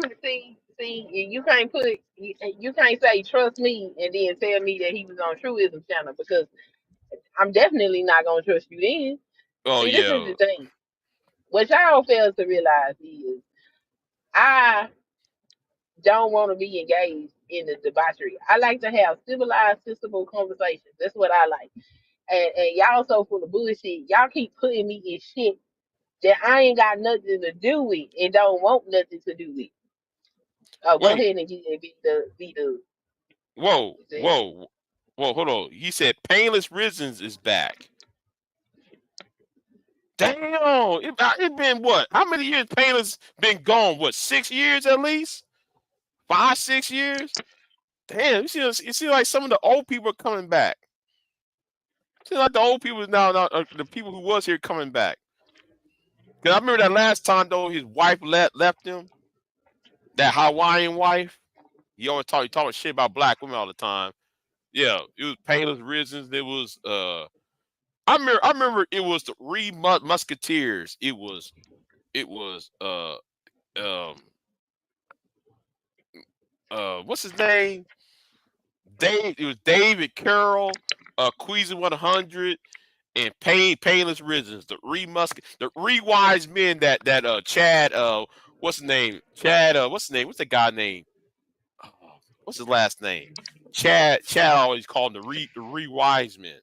can't you can't say trust me and then tell me that he was on Truism channel because I'm definitely not gonna trust you then. Oh See, this is yeah. the thing. What y'all fail to realize is I don't want to be engaged in the debauchery. I like to have civilized, sensible conversations. That's what I like. And y'all so full of bullshit. Y'all keep putting me in shit that I ain't got nothing to do with and don't want nothing to do with. Oh, go Wait. ahead and get that be the. Whoa. Is it? Whoa. Whoa. Hold on. He said Painless Risens is back. Damn. It been what? How many years Painless been gone? What? 6 years at least? 5, 6 years? Damn. You see like some of the old people are coming back. Seems like the old people now the people who was here coming back. Cause I remember that last time though, his wife left him. That Hawaiian wife. He always talking shit about black women all the time. Yeah, it was Painless Risens. It was I remember it was the Musketeers. It was um what's his name? It was David Carroll, Queasy 100, and Painless Risens. The Wise Men that Chad what's his name? Chad what's his name? What's the guy name? What's his last name? Chad always called him the Wise Men.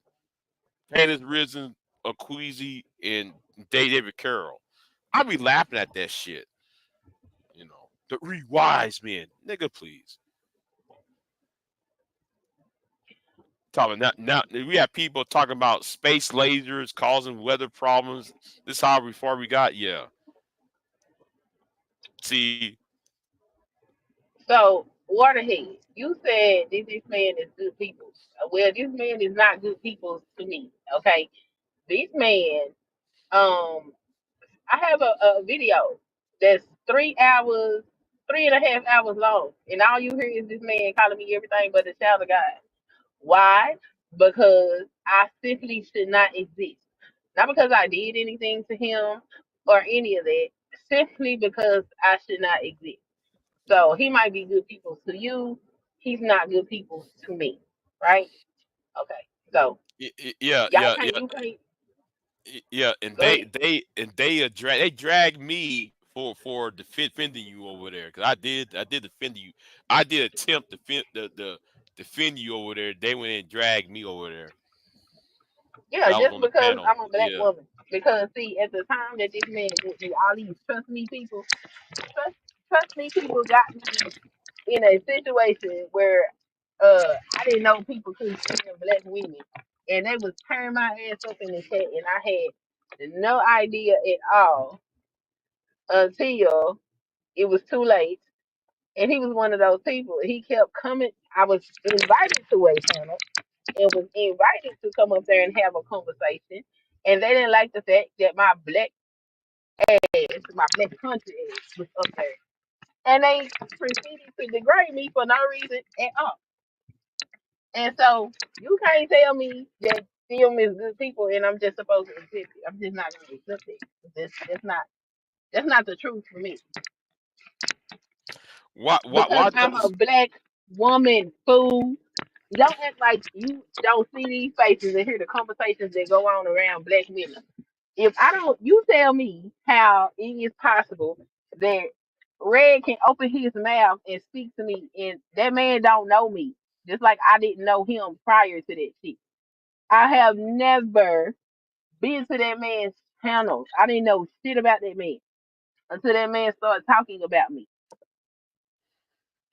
Painless Risen, Queasy, and David Carroll. I be laughing at that shit. You know, the Wise Men, nigga, please. Talking now, we have people talking about space lasers causing weather problems. This how far we got, yeah. See, So, Waterhead, you said this man is good people. Well, this man is not good people to me. Okay, this man, I have a video that's 3 hours, 3.5 hours long, and all you hear is this man calling me everything but a child of God. Why? Because I simply should not exist. Not because I did anything to him or any of that, simply because I should not exist. So he might be good people to you. He's not good people to me. Right? Okay. So yeah, y'all can't you can't yeah, and go ahead. they dragged me for defending you over there because I did defend you. I did attempt to defend you over there. They went and dragged me over there. Yeah, I was just on the because panel. I'm a black Yeah. woman. Because see, at the time that this man with me, all these trust, trust me people got me in a situation where I didn't know people couldn't stand black women, and they was tearing my ass up in the chat, and I had no idea at all until it was too late. And he was one of those people. He kept coming. I was invited to a panel and was invited to come up there and have a conversation, and they didn't like the fact that my black ass, my black country ass, was up there, and they proceeded to degrade me for no reason at all. And so you can't tell me that see them as good people, and I'm just supposed to accept it. I'm just not gonna accept it. That's not the truth for me. Because Why I'm a does black woman, fool. Don't act like you don't see these faces and hear the conversations that go on around black women. If I don't, you tell me how it is possible that Red can open his mouth and speak to me, and that man don't know me, just like I didn't know him prior to that shit. I have never been to that man's channel. I didn't know shit about that man until that man started talking about me.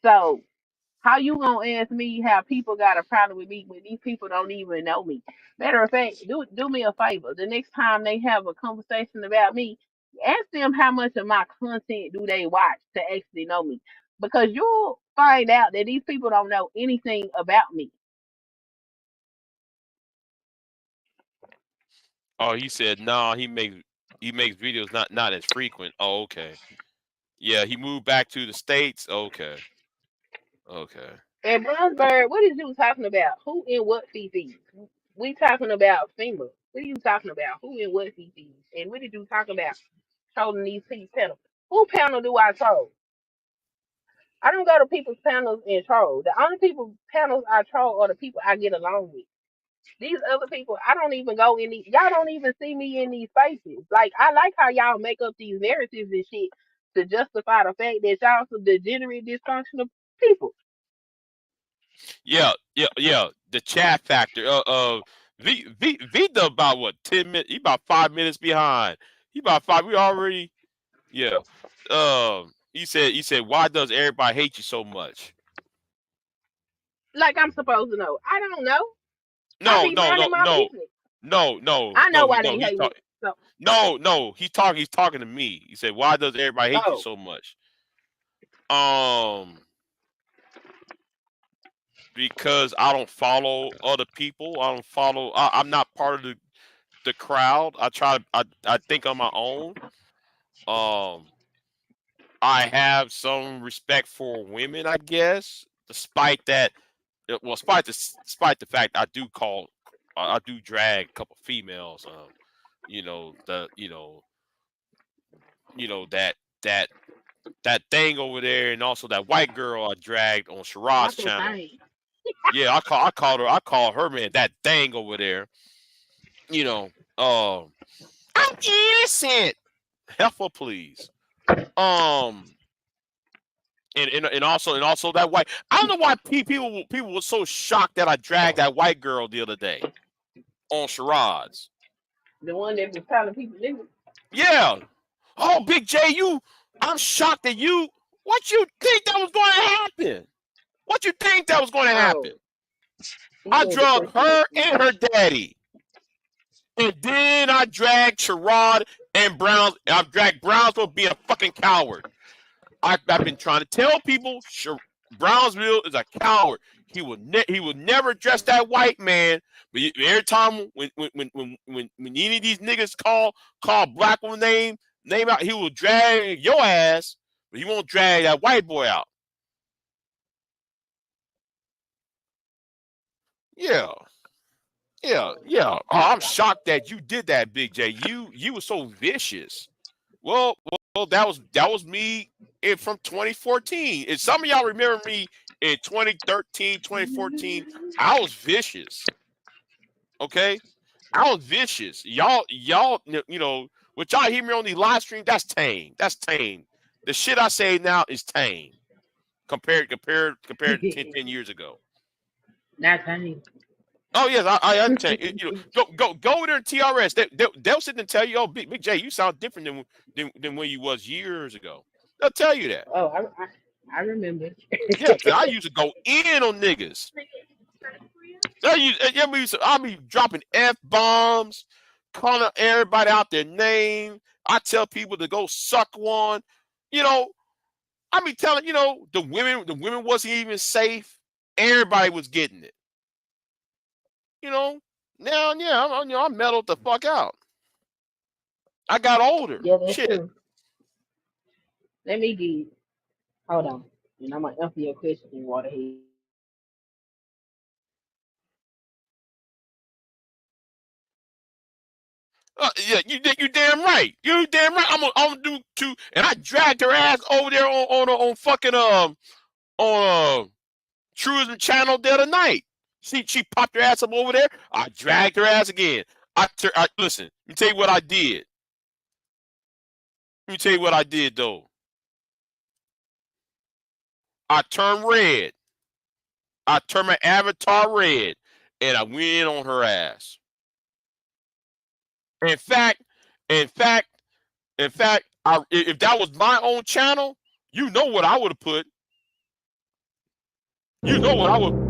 So how you gonna ask me how people got a problem with me when these people don't even know me? Matter of fact, do me a favor. The next time they have a conversation about me, ask them how much of my content do they watch to actually know me. Because you'll find out that these people don't know anything about me. oh he said no, he makes videos not as frequent. Oh, okay. Yeah, he moved back to the States. Okay. Okay. And Brunsberg, what is you talking about? Who and what feces? We talking about FEMA. What are you talking about? Who and what feces? And what did you talk about trolling these people panel? Who panel do I troll? I don't go to people's panels and troll. The only people panels I troll are the people I get along with. These other people, I don't even go in these. Y'all don't even see me in these spaces. Like I like how y'all make up these narratives and shit to justify the fact that y'all some degenerate, dysfunctional people. Yeah. The chat factor. Vita about what 10 minutes? He about 5 minutes behind. He about five. We already. Yeah. He said why does everybody hate you so much? Like I'm supposed to know. I don't know. I No, be no, minding no, my no, business. no, no, I know no. why No. they He's hate me. talking. So, No. He's talking to me. He said why does everybody hate you oh, so much? Um, because I don't follow other people. I don't follow. I'm not part of the crowd. I try. I think on my own. Um, I have some respect for women, I guess, despite that. Well, despite the fact I do call, I do drag a couple females. The that that thing over there, and also that white girl I dragged on Shiraz's not that channel. thing. Yeah, I call her man that thing over there. You know, I'm innocent. Heifer, please. Um, and also that white. I don't know why people were so shocked that I dragged that white girl the other day on charades. The one that was telling people niggas. Yeah. Oh, Big J, I'm shocked that you. What you think that was going to happen? What you think that was going to happen? Oh, he I said the drug question was her and her stupid. daddy, and then I dragged Sherrod and Browns. I dragged Brownsville being a fucking coward. I've been trying to tell people Brownsville is a coward. He will never address that white man. But every time when any of these niggas call black woman name out, he will drag your ass, but he won't drag that white boy out. Yeah. Yeah. Oh, I'm shocked that you did that, Big J. You were so vicious. Well, that was me from 2014. And some of y'all remember me in 2013, 2014. I was vicious. Okay, I was vicious. Y'all, what y'all hear me on the live stream, that's tame. That's tame. The shit I say now is tame compared to 10 years ago. Not thing. Oh yes, I understand. Go over there to TRS. They'll sit and tell you, oh, Big J, you sound different than when you was years ago. They'll tell you that. Oh, I remember. Yeah, 'cause I used to go in on niggas. I be dropping F bombs, calling everybody out their name. I tell people to go suck one. You know, I be telling the women wasn't even safe. Everybody was getting it. You know, now yeah, I mellowed the fuck out. I got older. Yeah, that's Shit. true. Let me get. Hold on. And I'm gonna answer your question, Waterhead. Yeah, you damn right. You damn right. I'm gonna do too. And I dragged her ass over there on fucking on Truism Channel the other night. She popped her ass up over there. I dragged her ass again. Listen. Let me tell you what I did. Let me tell you what I did though. I turned red. I turned my avatar red, and I went in on her ass. In fact, if that was my own channel, you know what I would have put. You know what I would.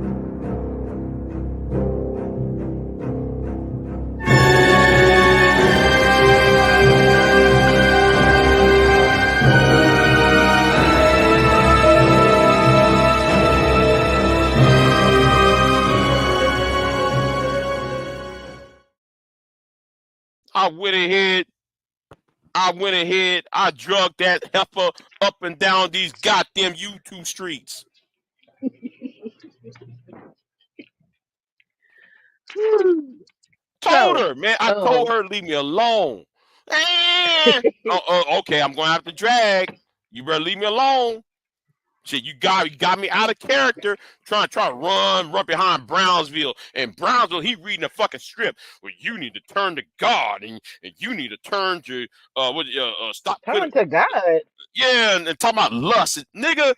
I went ahead, I drug that heifer up and down these goddamn YouTube streets. Told her, man. I told her, leave me alone. Okay, I'm going to have to drag. You better leave me alone. Shit, you got me out of character trying to run behind Brownsville. And Brownsville, he reading a fucking script where you need to turn to God and you need to turn to stop turn to God. Yeah, and talking about lust. Nigga,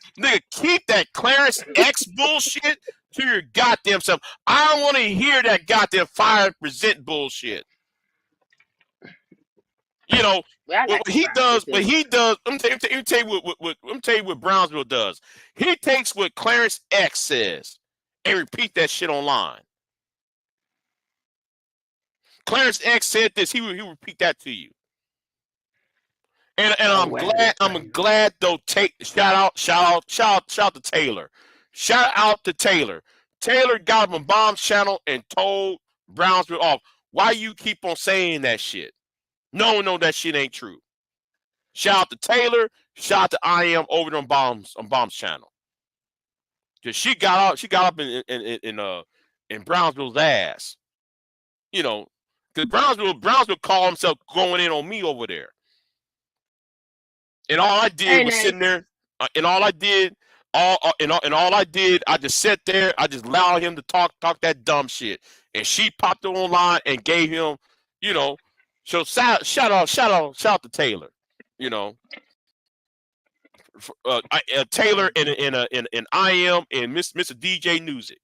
keep that Clarence X bullshit to your goddamn self. I don't want to hear that goddamn fire present bullshit. You know, what he does. Let me tell you what Brownsville does. He takes what Clarence X says and repeat that shit online. Clarence X said this. He will repeat that to you. And I'm glad though. Shout out to Taylor. Shout out to Taylor. Taylor got him on Bomb's channel and told Brownsville off. Why you keep on saying that shit? No, that shit ain't true. Shout out to Taylor. Shout out to I Am over there on Bomb's channel. Cause she got up in Brownsville's ass. You know, cause Brownsville called himself going in on me over there. And all I did was sitting there. And all I did, I just sat there. I just allowed him to talk that dumb shit. And she popped it online and gave him, you know. So shout out to Taylor, you know. Taylor and I Am and Mr. DJ Music.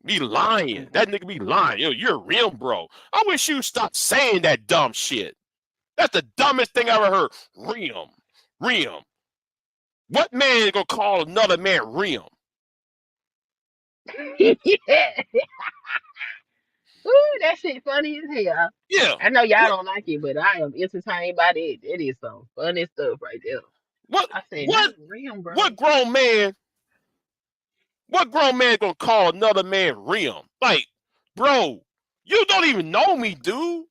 Be lying. That nigga be lying. You're a real bro. I wish you stop saying that dumb shit. That's the dumbest thing I ever heard. Rim. What man is gonna call another man Rim? Yeah. Ooh, that shit funny as hell. Yeah. I know y'all don't like it, but I am entertained by it. It is some funny stuff right there. What grown man gonna call another man Rim? Like, bro, you don't even know me, dude.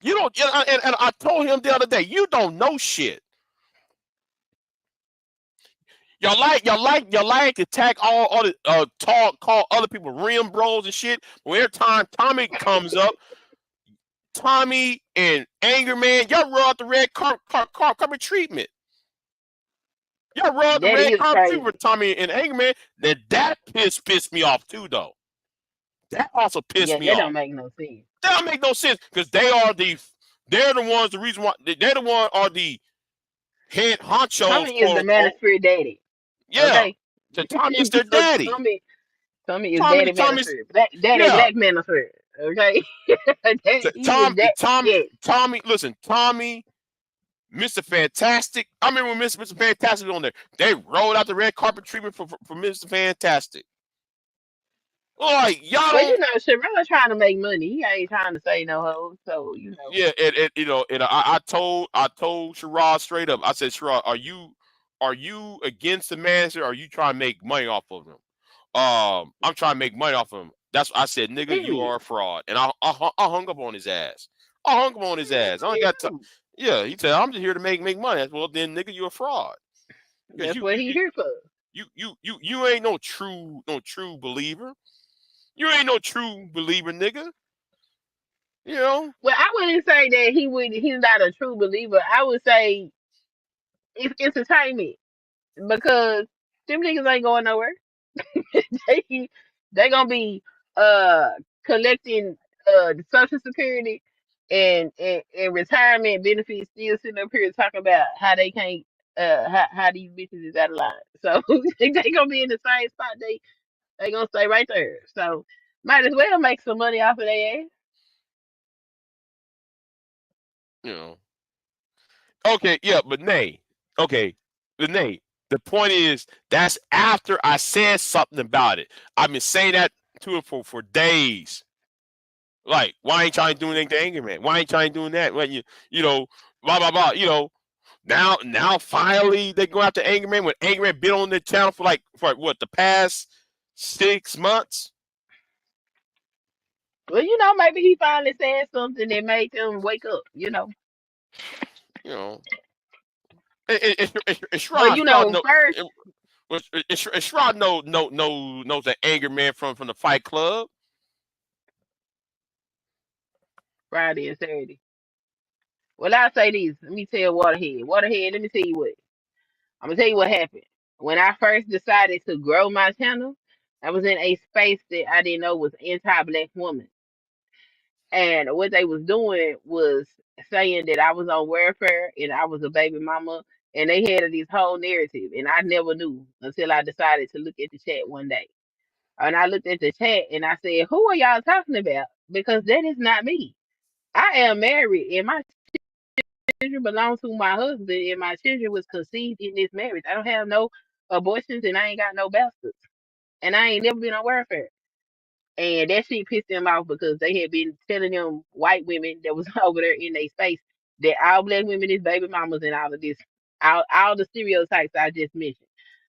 You don't, and I told him the other day, you don't know shit. Y'all like to attack all the call other people Rim bros and shit. But every time Tommy comes up, Tommy and Anger Man, y'all roll out the red carpet treatment. Y'all roll out the red carpet treatment for Tommy and Anger Man. That pissed me off too, though. That also pissed me off. That don't make no sense. That don't make no sense because they're the ones. The reason why they're the one are the head honchos. Tommy is the manosphere daddy. Yeah, okay? So Tommy is their daddy. Tommy is daddy manosphere. Daddy black manosphere. Okay. Tommy, listen, Tommy, Mr. Fantastic. I remember when Mr. Fantastic was on there. They rolled out the red carpet treatment for Mr. Fantastic. Like y'all. Well, you know, Sherrod trying to make money. He ain't trying to say no hoes. So you know. Yeah, and I told Sherrod straight up. I said, Sherrod, are you against the manager? Or are you trying to make money off of him? I'm trying to make money off of him. That's what I said, nigga. You are a fraud, and I hung up on his ass. I only got time. Yeah, he said I'm just here to make money. Well, then, nigga, you a fraud. That's what he here for. You ain't no true believer. You ain't no true believer, nigga. You know? Well, I wouldn't say that he's not a true believer. I would say it's entertainment because them niggas ain't going nowhere. they they gonna be uh collecting the social security and retirement benefits, still sitting up here talking about how they can't how these bitches is out of line. So they gonna be in the same spot. They gonna stay right there. So might as well make some money off of their ass. You know. Okay, yeah, but nay. Okay, but nay. The point is that's after I said something about it. I've been saying that to him for days. Like, why ain't trying to do anything to Angry Man? Why ain't trying doing that? When you know, blah blah blah. You know, now finally they go after Angry Man when Angry Man been on the channel for what the past 6 months. Well, maybe he finally said something that made them wake up. You know, But Shrod know. first Shrod knows that Angry Man from the Fight Club. Friday and Saturday. Well, I'll say this. Let me tell Waterhead. Waterhead, let me tell you what. I'm gonna tell you what happened. When I first decided to grow my channel, I was in a space that I didn't know was anti-black woman. And what they was doing was saying that I was on welfare and I was a baby mama, and they had this whole narrative, and I never knew until I decided to look at the chat one day. And I looked at the chat and I said, "Who are y'all talking about? Because that is not me. I am married, and my children belong to my husband, and my children was conceived in this marriage. I don't have no abortions, and I ain't got no bastards, and I ain't never been on welfare." And that shit pissed them off because they had been telling them white women that was over there in their space that all black women is baby mamas and all of this, all the stereotypes I just mentioned.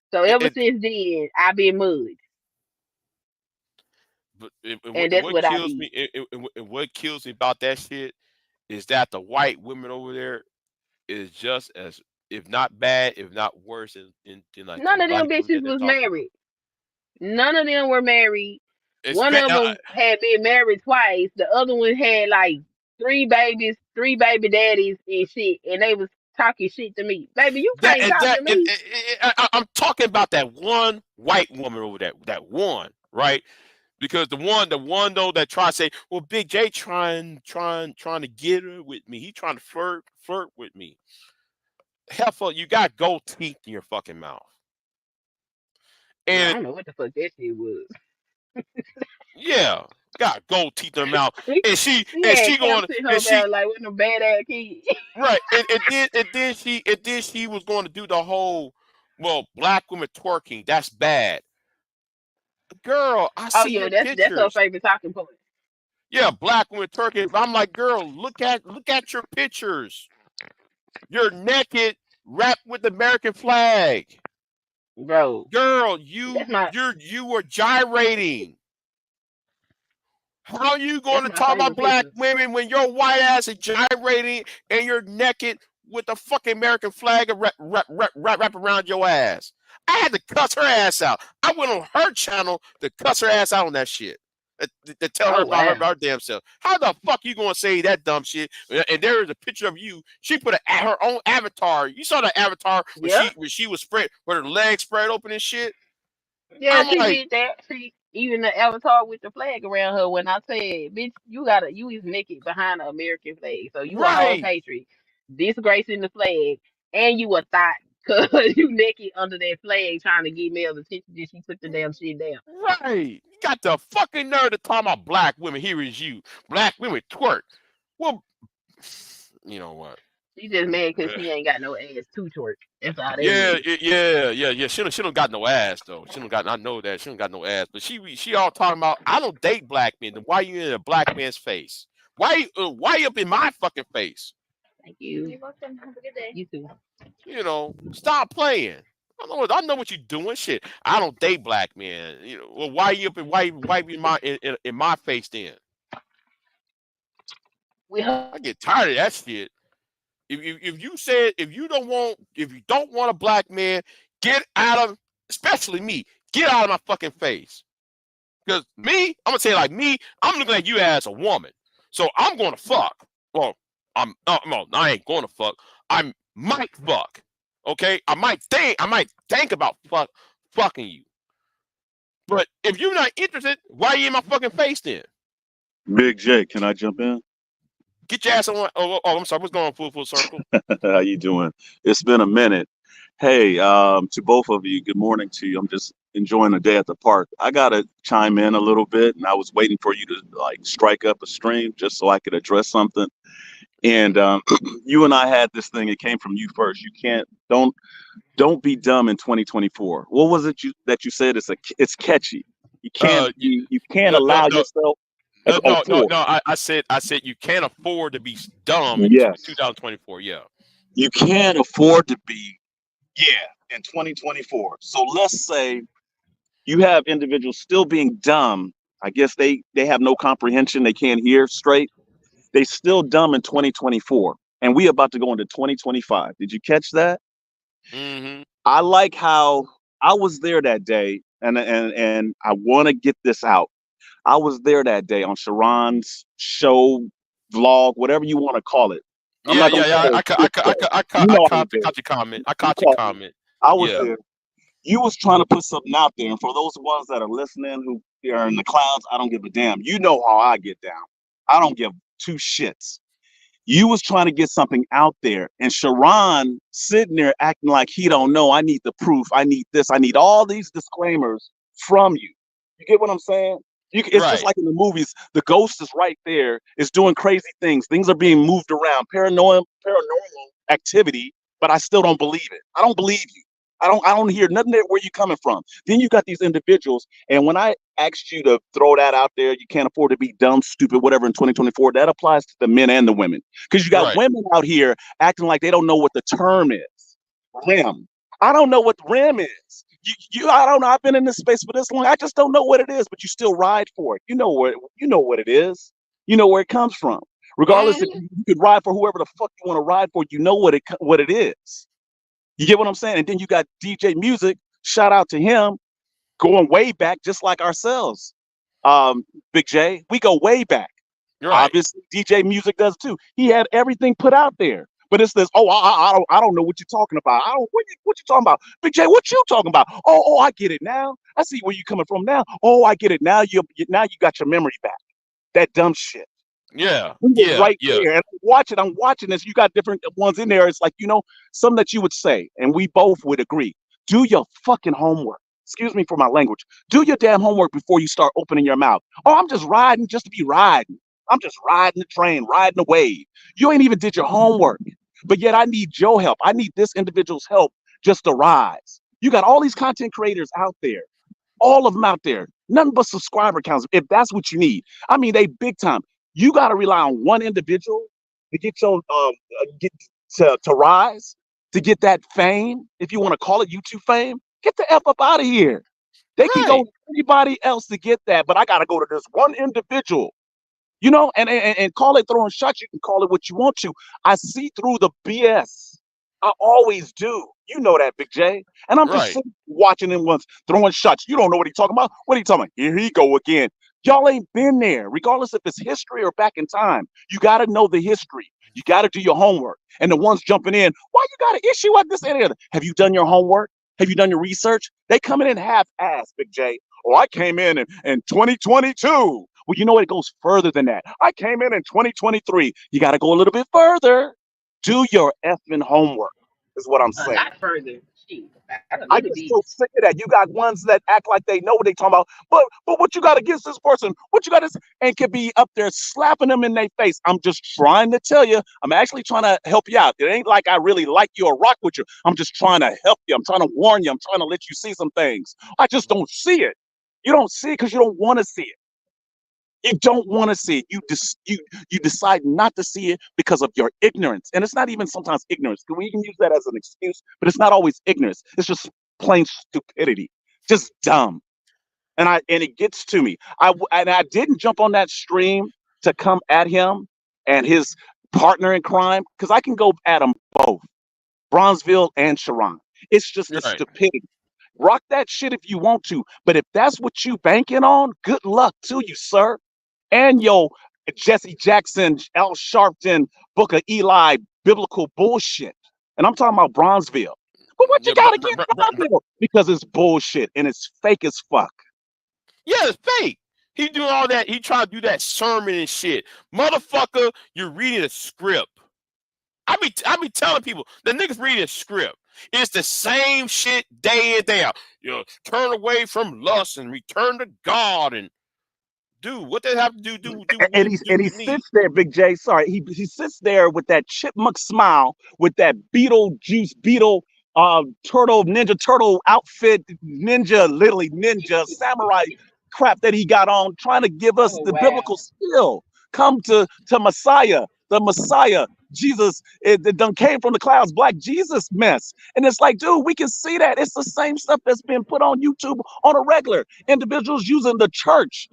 So ever And, since then, I've been mugged, but and that's what what I kills did. me, what kills me about that shit is that the white women over there is just as, if not bad, if not worse, than like the None of black them women that bitches they're was talking about. married. None of them were married. It's One of them had been married twice. The other one had like three babies, three baby daddies and shit, and they was talking shit to me. Baby, you that can't and talk that to me. I'm talking about that one white woman over there, that one, right? Because the one though that try to say, well, Big J trying to get her with me. He trying to flirt with me. Heifer, you got gold teeth in your fucking mouth. Well, I And don't know what the fuck that shit was. yeah, got gold teeth in her mouth. And she She and had she going camps in her and she mouth like with no bad ass kids. right. And then she was going to do the whole, well, black women twerking, that's bad. Girl, I Oh see yeah, your that's her pictures. favorite talking point. Yeah, black women twerking. I'm like, girl, look at your pictures. You're naked, wrapped with the American flag. Bro, Girl, that's my you were gyrating. How you going that's to my talk about favorite black picture. women when your white ass is gyrating and you're naked with the fucking American flag wrap around your ass? I had to cuss her ass out. I went on her channel to cuss her ass out on that shit. To tell her Oh about wow. her damn self. How the fuck you gonna say that dumb shit? And there is a picture of you. She put her own avatar. You saw the avatar when Yeah. she was spread with her legs spread open and shit. Yeah, I'm she like, did that. She even the avatar with the flag around her when I said, bitch, you is naked behind the American flag. So you a whole right. patriot, disgracing the flag, and you a thought because you naked under that flag trying to get male attention. Then she took the damn shit down. Right. You got the fucking nerve to talk about black women. Here is you. Black women twerk. Well, you know what? She just mad because she ain't got no ass to twerk. That's all that Yeah, is. yeah. She don't got no ass though. She don't got. I know that she don't got no ass. But she all talking about. I don't date black men. Then why you in a black man's face? Why you up in my fucking face? Thank you. You're welcome. Have a good day. You too. Stop playing. I know what you're doing. Shit. I don't date black men. Well, why you up in why you in my face then? We I get tired of that shit. If you said if you don't want a black man, get out of, especially me, get out of my fucking face. Because me, I'm gonna say like me, I'm looking at you as a woman. So I'm gonna fuck. Well, no, I ain't gonna fuck. I might fuck. Okay? I might think about fucking you. But if you're not interested, why are you in my fucking face then? Big J, can I jump in? Get your ass on. I'm sorry. What's going on? Full circle. How you doing? It's been a minute. Hey, to both of you, good morning to you. I'm just enjoying the day at the park. I gotta chime in a little bit, and I was waiting for you to like strike up a stream just so I could address something. And you and I had this thing. It came from you first. You can't don't be dumb in 2024. What was it that you said? It's catchy. You can't you can't allow yourself. No. I said you can't afford to be dumb in Yes. 2024. Yeah. You can't afford to be, in 2024. So let's say you have individuals still being dumb. I guess they have no comprehension. They can't hear straight. They still dumb in 2024. And we about to go into 2025. Did you catch that? Mm-hmm. I like how I was there that day, and I want to get this out. I was there that day on Sharon's show, vlog, whatever you want to call it. Yeah. I caught your comment. I caught your comment. I was there. You was trying to put something out there, and for those ones that are listening who are in the clouds, I don't give a damn. You know how I get down. I don't give two shits. You was trying to get something out there, and Sharon sitting there acting like he don't know. I need the proof. I need this. I need all these disclaimers from you. You get what I'm saying? It's just like in the movies. The ghost is right there. It's doing crazy things. Things are being moved around. Paranormal activity, but I still don't believe it. I don't believe you. I don't hear nothing there where you coming from. Then you got these individuals, and when I asked you to throw that out there, you can't afford to be dumb, stupid, whatever in 2024, that applies to the men and the women. Because you got women out here acting like they don't know what the term is. REM. I don't know what REM is. I don't know. I've been in this space for this long. I just don't know what it is, but you still ride for it. You know what it is. You know where it comes from. Regardless if you could ride for whoever the fuck you want to ride for, you know what it is. You get what I'm saying? And then you got DJ Music, shout out to him, going way back, just like ourselves. Big J, we go way back. Right. Obviously, DJ Music does too. He had everything put out there. But it's this, I don't know what you're talking about. What you talking about? Big J, what you talking about? Oh, I get it now. I see where you coming from now. Oh, I get it now. You got your memory back. That dumb shit. Yeah. Right there. And I'm watching this. You got different ones in there. It's like, some that you would say, and we both would agree. Do your fucking homework. Excuse me for my language. Do your damn homework before you start opening your mouth. Oh, I'm just riding just to be riding. I'm just riding the train, riding the wave. You ain't even did your homework. But yet I need your help. I need this individual's help just to rise. You got all these content creators out there. All of them out there. Nothing but subscriber counts. If that's what you need. I mean, they big time. You got to rely on one individual to get your to rise, to get that fame. If you want to call it YouTube fame, get the F up out of here. They can go to anybody else to get that, but I got to go to this one individual. And call it throwing shots. You can call it what you want to. I see through the BS. I always do. You know that, Big J. And I'm just watching him once throwing shots. You don't know what he's talking about. What are you talking about? Here he go again. Y'all ain't been there, regardless if it's history or back in time. You got to know the history. You got to do your homework. And the ones jumping in, why you got an issue at this and the other? Have you done your homework? Have you done your research? They coming in half-ass, Big J. Oh, I came in 2022. Well, you know what? It goes further than that. I came in 2023. You got to go a little bit further. Do your effing homework, is what I'm saying. Not further. I get so sick of that. You got ones that act like they know what they talking about. But what you got against this person? What you got to say? And can be up there slapping them in their face. I'm just trying to tell you. I'm actually trying to help you out. It ain't like I really like you or rock with you. I'm just trying to help you. I'm trying to warn you. I'm trying to let you see some things. I just don't see it. You don't see it because you don't want to see it. You don't want to see it. You decide not to see it because of your ignorance. And it's not even sometimes ignorance. We can use that as an excuse, but it's not always ignorance. It's just plain stupidity. Just dumb. And it gets to me. I didn't jump on that stream to come at him and his partner in crime, because I can go at them both, Bronzeville and Sharon. It's just the stupidity. Rock that shit if you want to. But if that's what you banking on, good luck to you, sir. And yo, Jesse Jackson, Al Sharpton, Book of Eli, biblical bullshit. And I'm talking about Bronzeville. But what you Yeah, got against Bronzeville? Because it's bullshit and it's fake as fuck. yeah, it's fake. He doing all that. He trying to do that sermon and shit. Motherfucker, you're reading a script. I be telling people the niggas reading a script. It's the same shit day in, day out. You know, turn away from lust and return to God. And dude, what they have to do And he sits there, Big J. Sorry, he sits there with that chipmunk smile, with that Beetlejuice beetle turtle ninja turtle outfit, literally ninja samurai crap that he got on, trying to give us the biblical skill. Come to Messiah, the Messiah. Jesus, it done came from the clouds, black Jesus mess. And it's like, dude, we can see that. It's the same stuff that's been put on YouTube on a regular. Individuals using the church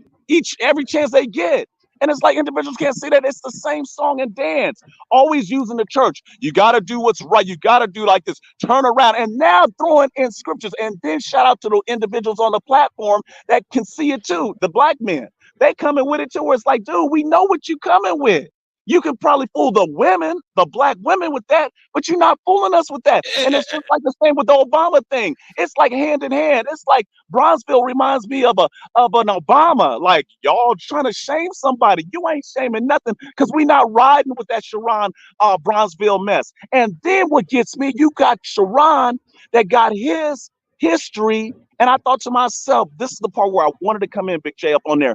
every chance they get. And it's like individuals can't see that. It's the same song and dance, always using the church. You got to do what's right. You got to do like this, turn around. And now throwing in scriptures. And then shout out to the individuals on the platform that can see it too. The black men, they coming with it too, where it's like, dude, we know what you coming with. You can probably fool the women, the black women with that, but you're not fooling us with that. And it's just like the same with the Obama thing. It's like hand in hand. It's like Bronzeville reminds me of an Obama. Like, y'all trying to shame somebody. You ain't shaming nothing because we not riding with that Sharon Bronzeville mess. And then what gets me, you got Sharon that got his history. And I thought to myself, this is the part where I wanted to come in, Big J, up on there.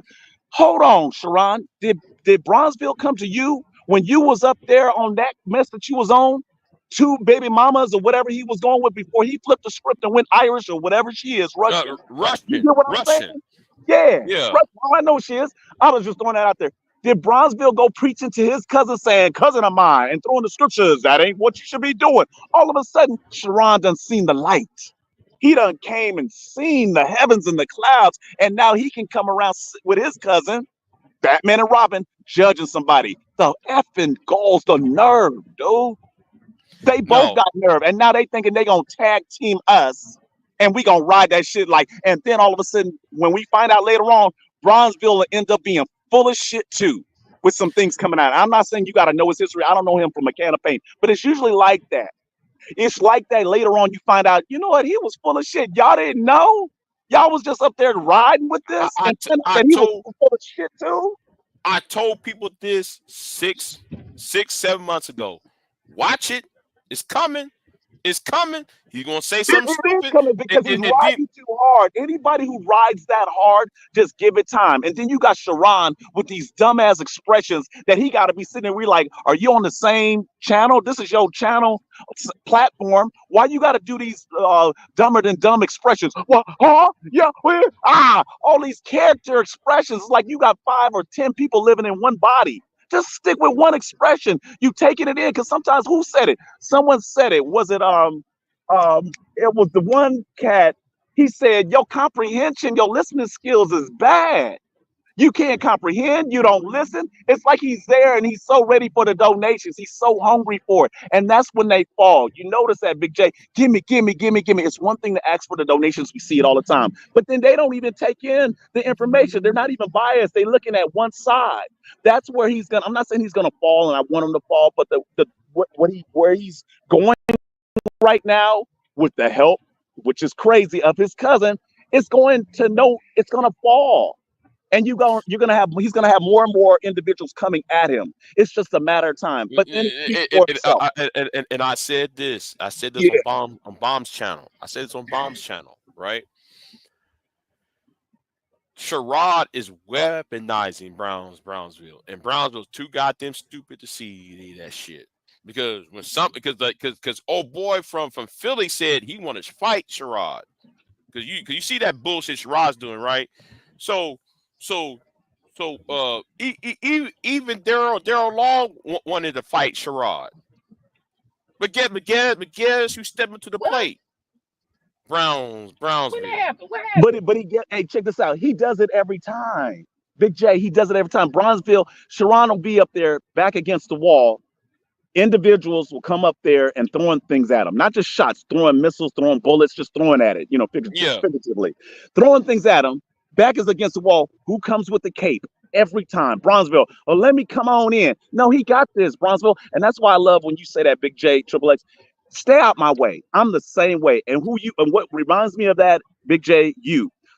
Hold on, Sharon. Did Bronzeville come to you when you was up there on that mess that you was on? 2 baby mamas or whatever he was going with before he flipped the script and went Irish or whatever she is, Russian. You get what I'm saying? Yeah. Russian. I know she is. I was just throwing that out there. Did Bronzeville go preaching to his cousin saying, cousin of mine, and throwing the scriptures, that ain't what you should be doing? All of a sudden, Sharon done seen the light. He done came and seen the heavens and the clouds, and now he can come around with his cousin, Batman and Robin, judging somebody. The effing goals, the nerve, dude. They both got nerve, and now they thinking they gonna tag team us, and we gonna ride that shit like. And then all of a sudden, when we find out later on, Bronzeville will end up being full of shit too, with some things coming out. I'm not saying you got to know his history. I don't know him from a can of paint, but it's usually like that. It's like that later on. You find out, you know what? He was full of shit. Y'all didn't know. Y'all was just up there riding with this. He was full of shit too. I told people this 7 months ago. Watch it. It's coming. It's coming. He's gonna say something stupid. It is coming because he's riding too hard. Anybody who rides that hard, just give it time. And then you got Sharon with these dumbass expressions that he got to be sitting there. We're like, are you on the same channel? This is your channel platform. Why you got to do these dumber than dumb expressions? Well, yeah, all these character expressions. It's like you got 5 or 10 people living in one body. Just stick with one expression. You taking it in because sometimes who said it? Someone said it. Was it it was the one cat. He said your comprehension, your listening skills is bad. You can't comprehend. You don't listen. It's like he's there and he's so ready for the donations. He's so hungry for it. And that's when they fall. You notice that, Big J. Gimme. It's one thing to ask for the donations. We see it all the time. But then they don't even take in the information. They're not even biased. They're looking at one side. That's where he's going to, I'm not saying he's going to fall and I want him to fall, but where he's going right now with the help, which is crazy, of his cousin, it's going to fall. And he's gonna have more and more individuals coming at him. It's just a matter of time. But then and I said this on Bomb's channel. I said this on Bomb's channel, right? Sherrod is weaponizing Brownsville, and Brownsville's too goddamn stupid to see that shit. Because because old boy from Philly said he wanted to fight Sherrod. Because you see that bullshit Sherrod's doing, right? So even Daryl Long wanted to fight Sherrod, but guess who stepped into the plate? Brownsville. But hey, check this out. He does it every time. Big J, he does it every time. Brownsville, Sharon will be up there back against the wall. individuals will come up there and throwing things at them, not just shots, throwing missiles, throwing bullets, just throwing at it, Yeah. figuratively, throwing things at them. Back is against the wall. Who comes with the cape? Every time, Bronzeville. Oh, let me come on in. No, he got this, Bronzeville. And that's why I love when you say that, Big J, Triple X. Stay out my way. I'm the same way. And what reminds me of that, Big J,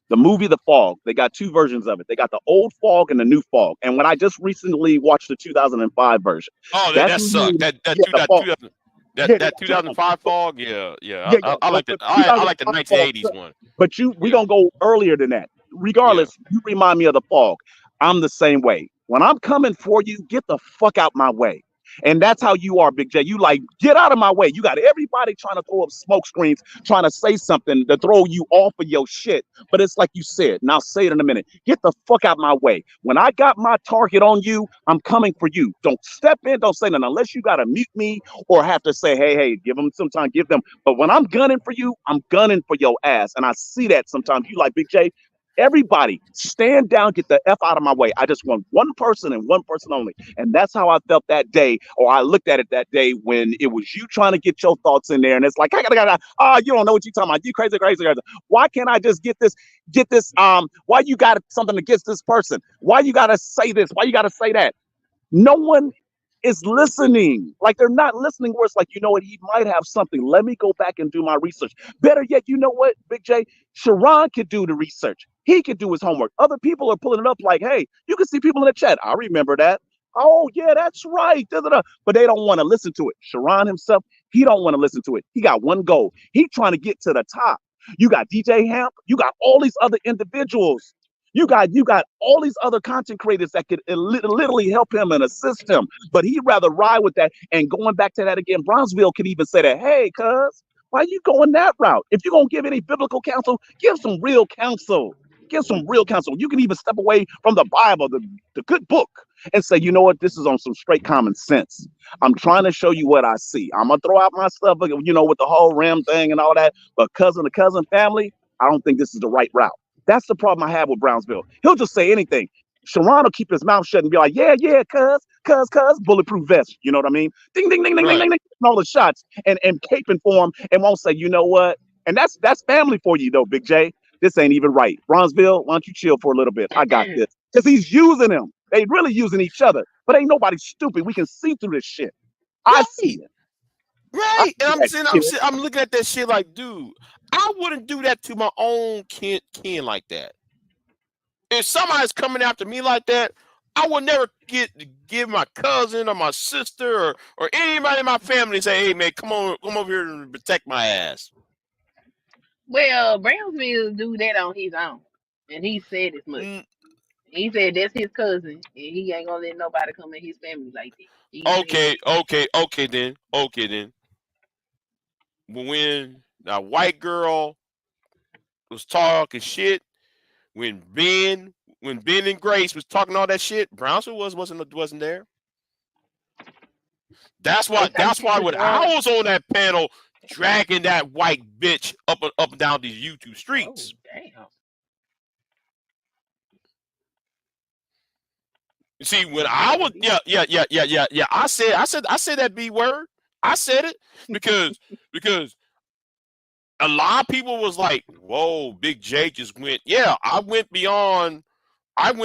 the movie The Fog. They got two versions of it. They got the old Fog and the new Fog. And when I just recently watched the 2005 version, Oh, that sucked. That 2005 Fog. Yeah. I like the 1980s one. But we gonna go earlier than that. Regardless, you remind me of The Fog. I'm the same way. When I'm coming for you, get the fuck out my way. And that's how you are, Big J. You like, get out of my way. You got everybody trying to throw up smoke screens, trying to say something to throw you off of your shit. But it's like you said, and I'll say it in a minute. Get the fuck out my way. When I got my target on you, I'm coming for you. Don't step in, don't say nothing unless you got to mute me or have to say, hey, give them some time, give them. But when I'm gunning for you, I'm gunning for your ass. And I see that sometimes. You like, Big J, everybody stand down, get the F out of my way. I just want one person and one person only. And that's how I felt that day, or I looked at it that day when it was you trying to get your thoughts in there. And it's like, you don't know what you're talking about. You crazy. Why can't I just get this? Why you got something against this person? Why you got to say this? Why you got to say that? No one is listening. Like, they're not listening where it's like, you know what, he might have something. Let me go back and do my research. Better yet, you know what, Big J? Sharon could do the research. He could do his homework. Other people are pulling it up like, hey, you can see people in the chat. I remember that. Oh, yeah, that's right. Da-da-da. But they don't want to listen to it. Sharon himself, he don't want to listen to it. He got one goal. He trying to get to the top. You got DJ Hamp. You got all these other individuals. You got all these other content creators that could literally help him and assist him. But he'd rather ride with that. And going back to that again, Bronzeville could even say that, hey, cuz, why are you going that route? If you're going to give any biblical counsel, give some real counsel. Give some real counsel. You can even step away from the Bible, the good book, and say, you know what, this is on some straight common sense. I'm trying to show you what I see. I'm going to throw out my stuff, with the whole ram thing and all that. But cousin to cousin family, I don't think this is the right route. That's the problem I have with Brownsville. He'll just say anything. Sharon will keep his mouth shut and be like, yeah, cuz, bulletproof vest. You know what I mean? Ding, ding, ding, ding, ding, ding, ding, all the shots and caping for him and won't say, you know what? And that's family for you, though, Big J. This ain't even right. Brownsville, why don't you chill for a little bit? I got this. Because he's using them. They really using each other. But ain't nobody stupid. We can see through this shit. I see it. Right. And I'm looking at that shit like, dude, I wouldn't do that to my own kin like that. If somebody's coming after me like that, I would never give my cousin or my sister or anybody in my family and say, hey man, come over here and protect my ass. Well, Brownsville do that on his own. And he said as much. He said that's his cousin, and he ain't gonna let nobody come in his family like that. Okay then. When that white girl was talking shit, when Ben and Grace was talking all that shit, Brownsville wasn't there. That's why when I was on that panel dragging that white bitch up and down these YouTube streets. Oh, damn. You see, when I was I said that B word. I said it because a lot of people was like, whoa, Big J just went. Yeah, I went beyond my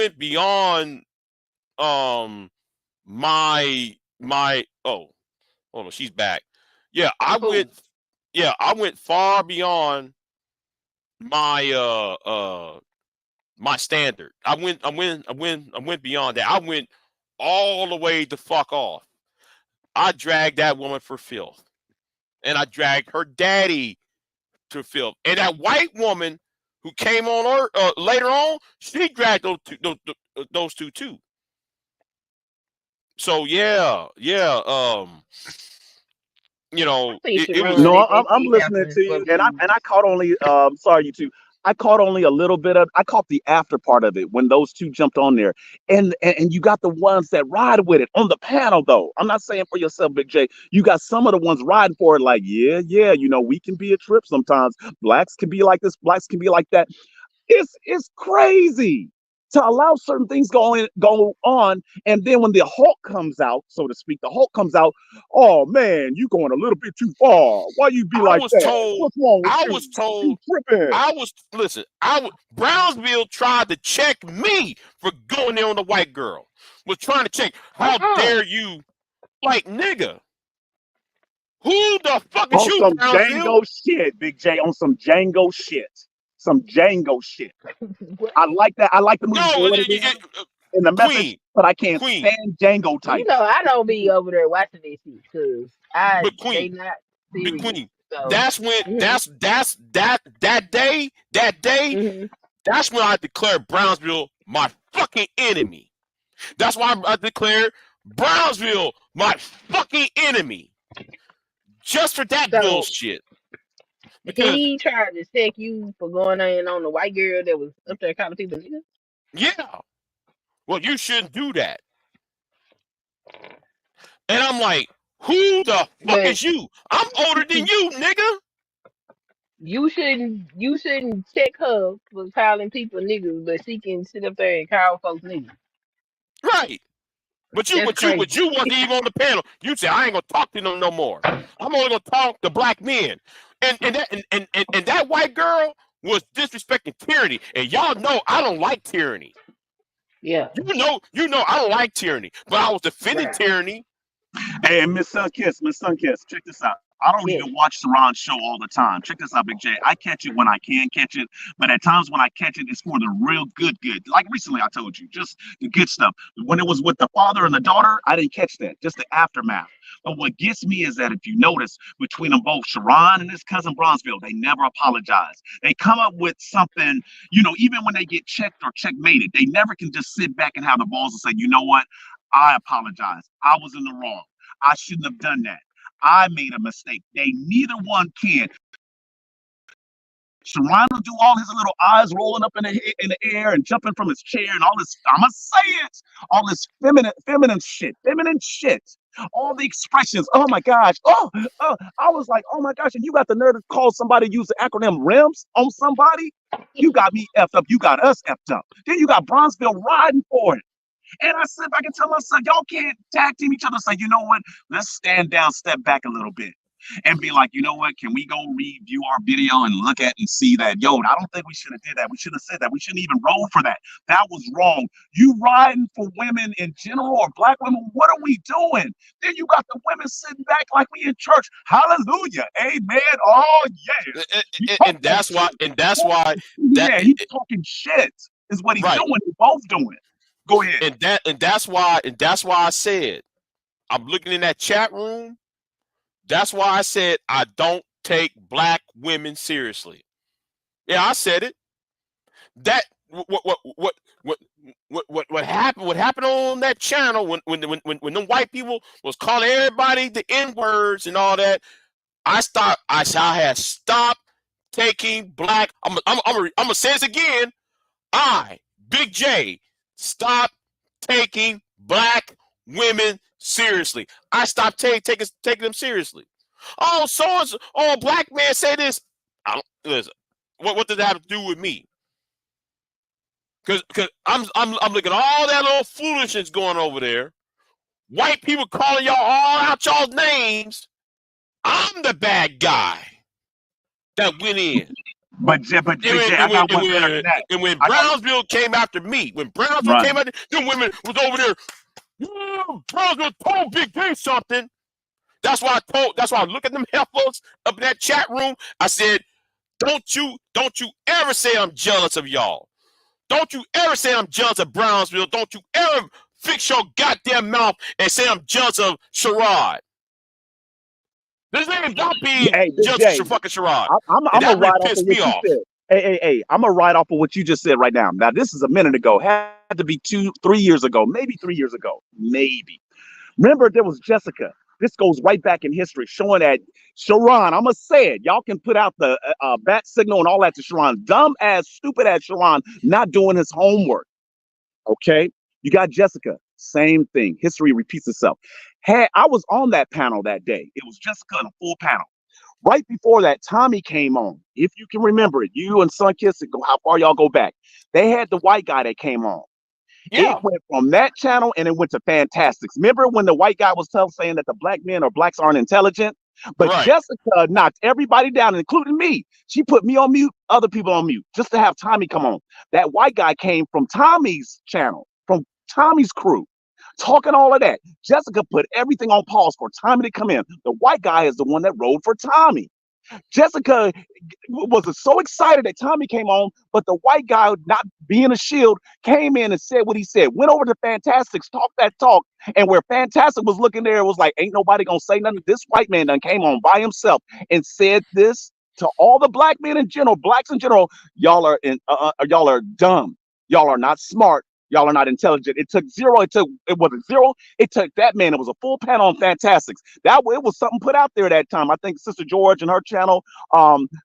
oh, hold on, she's back. Yeah, I went far beyond my my standard. I went beyond that. I went all the way to fuck off. I dragged that woman for filth. And I dragged her daddy to filth. And that white woman who came on later on, she dragged those two too. So yeah. I'm listening to you, and I caught only. Sorry, you two. I caught only a little bit of. I caught the after part of it when those two jumped on there, and you got the ones that ride with it on the panel though. I'm not saying for yourself, Big J. You got some of the ones riding for it, like yeah. We can be a trip sometimes. Blacks can be like this. Blacks can be like that. It's crazy. to allow certain things go on. And then when the Hulk comes out, so to speak, the Hulk comes out, oh man, you going a little bit too far. Why you be like that? What's wrong with I you? was told, You tripping. listen, Brownsville tried to check me for going there on the white girl. Was trying to check, how dare you, like, nigga. Who the fuck is On you, some Brownsville? Django shit, Big J, on some Django shit. Some Django shit. I like that. I like the movie No, for what it is and the message, Queen, but I can't Queen, stand Django You types. know, I don't be over there watching this shit because but they Queen, not but serious. Queen. So That's when that day, that's when I declared Brownsville my fucking enemy. That's why I declared Brownsville my fucking enemy. Just for that so bullshit. Because he tried to check you for going in on the white girl that was up there calling people niggas. yeah, well, you shouldn't do that. And I'm like, who the fuck But is you? I'm older than you, nigga. you shouldn't check her for calling people niggas, but she can sit up there and call folks niggas. Right. But you That's crazy. wasn't even on the panel. You said I ain't gonna talk to them no more. I'm only gonna talk to black men. And that white girl was disrespecting tyranny. And y'all know I don't like tyranny. Yeah. You know I don't like tyranny. But I was defending tyranny. Hey, Miss Sunkiss, check this out. I don't even watch Saran's show all the time. Check this out, Big J. I catch it when I can catch it, but at times when I catch it, it's for the real good. Like recently, I told you, just the good stuff. When it was with the father and the daughter, I didn't catch that, just the aftermath. But what gets me is that if you notice, between them both, Sharon and his cousin Bronzeville, they never apologize. They come up with something, even when they get checked or checkmated, they never can just sit back and have the balls and say, you know what? I apologize. I was in the wrong. I shouldn't have done that. I made a mistake. They neither one can. Sharon will do all his little eyes rolling up in the air and jumping from his chair and all this. I'ma say it. All this feminine shit. All the expressions. Oh my gosh. I was like, oh my gosh. And you got the nerve to call somebody use the acronym REMS on somebody? You got me effed up. You got us effed up. Then you got Bronzeville riding for it. And I said, if I can tell my son, y'all can't tag team each other. Say, you know what? Let's stand down, step back a little bit, and be like, you know what? Can we go review our video and look at and see that? Yo, I don't think we should have did that. We should have said that. We shouldn't even roll for that. That was wrong. You riding for women in general or black women? What are we doing? Then you got the women sitting back like we in church. Hallelujah, amen. Oh yeah. And that's why. Yeah, he's talking shit. Is what he's doing. We're both doing. Go ahead. And that's why I said, I'm looking in that chat room. That's why I said I don't take black women seriously. Yeah, I said it. That what happened on that channel when them white people was calling everybody the N-words and all that. I had stopped taking black. I'm gonna say this again. Big J, stop taking black women seriously. I stopped taking them seriously. Oh, a black man say this. Listen, what does that have to do with me? Because I'm looking at all that little foolishness going over there. White people calling y'all all out y'all's names. I'm the bad guy that went in. But I got one better than that. And when Brownsville came after me, them women was over there. Brownsville told Big J something. That's why I look at them heifers up in that chat room. I said, don't you ever say I'm jealous of y'all. Don't you ever say I'm jealous of Brownsville. Don't you ever fix your goddamn mouth and say I'm jealous of Sherrod. This name not being jealous of fucking Sherrod. I'm gonna ride off of what you said. Hey, I'm gonna ride off of what you just said right now. Now, this is a minute ago. Had to be 3 years ago, maybe 3 years ago, maybe. Remember, there was Jessica. This goes right back in history, showing that Sharon, I'm gonna say it. Y'all can put out the bat signal and all that to Sharon. Dumb ass, stupid ass Sharon, not doing his homework. Okay, you got Jessica. Same thing. History repeats itself. Hey, I was on that panel that day. It was Jessica in a full panel. Right before that, Tommy came on. If you can remember it, you and Sunkiss, how far y'all go back? They had the white guy that came on. It Yeah, went from that channel and it went to Fantastics. Remember when the white guy was saying that the black men or blacks aren't intelligent? But right. Jessica knocked everybody down, including me. She put me on mute, other people on mute, just to have Tommy come on. That white guy came from Tommy's channel, from Tommy's crew, talking all of that. Jessica put everything on pause for Tommy to come in. The white guy is the one that rode for Tommy. Jessica was so excited that Tommy came on, but the white guy, not being a shield, came in and said what he said. Went over to Fantastics, talked that talk, and where Fantastic was looking there, it was like, ain't nobody gonna say nothing. This white man done came on by himself and said this to all the black men in general, blacks in general. Y'all are dumb. Y'all are not smart. Y'all are not intelligent. It took zero. It wasn't zero. It took that man. It was a full panel on Fantastics. It was something put out there that time. I think Sister George and her channel,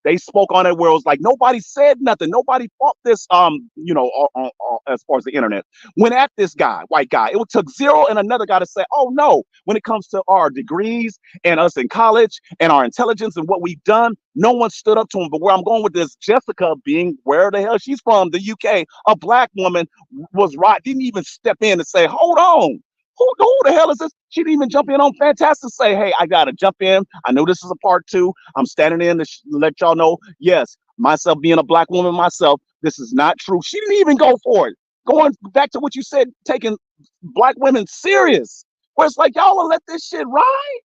they spoke on it where it was like nobody said nothing. Nobody fought this, as far as the internet went at this guy, white guy. It took zero and another guy to say, oh no, when it comes to our degrees and us in college and our intelligence and what we've done, no one stood up to him. But where I'm going with this, Jessica being where the hell she's from, the UK, a black woman was right, didn't even step in and say, hold on. Who the hell is this? She didn't even jump in on Fantastic, say, hey, I gotta jump in. I know this is a part 2. I'm standing in to let y'all know, yes, myself being a black woman myself, this is not true. She didn't even go for it. Going back to what you said, taking black women serious. Where it's like, y'all will let this shit ride?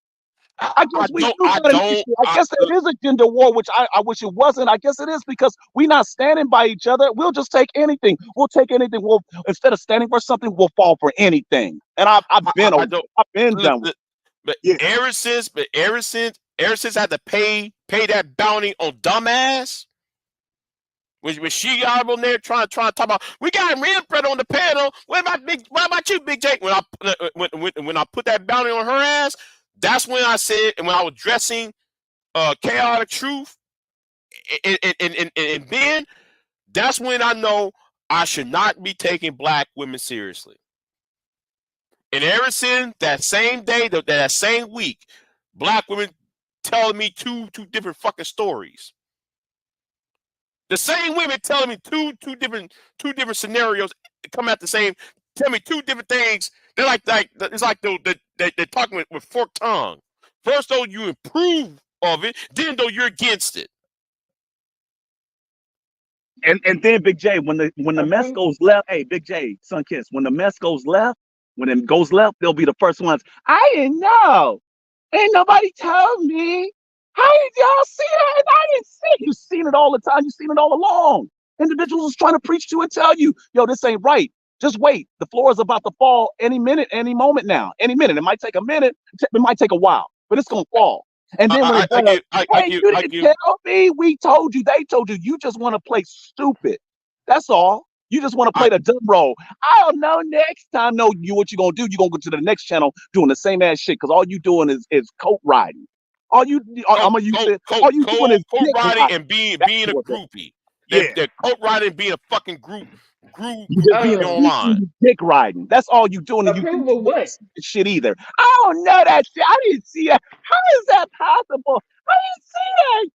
I guess we do got an issue. I guess there is a gender war, which I wish it wasn't. I guess it is because we're not standing by each other. We'll just take anything. We'll take anything. We'll, instead of standing for something, we'll fall for anything. And I've been done with it. But Yeah. ever since I had to pay that bounty on dumbass, when she got on there trying to talk about, we got real bread on the panel. What about you, Big Jake? When I put that bounty on her ass, that's when I said, and when I was dressing Chaotic Truth and Ben, that's when I know I should not be taking black women seriously. And ever since that same day, that same week, black women telling me two different fucking stories. The same women telling me two different scenarios come at the same. Tell me two different things. They're like it's like they're talking with forked tongue. First, though, you approve of it, then though you're against it. And then Big J, when the mess goes left, hey, Big J, Sunkiss, when the mess goes left, when it goes left, they'll be the first ones. I didn't know. Ain't nobody told me. How did y'all see that? And I didn't see it. You've seen it all the time. You've seen it all along. Individuals is trying to preach to you and tell you, yo, this ain't right. Just wait. The floor is about to fall any minute, any moment now. Any minute. It might take a minute. It might take a while, but it's going to fall. And then when you didn't tell me, we told you, they told you, you just want to play stupid. That's all. You just want to play the dumb role. I don't know next time. No, what you going to do, you're going to go to the next channel doing the same ass shit because all you doing is coat riding. All you doing is coat riding and being a groupie. Yeah. They're coat riding and being a fucking group online. Dick riding. That's all you doing. And you do shit either. I don't know that shit. I didn't see that. How is that possible? I didn't see that.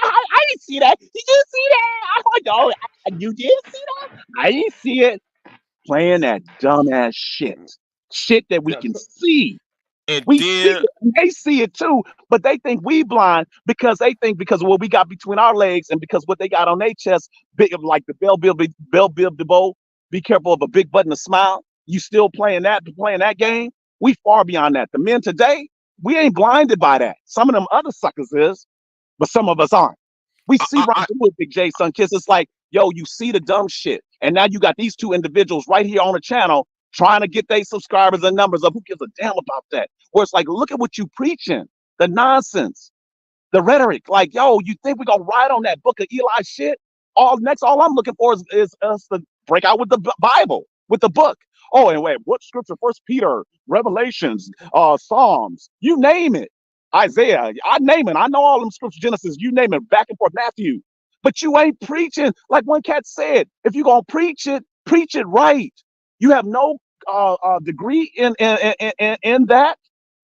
I didn't see that. Did you see that? Oh, no, you did see that? I didn't see it. Playing that dumbass shit. Shit that we can see. And see it. They see it too, but they think we blind because they think because of what we got between our legs and because what they got on their chest, big like the Bell Biv DeVoe. Be careful of a big button to smile. You still playing that game? We far beyond that. The men today, we ain't blinded by that. Some of them other suckers is, but some of us aren't. We see right through it, Big J, Sunkiss. It's like, yo, you see the dumb shit, and now you got these two individuals right here on the channel trying to get their subscribers and numbers up. Who gives a damn about that? Where it's like, look at what you preaching, the nonsense, the rhetoric. Like, yo, you think we're gonna ride on that Book of Eli shit? All I'm looking for is us to break out with the Bible, with the book. Oh, and wait, what scripture? 1 Peter, Revelations, Psalms, you name it. Isaiah, I name it. I know all them scriptures, Genesis, you name it, back and forth, Matthew. But you ain't preaching. Like one cat said, if you're gonna preach it right. You have no degree in that.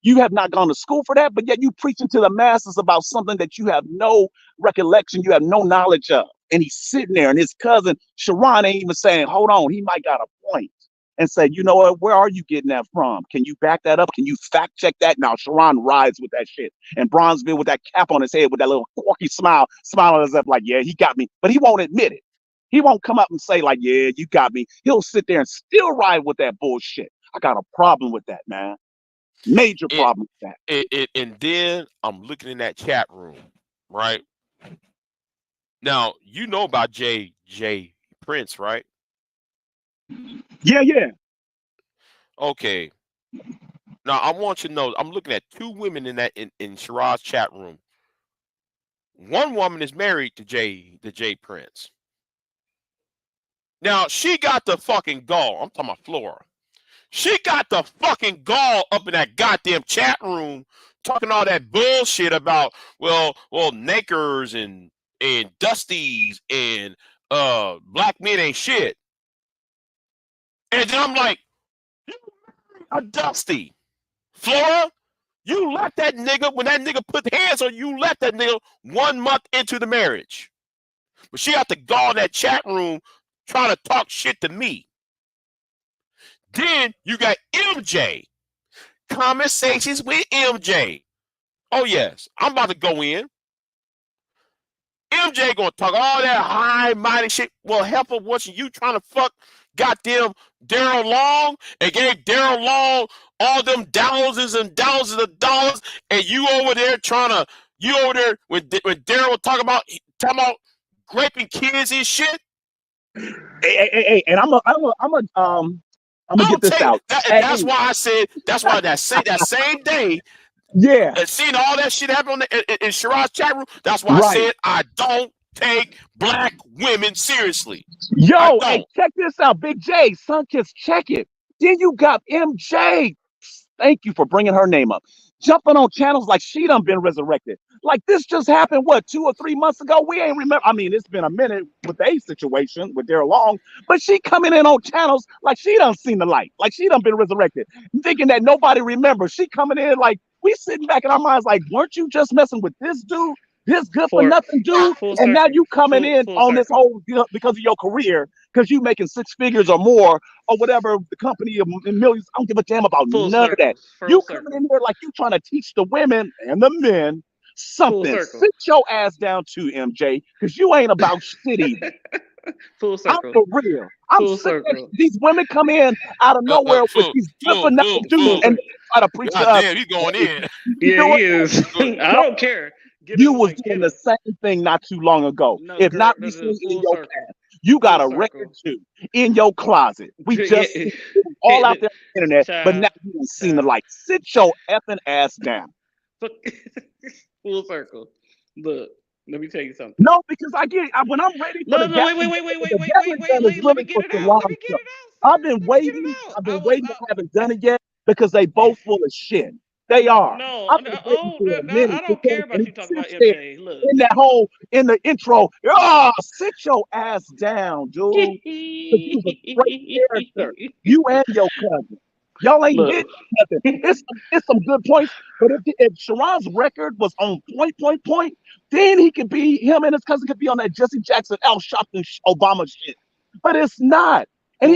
You have not gone to school for that, but yet you preaching to the masses about something that you have no recollection, you have no knowledge of. And he's sitting there, and his cousin Sharon ain't even saying, hold on, he might got a point. And say, you know what, where are you getting that from? Can you back that up? Can you fact check that? Now Sharon rides with that shit. And Bronzeville with that cap on his head with that little quirky smile, smiling as if like, yeah, he got me. But he won't admit it. He won't come up and say, like, yeah, you got me. He'll sit there and still ride with that bullshit. I got a problem with that, man. Major problem with that. And then I'm looking in that chat room, right? Now, you know about J Prince, right? Yeah, yeah. Okay. Now I want you to know, I'm looking at two women in that in Shiraz's chat room. One woman is married to J Prince. Now she got the fucking gall. I'm talking about Flora. She got the fucking gall up in that goddamn chat room talking all that bullshit about well Nakers and Dusties and black men ain't shit. And then I'm like, you a Dusty. Flora, you let that nigga, when that nigga put hands on you, let that nigga 1 month into the marriage. But she got to go in that chat room trying to talk shit to me. Then you got MJ. Conversations with MJ. Oh, yes. I'm about to go in. MJ gonna talk all that high-mighty shit. Well, help her, wasn't you trying to fuck goddamn Daryl Long and gave Daryl Long all them thousands and thousands of dollars, and you over there when Daryl talking about raping kids and shit. Hey, and I'm gonna get this out. That's why I said. That's why that same day. Yeah. And seeing all that shit happen in Shiraz's chat room, that's why I said I don't take black women seriously. Yo, hey, check this out. Big J, Sunkist, check it. Then you got MJ. Thank you for bringing her name up. Jumping on channels like she done been resurrected. Like this just happened, what, 2 or 3 months ago? We ain't remember. I mean, it's been a minute with the A situation with Daryl Long, but she coming in on channels like she done seen the light. Like she done been resurrected. Thinking that nobody remembers. She coming in like, we sitting back in our minds like, weren't you just messing with this dude? This good for nothing dude? And now you coming in on this whole, because of your career, because you making 6 figures or more, or whatever, the company of millions. I don't give a damn about none of that. You coming in here like you trying to teach the women and the men something. Sit your ass down too, MJ, because you ain't about shit either. Full circle. I'm for real. I'm sick of these women come in out of nowhere with these good for nothing dudes and try to preach to us. Damn, he's going in. Yeah, he is. I don't care. You was doing the same thing not too long ago. If not recently in your past. You got a record too in your closet. We just all out there on the internet, but now you done seen the light. Sit your effing ass down. Full circle. Look, let me tell you something. No, because when I'm ready for wait. Let me get it out. I've been waiting. I haven't done it yet because they both full of shit. They are. I don't care about you talking about MJ. Look. In the intro, sit your ass down, dude. You was a great character. You and your cousin. Y'all ain't getting nothing. It's some good points, but if Sharon's record was on point, then him and his cousin could be on that Jesse Jackson, Al Sharpton, Obama shit. But it's not. And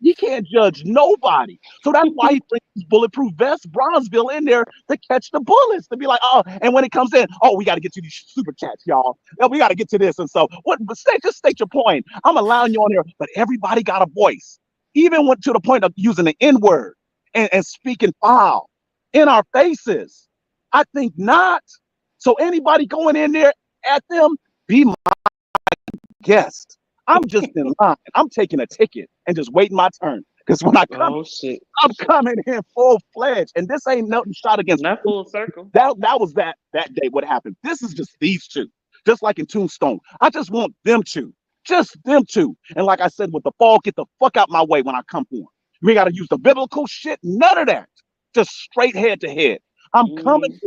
he can't judge nobody. So that's why he brings his bulletproof vest, Bronzeville in there to catch the bullets, to be like, and when it comes in, we got to get to these super chats, y'all. We got to get to this. And so, just state your point. I'm allowing you on here, but everybody got a voice. Even went to the point of using the N-word and speaking foul in our faces. I think not. So anybody going in there at them, be my guest. I'm just in line. I'm taking a ticket and just waiting my turn. Because when I come, I'm coming in full-fledged. And this ain't nothing shot against. Not full circle. That was that day what happened. This is just these two. Just like in Tombstone. I just want them two. Just them two. And like I said, with the fall, get the fuck out my way when I come for them. We got to use the biblical shit. None of that. Just straight head to head. I'm coming.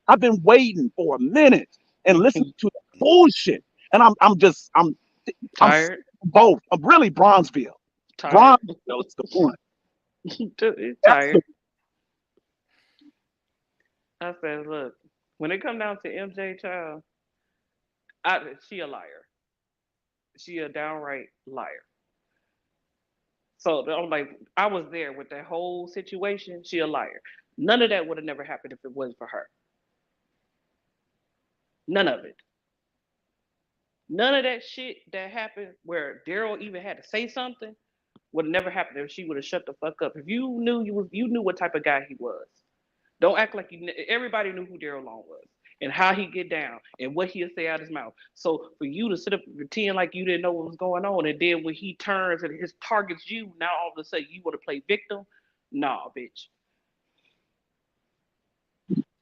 I've been waiting for a minute and listening to the bullshit. And I'm tired. Both. I'm really Bronzeville. Bronzeville is the one. Tired. I said, look, when it come down to MJ child, she a liar. She a downright liar. So I'm like, I was there with that whole situation. She a liar. None of that would have never happened if it wasn't for her. None of it. None of that shit that happened where Daryl even had to say something would have never happened if she would have shut the fuck up. If you knew you knew what type of guy he was. Don't act like everybody knew who Daryl Long was and how he get down and what he'll say out his mouth. So for you to sit up and pretend like you didn't know what was going on, and then when he turns and his targets you, now all of a sudden you want to play victim? Nah, bitch.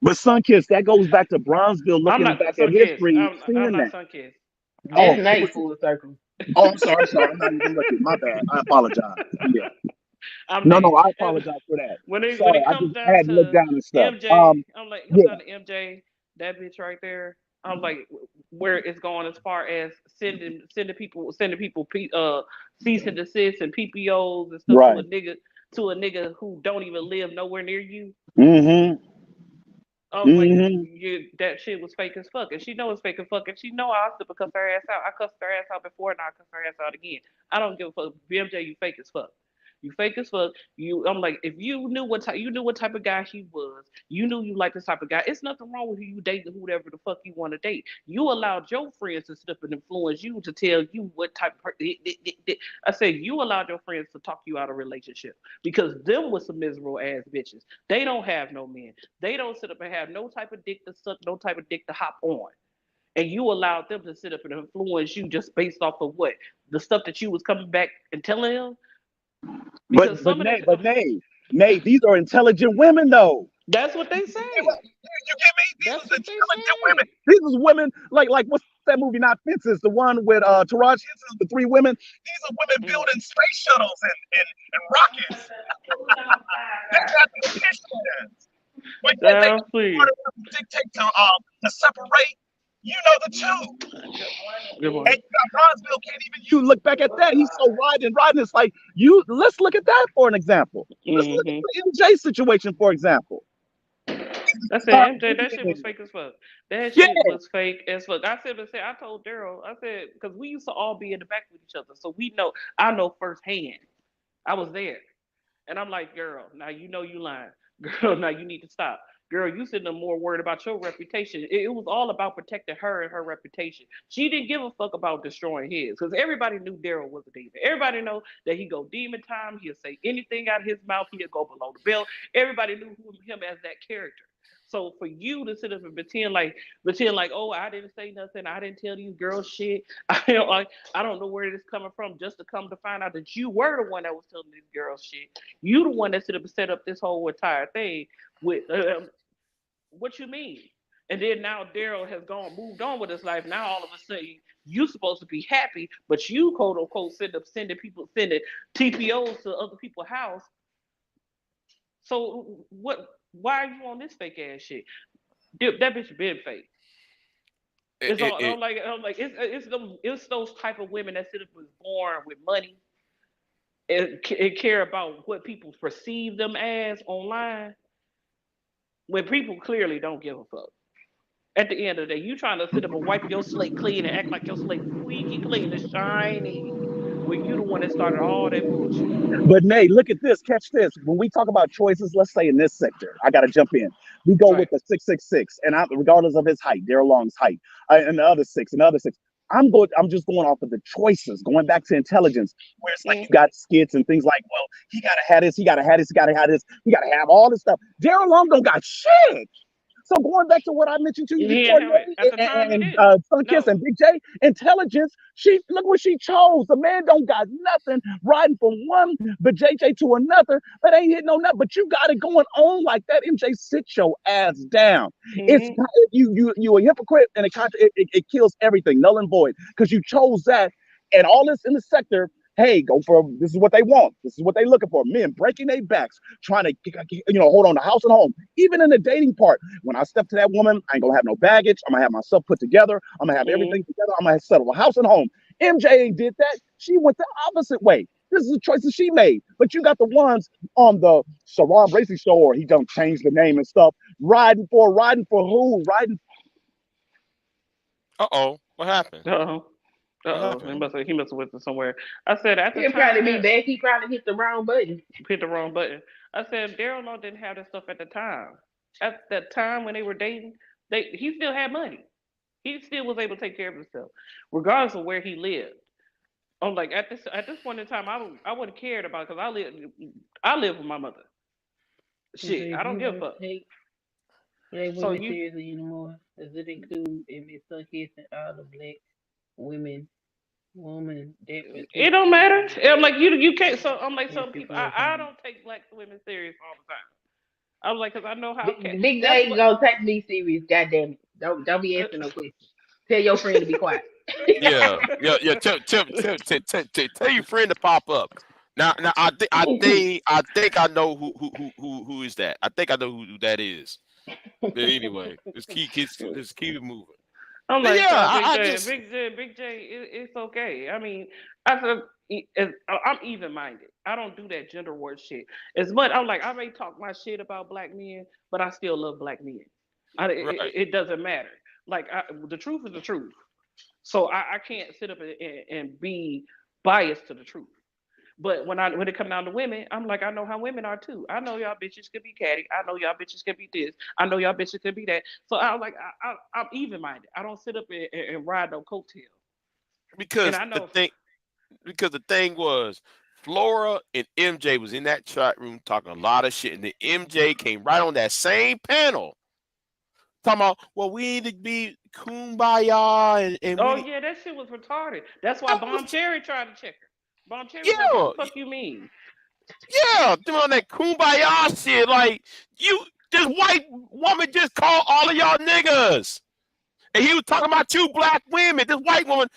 But Sunkiss, that goes back to Bronzeville I'm looking not back at Sunkissed. history, I'm seeing not that. Sunkissed. Oh, That's nice full circle. oh, I'm sorry, I'm not even looking. My bad. I apologize. Yeah. I'm No, Nate. I And apologize for that. when Sorry, it I comes just I down had to look to down and stuff. MJ, I'm like, comes Yeah, down to MJ, that bitch right there. I'm like, where it's going as far as sending people cease and desist and PPOs and stuff right. to a nigga who don't even live nowhere near you. Mm-hmm. I was like, Mm-hmm. that shit was fake as fuck, and she know it's fake as fuck, and she know I still cuss her ass out. I cussed her ass out before, and I cuss her ass out again. I don't give a fuck. BMJ, you fake as fuck. You fake as fuck. I'm like, if you knew what type of guy he was, you knew you liked this type of guy. It's nothing wrong with you dating whoever the fuck you want to date. You allowed your friends to sit up and influence you to tell you what type of I said you allowed your friends to talk you out of a relationship because them was some miserable ass bitches. They don't have no men. They don't sit up and have no type of dick to suck, no type of dick to hop on. And you allowed them to sit up and influence you just based off of what? The stuff that you was coming back and telling them? Because some of Nay, these are intelligent women though. that's what they You say. get me? These That's are what they intelligent women. say. These is women like what's that movie? Not Fences, the one with Taraji Henson, the three women. These are women Mm. building space shuttles and rockets. They got the missions. But yet they Damn, please. dictate to separate, the two. Good And morning. Roswell can't even you look back at that. He's so riding. It's like let's look at that for an example. Let's look at Mm-hmm. the MJ situation, for example. I said, MJ, that shit was fake as fuck. That Yeah. shit was fake as fuck. I told Daryl, I said, because we used to all be in the back with each other. So I know firsthand. I was there. And I'm like, girl, now you know you lying. Girl, now you need to stop. Girl, you sitting there more worried about your reputation. It was all about protecting her and her reputation. She didn't give a fuck about destroying his. Because everybody knew Daryl was a demon. Everybody know that he go demon time. He'll say anything out of his mouth. He'll go below the belt. Everybody knew him as that character. So for you to sit up and pretend like, oh, I didn't say nothing, I didn't tell these girls shit. I don't know where this coming from. Just to come to find out that you were the one that was telling these girls shit. You the one that set up this whole entire thing with what you mean? And then now Daryl has moved on with his life. Now all of a sudden you supposed to be happy, but you quote unquote sending TPOs to other people's house. So what? Why are you on this fake ass shit? Dude, that bitch been fake. It, It's it, all it, I'm like it's those type of women that sit up was born with money and care about what people perceive them as online when people clearly don't give a fuck. At the end of the day, you trying to sit up and wipe your slate clean and act like your slate squeaky clean and shiny when you the one that started all that bullshit. But Nay, look at this. Catch this. When we talk about choices, let's say in this sector, I got to jump in. We go with Right. the 666, and regardless of his height, Daryl Long's height, and the other six, and the other six. I'm just going off of the choices, going back to intelligence, where it's like you got skits and things like, well, he gotta have this, he gotta have this, he gotta have this, he gotta have all this stuff. Daryl Long don't got shit. So going back to what I mentioned to you He before, didn't have it. At the time, he and didn't. Sunkiss No. and Big J, intelligence. Look what she chose. The man don't got nothing, riding from one but JJ to another, but ain't hitting on nothing. But you got it going on like that. MJ, sit your ass down. It's Mm-hmm. you a hypocrite, and it kills everything, null and void, because you chose that, and all this in the sector. Hey, go for this is what they want. This is what they looking for. Men breaking their backs, trying to hold on to house and home. Even in the dating part, when I step to that woman, I ain't gonna have no baggage. I'm gonna have myself put together. I'm gonna have everything together. I'm gonna settle a house and home. MJ ain't did that. She went the opposite way. This is the choices she made. But you got the ones on the Saram Racing show, or he done changed the name and stuff. Riding for who? Riding. Uh-oh. What happened? Uh-oh. What Uh-oh. happened? He must have went to somewhere. I said at the He'll probably time be that back. He probably hit the wrong button. hit the wrong button. I said Daryl Law didn't have that stuff at the time. At that time when they were dating, he still had money. He still was able to take care of himself, regardless of where he lived. I'm like at this point in time, I wouldn't cared about it because I live with my mother. Shit, I don't give a fuck. Take women So you, seriously anymore. Does it include and Miss Sunkist and all the black woman that it don't matter. I'm like you can't. So I'm like some Yes, it people. does. I don't take black women serious all the time. I'm like, because I know how. Big J ain't gonna take me serious. Goddamn it! Don't be asking no questions. Tell your friend to be quiet. Yeah. Tell your friend to pop up. Now I think I know who is that. I think I know who that is. But anyway, let's keep it moving. I'm like, yeah, Big J, it's okay. I mean, I said, I'm even minded. I don't do that gender war shit. As much, I'm like, I may talk my shit about black men, but I still love black men. It doesn't matter. Like, the truth is the truth. So I can't sit up and be biased to the truth. But when it comes down to women, I'm like, I know how women are too. I know y'all bitches can be catty. I know y'all bitches can be this. I know y'all bitches can be that. So I'm like, I'm even minded. I don't sit up and ride no coattail. Because the thing was, Flora and MJ was in that chat room talking a lot of shit, and then MJ came right on that same panel talking about, well, we need to be kumbaya and yeah, that shit was retarded. That's why Bomb Cherry tried to check her. Bomb Cherry, yeah, what the fuck you mean? Yeah, doing that kumbaya shit. Like, this white woman just called all of y'all niggas. And he was talking about you black women. This white woman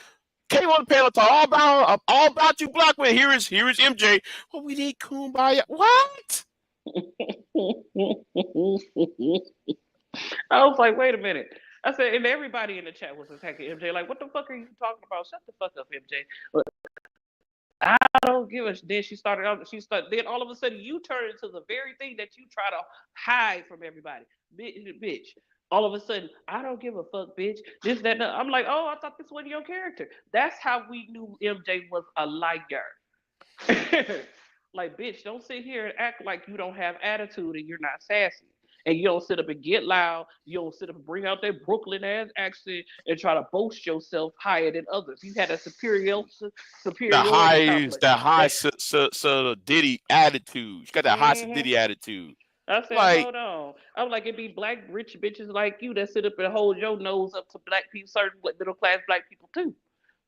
came on the panel talking all about you black women. Here is MJ. Well, we need kumbaya. What? I was like, wait a minute. I said, and everybody in the chat was attacking MJ. Like, what the fuck are you talking about? Shut the fuck up, MJ. Look, I don't give a. Then she started. Then all of a sudden, you turn into the very thing that you try to hide from everybody, bitch. All of a sudden, I don't give a fuck, bitch. This, that, that. I'm like, oh, I thought this was your character. That's how we knew MJ was a liar. Like, bitch, don't sit here and act like you don't have attitude and you're not sassy. And you don't sit up and get loud. You don't sit up and bring out that Brooklyn ass accent and try to boast yourself higher than others. You had a superiority complex. That high Diddy attitude. You got that high Diddy attitude. I said, like, hold on. I'm like, it be black rich bitches like you that sit up and hold your nose up to black people, certain middle class black people too.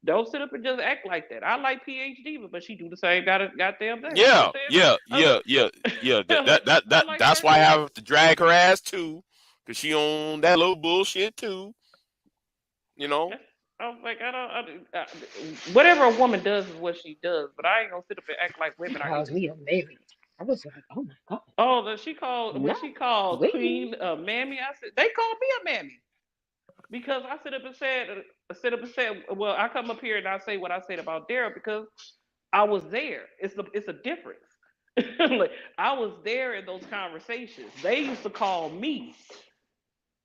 Don't sit up and just act like that. I like PhD, but she do the same goddamn thing. Yeah. That's why I have to drag her ass too, because she on that little bullshit too. You know. I'm like, whatever a woman does is what she does, but I ain't gonna sit up and act like women are. Me a baby. I was like, oh my god. Oh, she called Queen mammy. I said they called me a mammy. Because I sit up and said, well, I come up here and I say what I said about Daryl because I was there. It's a difference. Like, I was there in those conversations. They used to call me.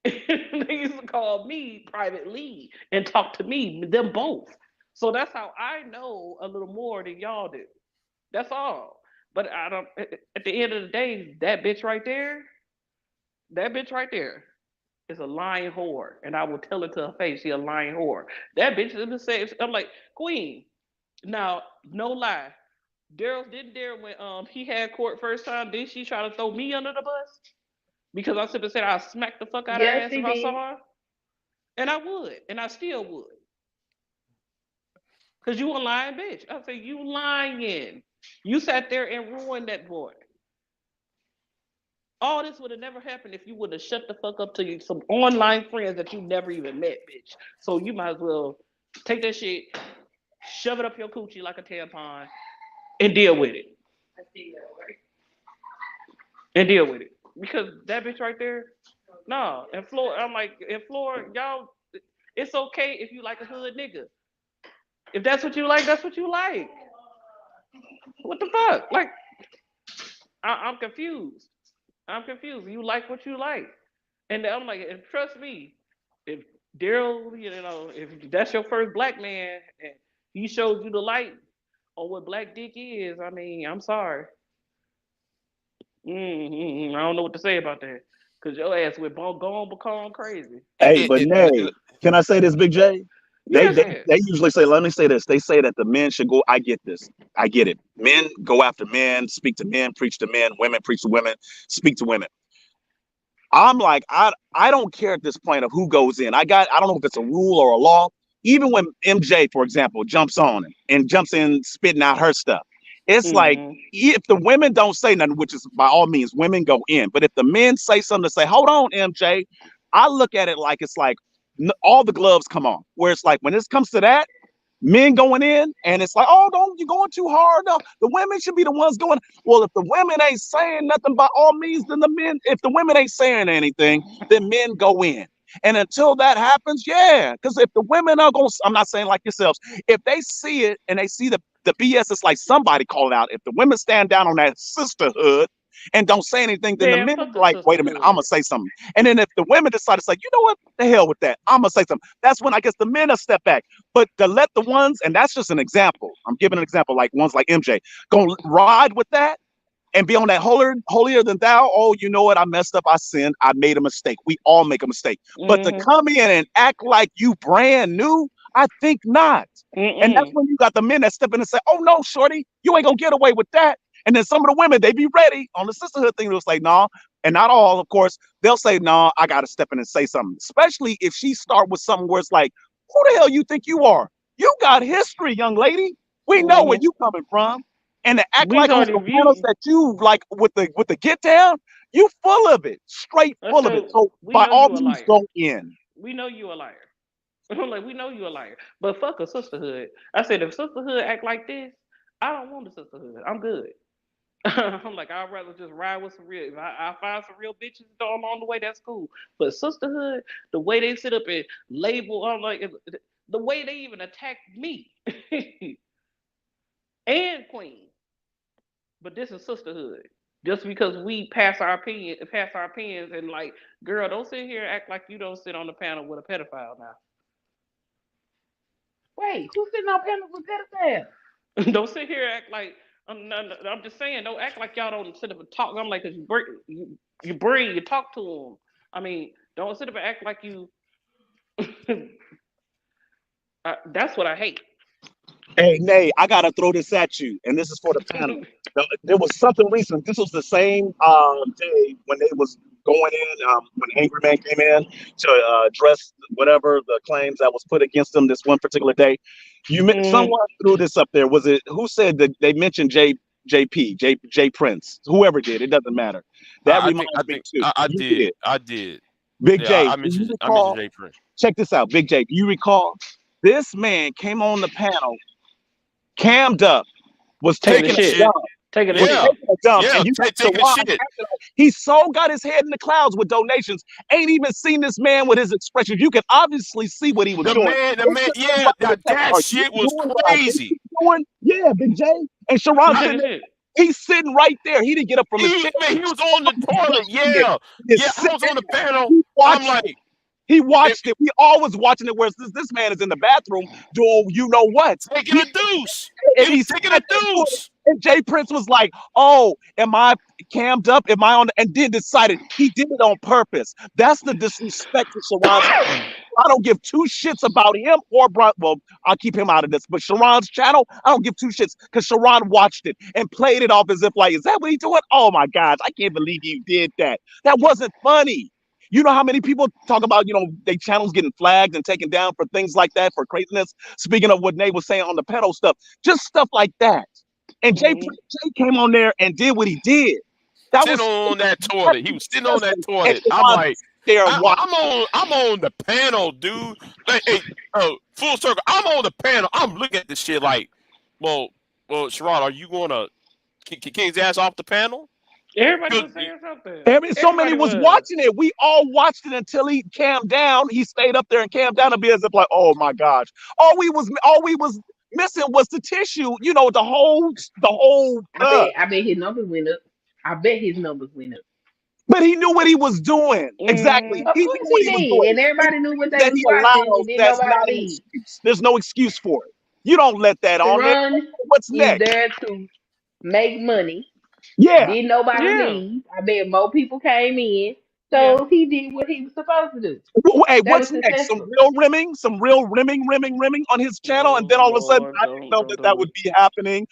They used to call me privately and talk to me, them both. So that's how I know a little more than y'all do. That's all. But I don't. At the end of the day, that bitch right there is a lying whore, and I will tell it to her face. She a lying whore. That bitch is the same. I'm like, Queen. Now, no lie. Daryl when he had court first time, did she try to throw me under the bus? Because I simply said I'll smack the fuck out of her ass if I saw her. And I would, and I still would. Because you a lying bitch. I say, you lying. You sat there and ruined that boy. All this would have never happened if you would have shut the fuck up to some online friends that you never even met, bitch. So you might as well take that shit, shove it up your coochie like a tampon, and deal with it. And deal with it. Because that bitch right there, no. And Florida, I'm like, in Florida, y'all, it's okay if you like a hood nigga. If that's what you like, that's what you like. What the fuck? Like, I'm confused. You like what you like. And I'm like, and trust me, if Daryl, if that's your first black man and he showed you the light on what black dick is, I mean, I'm sorry. I don't know what to say about that. Cause your ass went gone become crazy. Hey, but Nay, can I say this, Big J? Yeah, go They ahead. they usually say, let me say this. They say that the men should go. I get this. I get it. Men go after men, speak to men, preach to men. Women preach to women, speak to women. I'm like, I don't care at this point of who goes in. I don't know if it's a rule or a law. Even when MJ, for example, jumps on and jumps in spitting out her stuff, it's like if the women don't say nothing, which is by all means, women go in. But if the men say something to say, hold on, MJ, I look at it like it's like all the gloves come on. Where it's like when this comes to that, men going in, and it's like, oh, don't you going too hard? No, the women should be the ones going. Well, if the women ain't saying nothing, by all means, then the men. If the women ain't saying anything, then men go in. And until that happens, yeah, because if the women are going, I'm not saying like yourselves, if they see it and they see the BS, it's like somebody call it out. If the women stand down on that sisterhood and don't say anything, then the men are like, wait a minute, I'm gonna say something. And then if the women decide to say, you know what, the hell with that, I'm gonna say something. That's when I guess the men will step back. But to let the ones, and that's just an example. I'm giving an example, like ones like MJ, go ride with that and be on that holier than thou. Oh, you know what? I messed up. I sinned. I made a mistake. We all make a mistake. But to come in and act like you brand new, I think not. And that's when you got the men that step in and say, oh no, shorty, you ain't gonna get away with that. And then some of the women, they be ready on the sisterhood thing. They'll say, no, and not all, of course. They'll say, no, I gotta step in and say something. Especially if she start with something where it's like, who the hell you think you are? You got history, young lady. We know where you coming from. And to act like on the panels that you like with the get down, you full of it, straight full of it. So by all means, go in. We know you a liar. I'm like, we know you a liar. But fuck a sisterhood. I said, if sisterhood act like this, I don't want a sisterhood. I'm good. I'm like, I'd rather just ride with some real. If I find some real bitches along the way, that's cool. But sisterhood, the way they sit up and label, I'm like, the way they even attack me and Queen. But this is sisterhood. Just because we pass our opinions, and like, girl, don't sit here and act like you don't sit on the panel with a pedophile now. Wait, who's sitting on panels with pedophiles? Don't sit here and act like I'm just saying. Don't act like y'all don't sit up and talk. I'm like, cause you talk to them. I mean, don't sit up and act like you. That's what I hate. Hey, Nay, I gotta throw this at you, and this is for the panel. There was something recent. This was the same day when they was going in, when Angry Man came in to address whatever the claims that was put against him this one particular day. Someone threw this up there. Was it who said that they mentioned J Prince? Whoever did, it doesn't matter. That reminds me too. I did. Big J, I mentioned J Prince. Check this out, Big J. Do you recall this man came on the panel? Cammed up, was taking a shit. Taking a dump. And he so got his head in the clouds with donations. Ain't even seen this man with his expressions. You can obviously see what he was doing. The man, yeah, that shit was crazy. Yeah, Big J. And Sharon, he's sitting right there. He didn't get up from his chair. He was on the toilet. Yeah, I was on the panel. I'm like, he watched it. We all was watching it. Whereas this man is in the bathroom doing you know what? Taking a deuce. And he's taking a deuce. And J Prince was like, "Oh, am I cammed up? Am I on?" And then decided he did it on purpose. That's the disrespect to Sharon. I don't give two shits about him or Brian. Well, I'll keep him out of this. But Sharon's channel, I don't give two shits because Sharon watched it and played it off as if like, is that what he's doing? Oh my gosh, I can't believe you did that. That wasn't funny. You know how many people talk about, their channels getting flagged and taken down for things like that, for craziness? Speaking of what Nate was saying on the pedo stuff, just stuff like that. And Jay came on there and did what he did. That was on that toilet. He was sitting on that toilet. I'm like, I'm on the panel, dude. Hey, full circle. I'm on the panel. I'm looking at this shit like, well, Sherrod, are you going to kick his ass off the panel? Everybody was saying something. So many was watching it. We all watched it until he calmed down. He stayed up there and calmed down and be as if like, oh my gosh. All we was missing was the tissue. The whole. I bet his numbers went up. But he knew what he was doing. Exactly. Of He knew course what he he was did, doing. and everybody knew what they That was he watching, allows, and then that's nobody not an leave. excuse. There's no excuse for it. You don't let that on there. Sharon What's is next? there to make money. Yeah. Did nobody Yeah. leave? I bet more people came in. Yeah. So he did what he was supposed to do. Hey, That was what's next? successful. Some real rimming on his channel, and then Oh all of a sudden, Lord, I didn't don't know don't that do would it. be happening.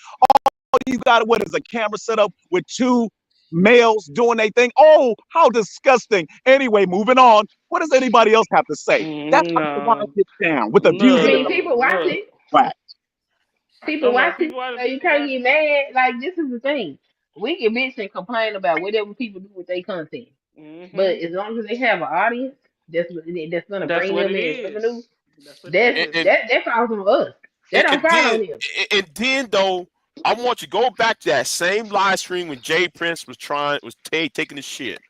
You got what is a camera set up with two males doing their thing. Oh, how disgusting. Anyway, moving on. What does anybody else have to say? That's how the line No, gets down with the I abusing and mean, the no, people watch no. it. right. People I'm watch like, it. people watch, So you people can't watch. get mad. Like, this is the thing. We can bitch and complain about whatever people do with their content. But as long as they have an audience that's gonna That's bring what them it in revenue, is. That's what it is. that falls on us. That don't fall on them. And then though, I want you to go back to that same live stream when Jay Prince was taking the shit.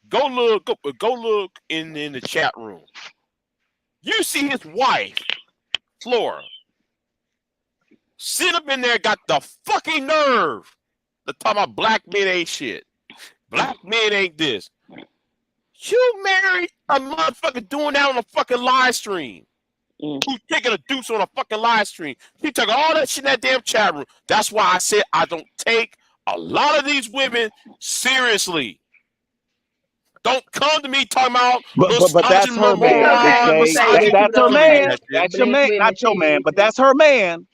Go look in the chat room. You see his wife, Flora, sit up in there, got the fucking nerve to talk about black men ain't shit. Black men ain't this. You married a motherfucker doing that on a fucking live stream. Who's taking a deuce on a fucking live stream? He took all that shit in that damn chat room. That's why I said I don't take a lot of these women seriously. Don't come to me talking about But that's her It's man, Big okay to J. say That's that you that's her don't Tell me take man. that shit. That's your black man, women not your man, but seriously. that's her man.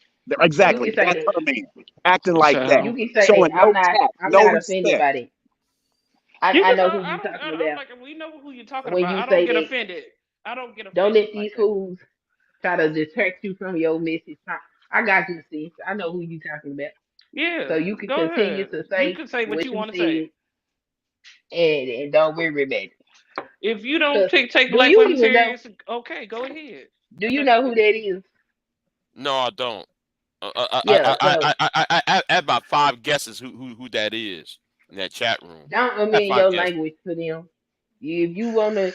You Exactly. can say That's that. her man. Acting like that. You can say Showing that. no tact, I'm no not offended respect. by that. You I can know talk. who you talking I'm about like, we know who you're talking when about. you I don't say get that. offended. I don't get Don't offended let like these that. fools try to distract you from your message. I got you, sis. I know who you talking about. Yeah, So you can go continue ahead. to You say can say what what you you want to say. said and don't worry about it. If you don't 'Cause take do black you women even know? serious, okay, go ahead. Do you know who that is? No, I don't. Yeah. So I had about 5 guesses who that is in that chat room. don't I had amend 5 your guesses. language to them. If you wanna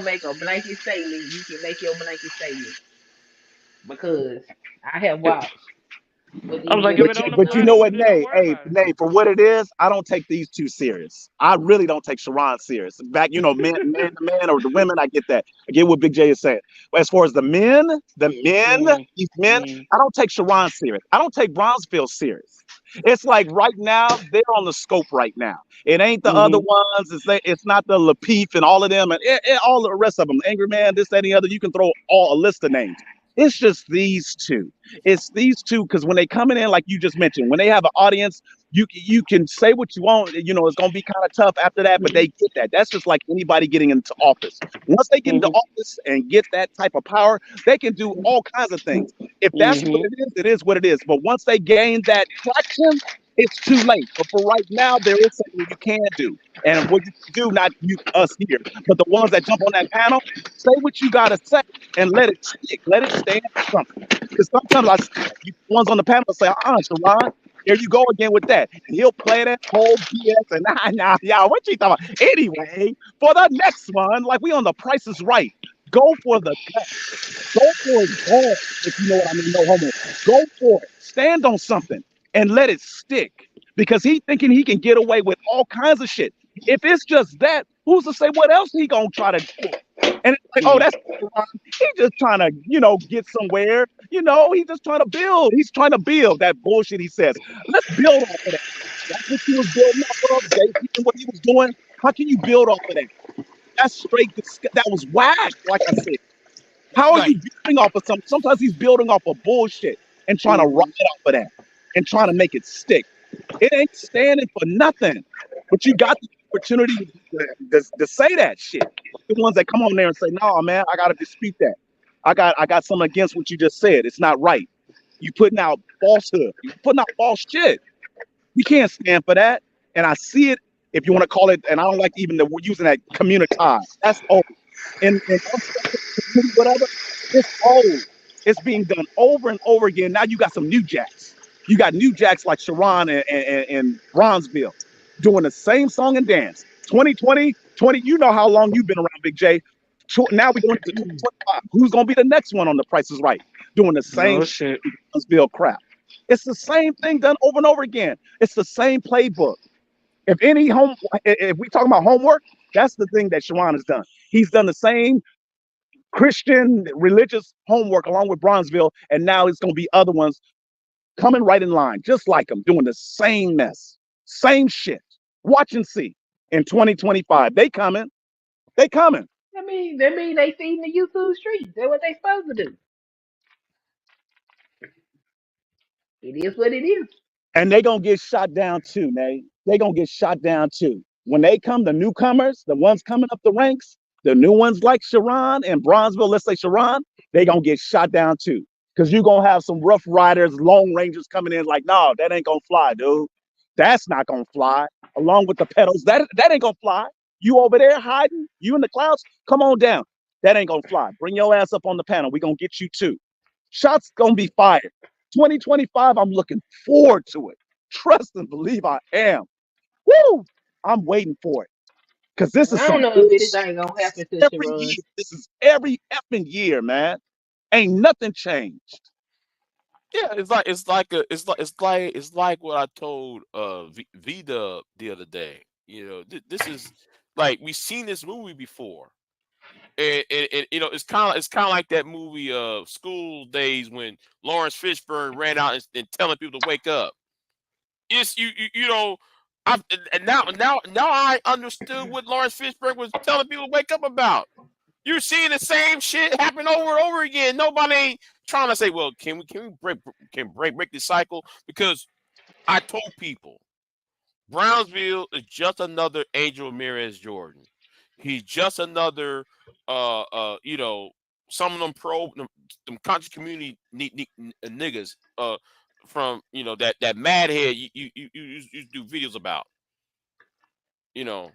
make a blanket statement, you can make your blanket statement because I have watched what I these was like, if women it don't have But you apply done. to know you, what, then don't Nay? worry Hey, about it. Nay, for what it is, I don't take these two serious. I really don't take Sharon serious. Back, man to man or the women, I get that. I get what Big J is saying. But as far as the men, Mm, these men, mm, I don't take Sharon serious. I don't take Bronzeville serious. It's like right now, they're on the scope right now. It ain't the other mm-hmm. ones. It's not the Lapeef and all of them and all the rest of them. Angry Man, this, that, and the other. You can throw a list of names. It's just these two. It's these two because when they coming in, like you just mentioned, when they have an audience, you can say what you want. It's gonna be kind of tough after that, but they get that. That's just like anybody getting into office. Once they get into Mm-hmm. office and get that type of power, they can do all kinds of things. If that's what it is what it is. But once they gain that traction, it's too late. But for right now, there is something you can do. And what you can do, not you us here, but the ones that jump on that panel, say what you gotta say and let it stick. Let it stand for something. Because sometimes I see you ones on the panel say, Sharon, here you go again with that. And he'll play that whole BS and y'all, what you talking about? Anyway, for the next one, like we on The Price is Right. Go for the cut. Go for it hard, if you know what I mean, no homo. Go for it. Stand on something and let it stick. Because he thinking he can get away with all kinds of shit. If it's just that, who's to say what else he gonna try to do? And it's like, oh, that's he's just trying to, get somewhere. He's just trying to build. He's trying to build that bullshit he says. Let's build off of that. That's what he was building off of, JP, and what he was doing. How can you build off of that? That's straight. That was whack, like I said. How are Right. you building off of something? Sometimes he's building off of bullshit and trying to ride off of that and trying to make it stick. It ain't standing for nothing. But you got the opportunity to say that shit. The ones that come on there and say, "No, man, I gotta dispute that. I got something against what you just said. It's not right. You putting out falsehood. You putting out false shit. We can't stand for that." And I see it, if you want to call it, and I don't like even we're using that community. That's old. And whatever, it's old. It's being done over and over again. Now you got some new jacks. You got new jacks like Sharon and Bronzeville doing the same song and dance. 2020, you know how long you've been around, Big J. Now we're going to 2025. Who's going to be the next one on The Price is Right? Doing the same Oh shit. Bronzeville crap. It's the same thing done over and over again. It's the same playbook. If we talking about homework, that's the thing that Sharon has done. He's done the same Christian religious homework along with Bronzeville, and now it's going to be other ones coming right in line, just like him, doing the same mess, same shit. Watch and see. In 2025, they coming. They coming. That mean they feeding the youth through the streets. That's what they supposed to do. It is what it is. And they gonna get shot down too, Nate. They gonna get shot down too. When they come, the newcomers, the ones coming up the ranks, the new ones like Sharon and Bronzeville, let's say Sharon, they gonna get shot down too. Cause you gonna have some rough riders, lone rangers coming in like, no, that ain't gonna fly, dude. That's not gonna fly. Along with the pedals, that ain't gonna fly. You over there hiding, you in the clouds, come on down. That ain't gonna fly. Bring your ass up on the panel. We gonna get you too. Shots gonna be fired. 2025, I'm looking forward to it. Trust and believe I am. Woo! I'm waiting for it. Because this is I don't some know if anything gonna happen to every Sharon. year. This is every effing year, man. Ain't nothing changed. Yeah, it's like what I told Vida the other day. You know, this is like we've seen this movie before. And you know, it's kind of like that movie School Days when Lawrence Fishburne ran out and telling people to wake up. It's you know, and now I understood what Lawrence Fishburne was telling people to wake up about. You're seeing the same shit happen over and over again. Nobody ain't trying to say, well, can we break the cycle? Because I told people Brownsville is just another Angel Ramirez Jordan. He's just another you know, some of them conscious community niggas from, you know, that mad head you do videos about. You know,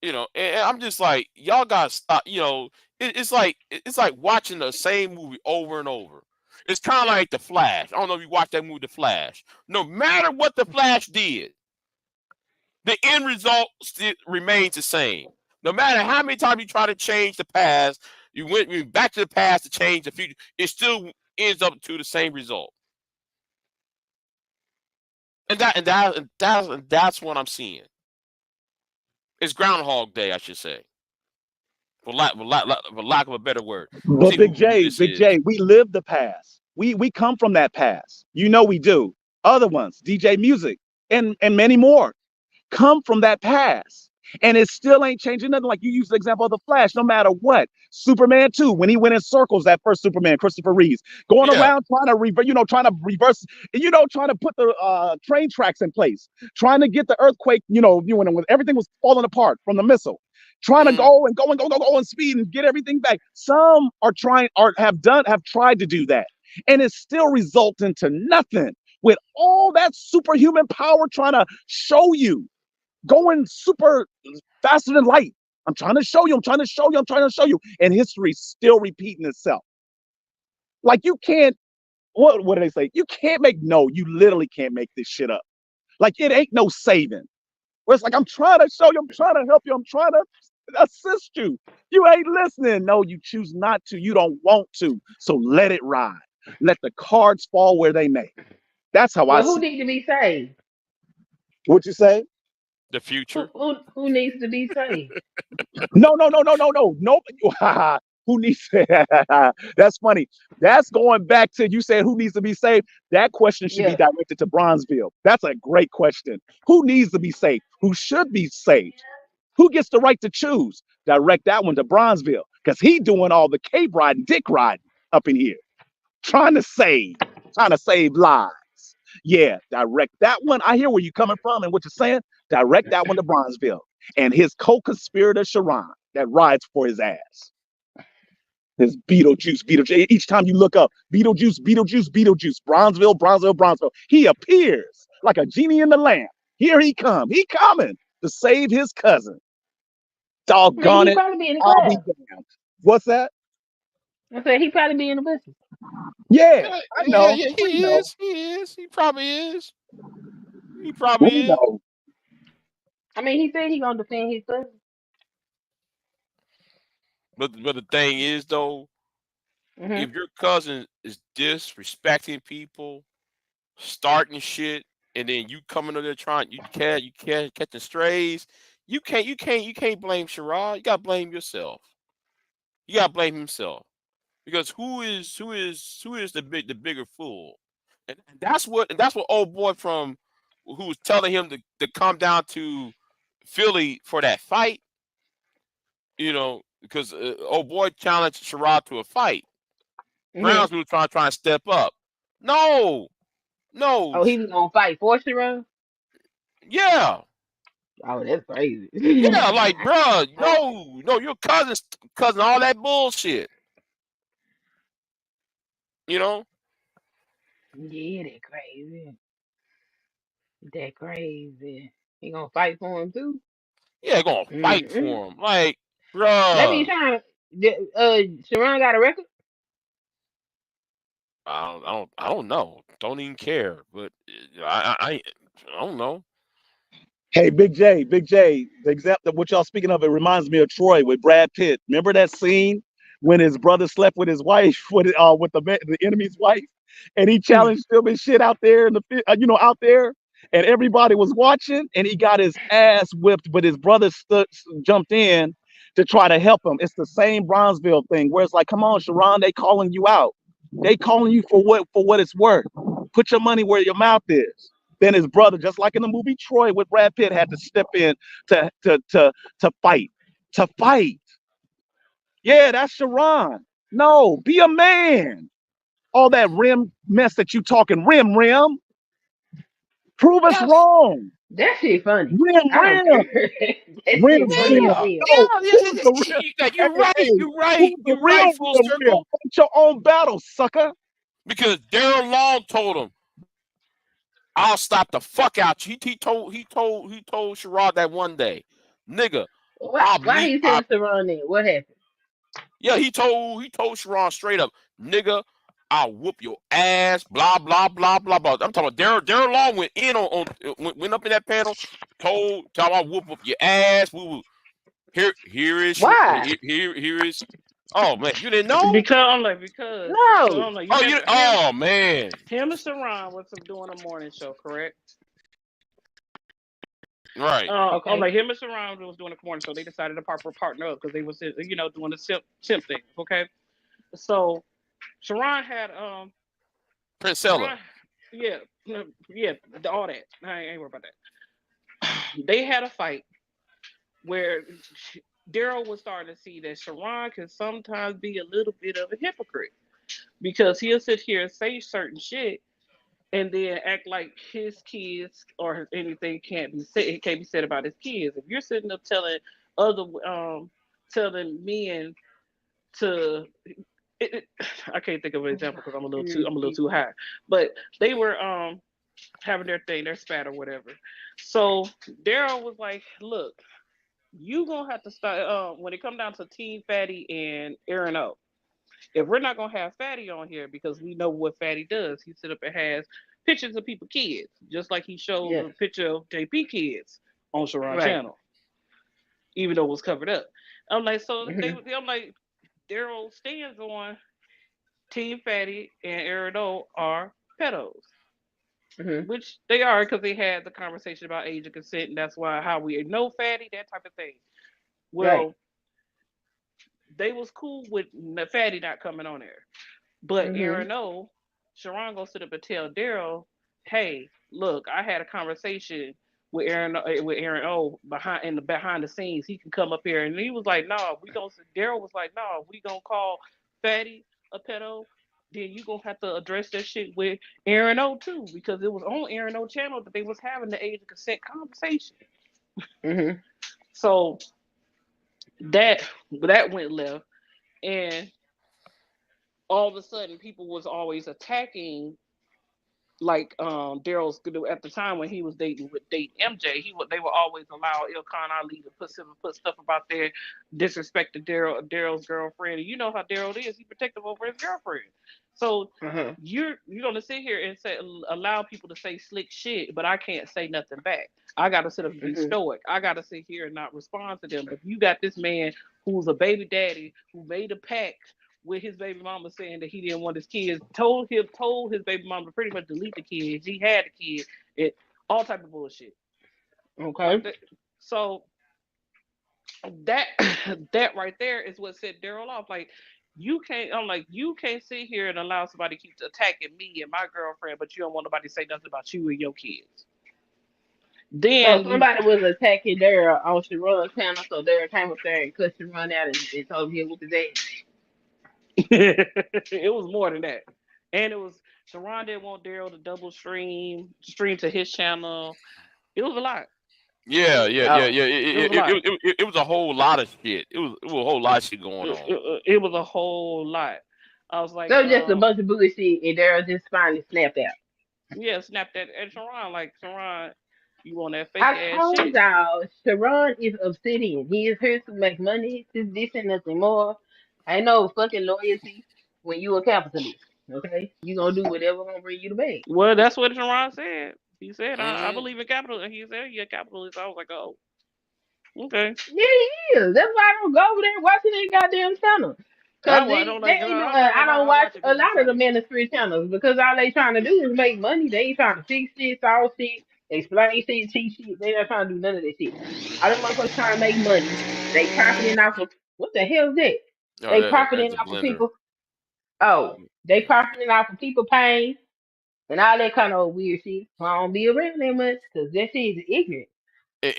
and I'm just like, y'all gotta stop. You know, it's like watching the same movie over and over. It's kind of like The Flash. I don't know if you watched that movie, The Flash. No matter what The Flash did, the end result still remains the same. No matter how many times you try to change the past, you went back to the past to change the future, it still ends up to the same result. And that's what I'm seeing. It's Groundhog Day, I should say, for lack of a better word. But See Big who J, this Big is. J, we live the past. We come from that past. You know we do. Other ones, DJ Music, and many more, come from that past. And it still ain't changing nothing. Like you use the example of the Flash, no matter what. Superman 2, when he went in circles, that first Superman, Christopher Reeves, going Yeah. around trying to reverse, trying to put the train tracks in place, trying to get the earthquake, when everything was falling apart from the missile, trying to go and go and speed and get everything back. Some are trying or have tried to do that. And it's still resulting to nothing with all that superhuman power trying to show you going super faster than light. I'm trying to show you. And history's still repeating itself. Like you can't, what do they say? You literally can't make this shit up. Like it ain't no saving. Where it's like, I'm trying to show you, I'm trying to help you, I'm trying to assist you. You ain't listening. No, you choose not to. You don't want to. So let it ride. Let the cards fall where they may. That's how I Well, see who it. need to be saved? What you say? The future. Who needs to be saved? No. Who needs That's funny. That's going back to you said who needs to be saved. That question should be Yeah. directed to Bronzeville. That's a great question. Who needs to be saved? Who should be saved? Who gets the right to choose? Direct that one to Bronzeville because he doing all the cave riding, dick riding up in here, trying to save lives. Yeah, direct that one. I hear where you're coming from and what you're saying. Direct that one to Bronzeville and his co-conspirator Sharon that rides for his ass. His Beetlejuice. Each time you look up, Beetlejuice, Bronzeville. He appears like a genie in the lamp. Here he come. He coming to save his cousin. I mean, Doggone he it. probably be in the I'll be class. damned. What's that? I said he probably be in the business. Yeah, Yeah, I yeah, know. yeah, We he know. is. He is. He probably is. He probably We is. know. I mean, he said he gonna defend his cousin. But the thing is though, Hmm. if your cousin is disrespecting people, starting shit, and then you coming in there trying you can't catch the strays. You can't blame Sherrod. You gotta blame yourself. You gotta blame himself. Because who is the bigger fool? And that's what old boy from who was telling him to come down to Philly for that fight, because old boy challenged Sherrod to a fight. Mhm. Browns was trying to step up. No, no, Oh, he was gonna fight for Sharon. yeah, Oh, that's crazy. yeah, like bruh, no, your cousin, all that bullshit, you know. Yeah, that crazy. That crazy. He gonna fight for him too. Yeah, gonna fight Mm-mm. for him, like Maybe he's bruh. trying. Sharon got a record. I don't know. Don't even care. But I don't know. Hey, Big J, the example what y'all speaking of, it reminds me of Troy with Brad Pitt. Remember that scene when his brother slept with his wife, with the enemy's wife, and he challenged him and shit out there in out there, and everybody was watching, and he got his ass whipped, but his brother jumped in to try to help him. It's the same Bronzeville thing where it's like, come on, Sharon, they calling you out. They calling you for what it's worth. Put your money where your mouth is. Then his brother, just like in the movie Troy with Brad Pitt, had to step in to fight. To fight. Yeah, that's Sharon. No, be a man. All that rim mess that you talking, rim. Prove us Yes. wrong. That shit funny. Rim. I don't care. That shit funny as Yeah. hell. No, Yeah. who's the real? You're Hey, right. hey, You're right. who's the You're real right. Full rim? circle. Fight your own battle, sucker. Because Darren Long told him, "I'll stop the fuck out you." He told Sherrod that one day, nigga. Why he telling Sharon that? What happened? Yeah, he told Sharon straight up, nigga, I'll whoop your ass, blah blah blah blah blah. I'm talking about Darren Long went in went up in that panel, told I'll whoop your ass. Woo. Here Why? is. Oh man, you didn't know? Because No. I'm like, you Oh remember him? oh man, Him and Sharon was doing a morning show, correct? right. I'm Okay. like, him and Sharon was doing a morning show. They decided to partner up because they was, doing the simp thing. Okay, so Sharon had Princella. Sharon, yeah, yeah, all that. I ain't worried about that. They had a fight where Daryl was starting to see that Sharon can sometimes be a little bit of a hypocrite because he'll sit here and say certain shit and then act like his kids or anything can't be said. It can't be said about his kids. If you're sitting up other telling men to, I can't think of an example because I'm a little too high, but they were having their spat or whatever. So Daryl was like, look, you gonna have to start when it come down to Team Fatty and Aaron O. If we're not gonna have Fatty on here because we know what Fatty does, he sit up and has pictures of people kids, just like he showed Yes. a picture of JP kids on Sharon Right. channel, even though it was covered up. I'm like, Mm-hmm. I'm like, Daryl stands on Team Fatty and Aaron O are pedos, Mm-hmm. which they are because they had the conversation about age of consent, and that's why how we know Fatty, that type of thing. Right. Well, they was cool with Fatty not coming on there. But Mm-hmm. Aaron O, Sharon gonna sit up and tell Daryl, hey, look, I had a conversation with Aaron O behind the scenes. He can come up here. And he was like, no, Daryl was like, no, we gonna call Fatty a pedo. Then you gonna have to address that shit with Aaron O too, because it was on Aaron O channel that they was having the age of consent conversation. Mm-hmm. So that went left, and all of a sudden people was always attacking like Daryl's at the time when he was dating MJ. They would always allow Ilkan Ali to put stuff about their disrespect to Daryl's girlfriend. And you know how Daryl is; he protective over his girlfriend. So Uh-huh. you're gonna sit here and allow people to say slick shit, but I can't say nothing back. I gotta sit up and be Mm-hmm. stoic. I gotta sit here and not respond to them. But you got this man who's a baby daddy who made a pact with his baby mama saying that he didn't want his kids, told his baby mama to pretty much delete the kids. He had the kid. all type of bullshit. Okay. Like that. So that that right there is what set Daryl off. Like you can't. I'm like you can't sit here and allow somebody to keep attacking me and my girlfriend, but you don't want nobody to say nothing about you and your kids. So Then you, somebody was attacking Daryl on Sharon's panel, so Daryl came up there and cussed Sharon out and told him he whoop his ass. it was more than that, and it was Sharon didn't want Daryl to double stream to his channel. It was a lot. Yeah, It, yeah, yeah, Oh. yeah. it was a lot. It was a whole lot of shit. It was a whole lot of shit going on. It was a whole lot. I was like, So it was just a bunch of bullshit, and Daryl just finally snapped out. yeah, snap that at Sharon. Like, Sharon, you want that fake I ass told shit? y'all, Sharon is obsidian. He is here to make money. This and nothing more. Ain't no fucking loyalty when you a capitalist. Okay, you gonna do whatever gonna bring you the bag. Well, that's what Sharon said. He said, I Hmm. believe in capital. And he said, yeah, capitalist. I was like, oh, okay. Yeah, he is. That's why I don't go over there watching their goddamn channel. Cause I they, don't they like, ain't no, I'm not I gonna lie, don't I watch watch it a because it's lot of the funny. ministry channels because all they trying to do is make money. They ain't trying to fix shit, solve shit, explain shit, teach shit. They not trying to do none of that shit. All them motherfuckers trying to make money. They profiting off of what the hell is that? Oh, They that's profiting a off of blender. people. Oh, they profiting off of people pain and all that kind of weird shit. So I don't be around that much because that shit is ignorant.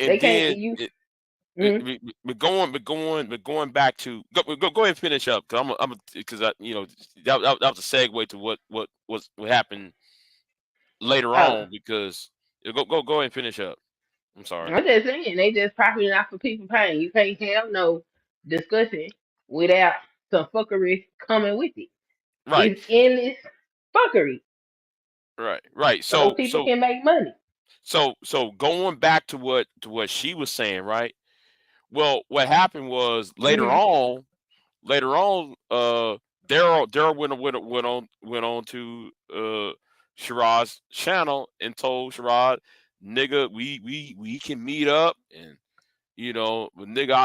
They And can't then use. Mm, we're going back to go ahead and finish up because I'm because that was a segue to what happened later oh. on because go ahead and finish up. I'm sorry. I'm just saying, they just profiting off of people pain. You can't have no discussion without some fuckery coming with it. Right, It's endless fuckery. right. So those people can make money. So going back to what she was saying, right? Well, what happened was Hmm. later on, Daryl went on to Sherrod's channel and told Sherrod, nigga, we can meet up and nigga,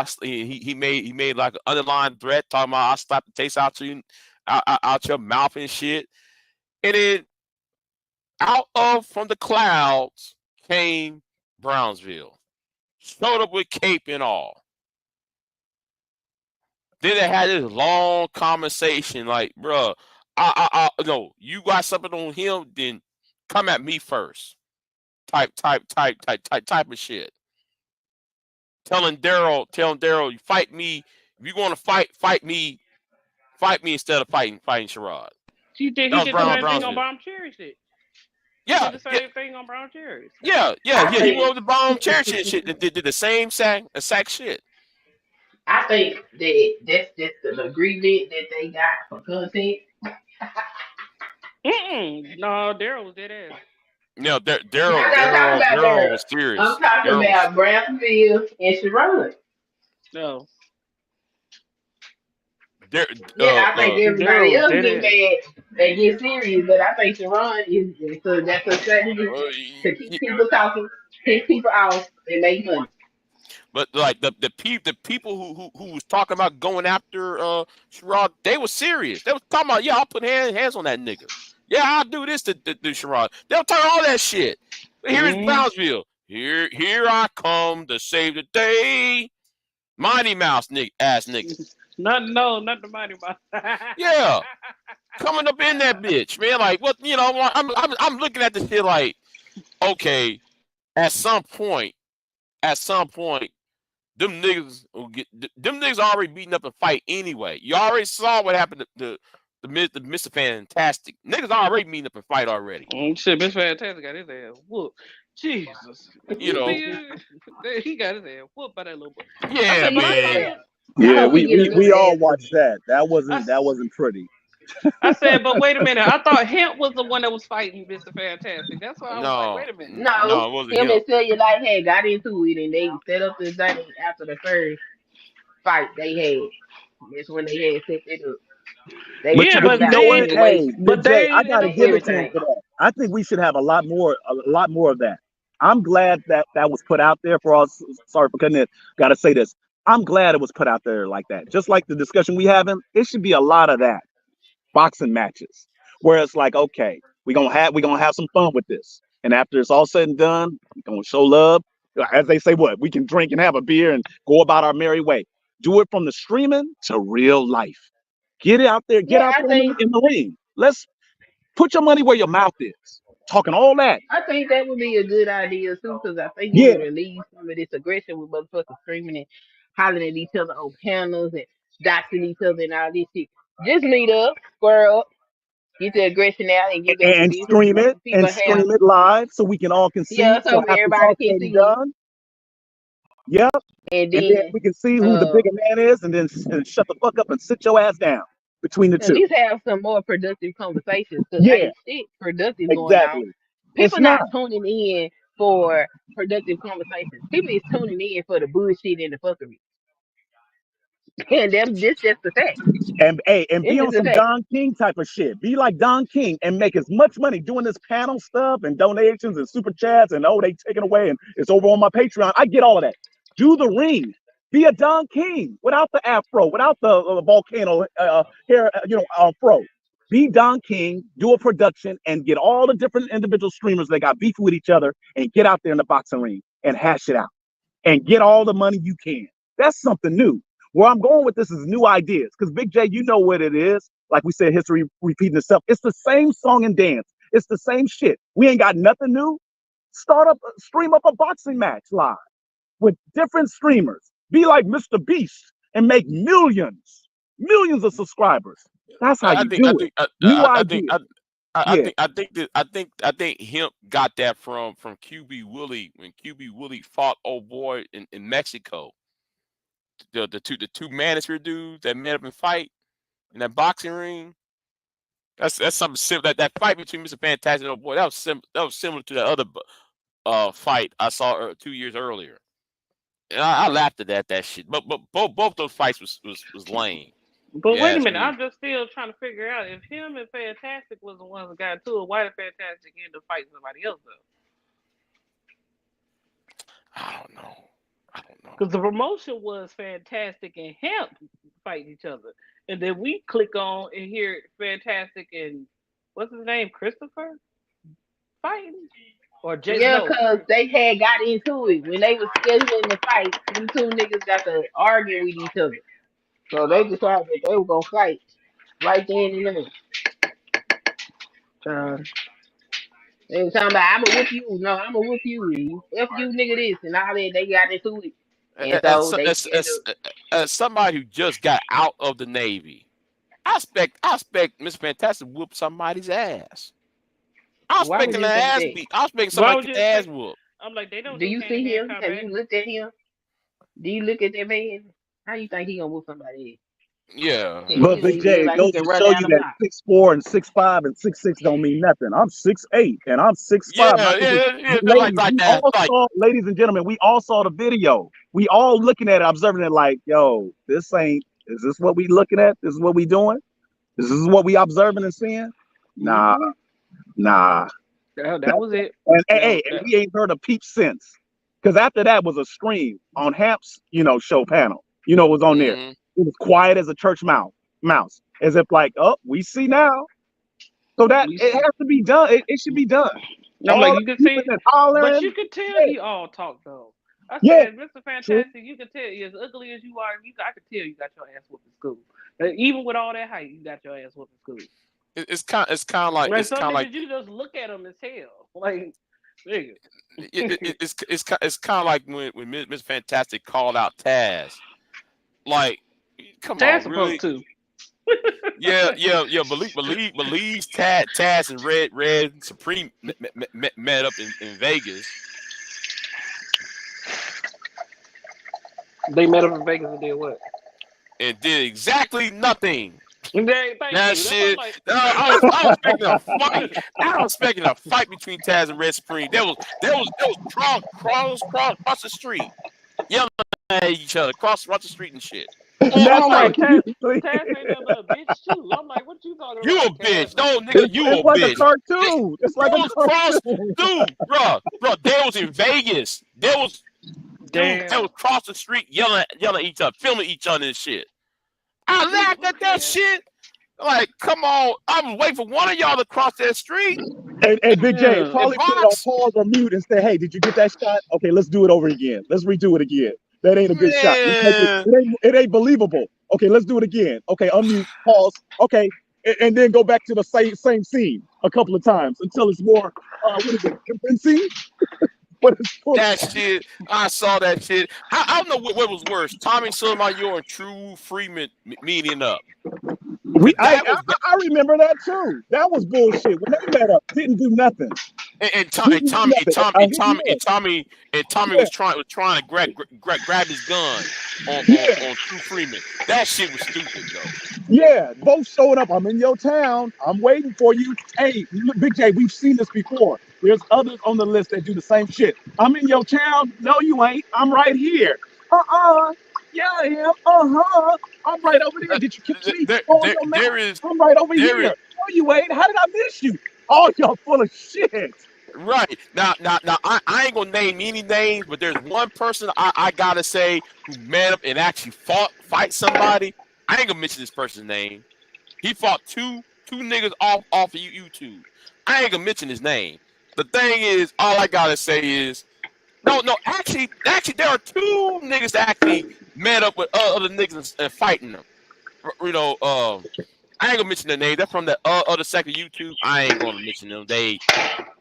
he made like an underlying threat talking about I slap the taste out you out your mouth and shit, and then out of from the clouds came Brownsville, showed up with cape and all. Then they had this long conversation, like, bruh, no, you got something on him, then come at me first. Type of shit. Telling Daryl, you fight me. If you want to fight me instead of fighting Sherrod. He That was did the same thing on Brownsville. Bomb Cherry shit. He did Yeah, the yeah, same thing on Brown Cherries. I He think wrote the bomb chair shit. Did the same exact shit. I think that that's just an agreement that they got for content. No, Daryl was dead ass. I'm not talking about Daryl Daryl. was serious. I'm talking Daryl was about Brownsville and Sharon. No, there. Yeah, I think everybody Daryl was else dead get ass. mad and get serious, but I think Sharon is so that's a strategy Uh, to keep people talking, piss people off, and make money. but like the people who was talking about going after Sherrod, they were serious. They was talking about, yeah, I'll put hands on that nigga. Yeah, I'll do this to Sherrod. They'll talk all that shit. But here is Brownsville. Here I come to save the day. Mighty Mouse ass niggas. Not the Mighty Mouse. Yeah, coming up in that bitch, man. Like what? I'm looking at this shit like, okay, at some point, them niggas will them niggas already beating up a fight anyway. You already saw what happened to the Mr. Fantastic. Niggas already meeting up a fight already. Shit, Miss Fantastic got his ass whooped. Jesus. You know. He got his ass whooped by that little boy. Yeah, I said, but man. I Yeah, hope he get a good we all ass. watched that. That I wasn't pretty. said, but wait a minute. I thought Hemp was the one that was fighting Mr. Fantastic. That's why I was like, No, wait a minute. No, it wasn't him him. and Cellulite had got into it, and they set up the thing after the first fight they had. That's when they had set it up. They was But Yeah, talking but you but about know what? they, heavyweight Hey, but Big J, I they gotta and didn't. give it to him everything. for that. I think we should have a lot more of that. I'm glad that was put out there for us. Sorry for cutting it. Gotta say this. I'm glad it was put out there like that. Just like the discussion we having, it should be a lot of that boxing matches where it's like, okay, we gonna have some fun with this. And after it's all said and done, we're gonna show love. As they say, what? We can drink and have a beer and go about our merry way. Do it from the streaming to real life. Get it out there. Get Yeah, out I there think in the ring. Let's put your money where your mouth is. Talking all that. that would be a good idea too, because I think it Yeah. would relieve some of this aggression with motherfuckers screaming and hollering at each other on panels and doxing each other and all this shit. Just meet up, square up, get the aggression out, and get back to And business. Let the people have, stream it live so we can all can see. so So after it's everybody all can said and see it, done, yep. and And then then we can see who the bigger man is, and then shut the fuck up and sit your ass down between the at two. least have some more productive conversations, because Yeah, ain't shit productive going on. exactly. It's People not. not tuning in for productive conversations. People is tuning in for the bullshit and the fuckery. And this just the fact. And hey, and It's be on just a some fact. Don King type of shit. Be like Don King and make as much money doing this panel stuff and donations and super chats and they taking away and it's over on my Patreon. I get all of that. Do the ring. Be a Don King without the afro, without the volcano hair, fro. Be Don King, do a production, and get all the different individual streamers that got beef with each other and get out there in the boxing ring and hash it out and get all the money you can. That's something new. Where I'm going with this is new ideas, because Big J, you know what it is. Like we said, history repeating itself. It's the same song and dance. It's the same shit. We ain't got nothing new. Stream up a boxing match live with different streamers. Be like Mr. Beast and make millions of subscribers. That's how you do it. New idea. I think Hemp got that from QB Willie when QB Willie fought old boy in Mexico. The two manosphere dudes that met up and fight in that boxing ring. That's something similar. That fight between Mr. Fantastic and old boy, that was similar to the other fight I saw 2 years earlier. And I laughed at that shit. But both those fights was lame. But Yeah, wait a it's minute, me. I'm just still trying to figure out if him and Fantastic was the ones that got into it, why did Fantastic end up fighting somebody else though? I don't know. Because the promotion was Fantastic and Hemp fighting each other. And then we click on and hear Fantastic and what's his name? Christopher fighting? Or Jay? Yeah, No. because they had got into it when they was scheduling the fight. Them two niggas got to arguing with each other, so they decided that they were gonna fight right then and there. They was talking about, I'ma whoop you. No, I'ma whoop you. F you, nigga, this and all that. They got into it, and so they As somebody who just got out of the Navy, I expect Mr. Fantastic to whoop somebody's ass. I was expecting the ass beat. I was expecting somebody to get ass whoop. I'm like, they don't. Do you see him? Have you looked at him? Do you look at that man? How you think he gonna whoop somebody? Yeah. But Big J, like goes to show you that 6'4" and 6'5" and 6'6" don't mean nothing. I'm 6'8" and I'm 6'5". Ladies and gentlemen, we all saw the video. We all looking at it, observing it like, yo, is this what we looking at? This is what we doing? This is what we observing and seeing? Nah. That was it. And we ain't heard a peep since. Because after that was a stream on Hamp's, show panel. It was on there. It was quiet as a church mouse. As if like, oh, we see now. So that it has to be done. It should be done. I'm like, you could see, but you could tell he all talk though. I said, Mr. Fantastic, you could tell, as ugly as you are, I could tell you got your ass whooped in school. Even with all that height, you got your ass whooped in school. It's kind of like you just look at him and tell, like, nigga. It's kind of like when Miss Fantastic called out Taz, like, come Taz on, really? Supposed to. Yeah. Believes Taz and Red Supreme met up in Vegas. They met up in Vegas and did what? And did exactly nothing. That shit. I was expecting a fight. I was expecting a fight between Taz and Red Supreme. There was cross the street, yelling at each other, cross the street and shit. I'm like, Taz ain't nothing but a bitch too. I'm like, what you talking about? You a bitch, no nigga, you a bitch. It's like a cartoon. It's like a cartoon, dude, bro. They was in Vegas. They was cross the street yelling at each other, filming each other and shit. I laughed at that shit. Like, come on. I'm waiting for one of y'all to cross that street. And Big J Yeah. probably And put it on Box, pause or mute and say, "Hey, did you get that shot? Okay, let's do it over again. Let's redo it again. That ain't a good shot. man. It ain't believable. Okay, let's do it again. Okay, unmute, pause. Okay, and then go back to the same scene a couple of times until it's more what is it, convincing? But it's full. That shit, I saw that shit. I don't know what was worse, Tommy Sotomayor and True Freeman meeting up. I remember that too. That was bullshit. When they met up, didn't do nothing. And Didn't do nothing. Tommy Yeah, was trying to grab his gun on yeah, True Freeman. That shit was stupid though. yeah. Both showing up. I'm in your town. I'm waiting for you. Hey, look, Big J, we've seen this before. There's others on the list that do the same shit. I'm in your town. No, you ain't. I'm right here. Yeah, I am. I'm right over there. Did you catch me? There, On there, your map. there is I'm right over there here. is No, you ain't. How did I miss you? Oh, y'all full of shit. right now. I ain't gonna name any names, but there's one person I gotta say who man up and actually fight somebody. I ain't gonna mention this person's name. He fought two niggas off of YouTube. I ain't gonna mention his name. The thing is, all I gotta say is, no. Actually, there are two niggas that actually met up with other niggas and fighting them. You know, I ain't gonna mention the name. They're from the other second YouTube. I ain't gonna mention them. They,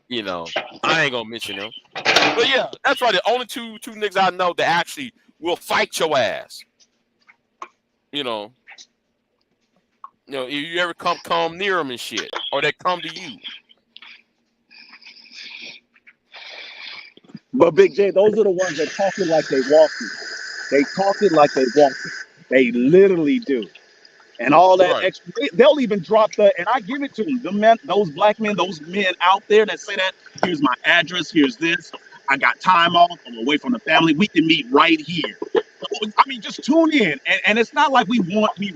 you know, I ain't gonna mention them. But yeah, that's right. The only two niggas I know that actually will fight your ass. You know, if you ever come near them and shit, or they come to you. But Big J, those are the ones that talk it like they walking. They talk it like they walking. They literally do. And all that Right. extra, they'll even drop and I give it to them. The men, those black men, those men out there that say that, here's my address, here's this. I got time off, I'm away from the family. We can meet right here. I mean, just tune in. And it's not like we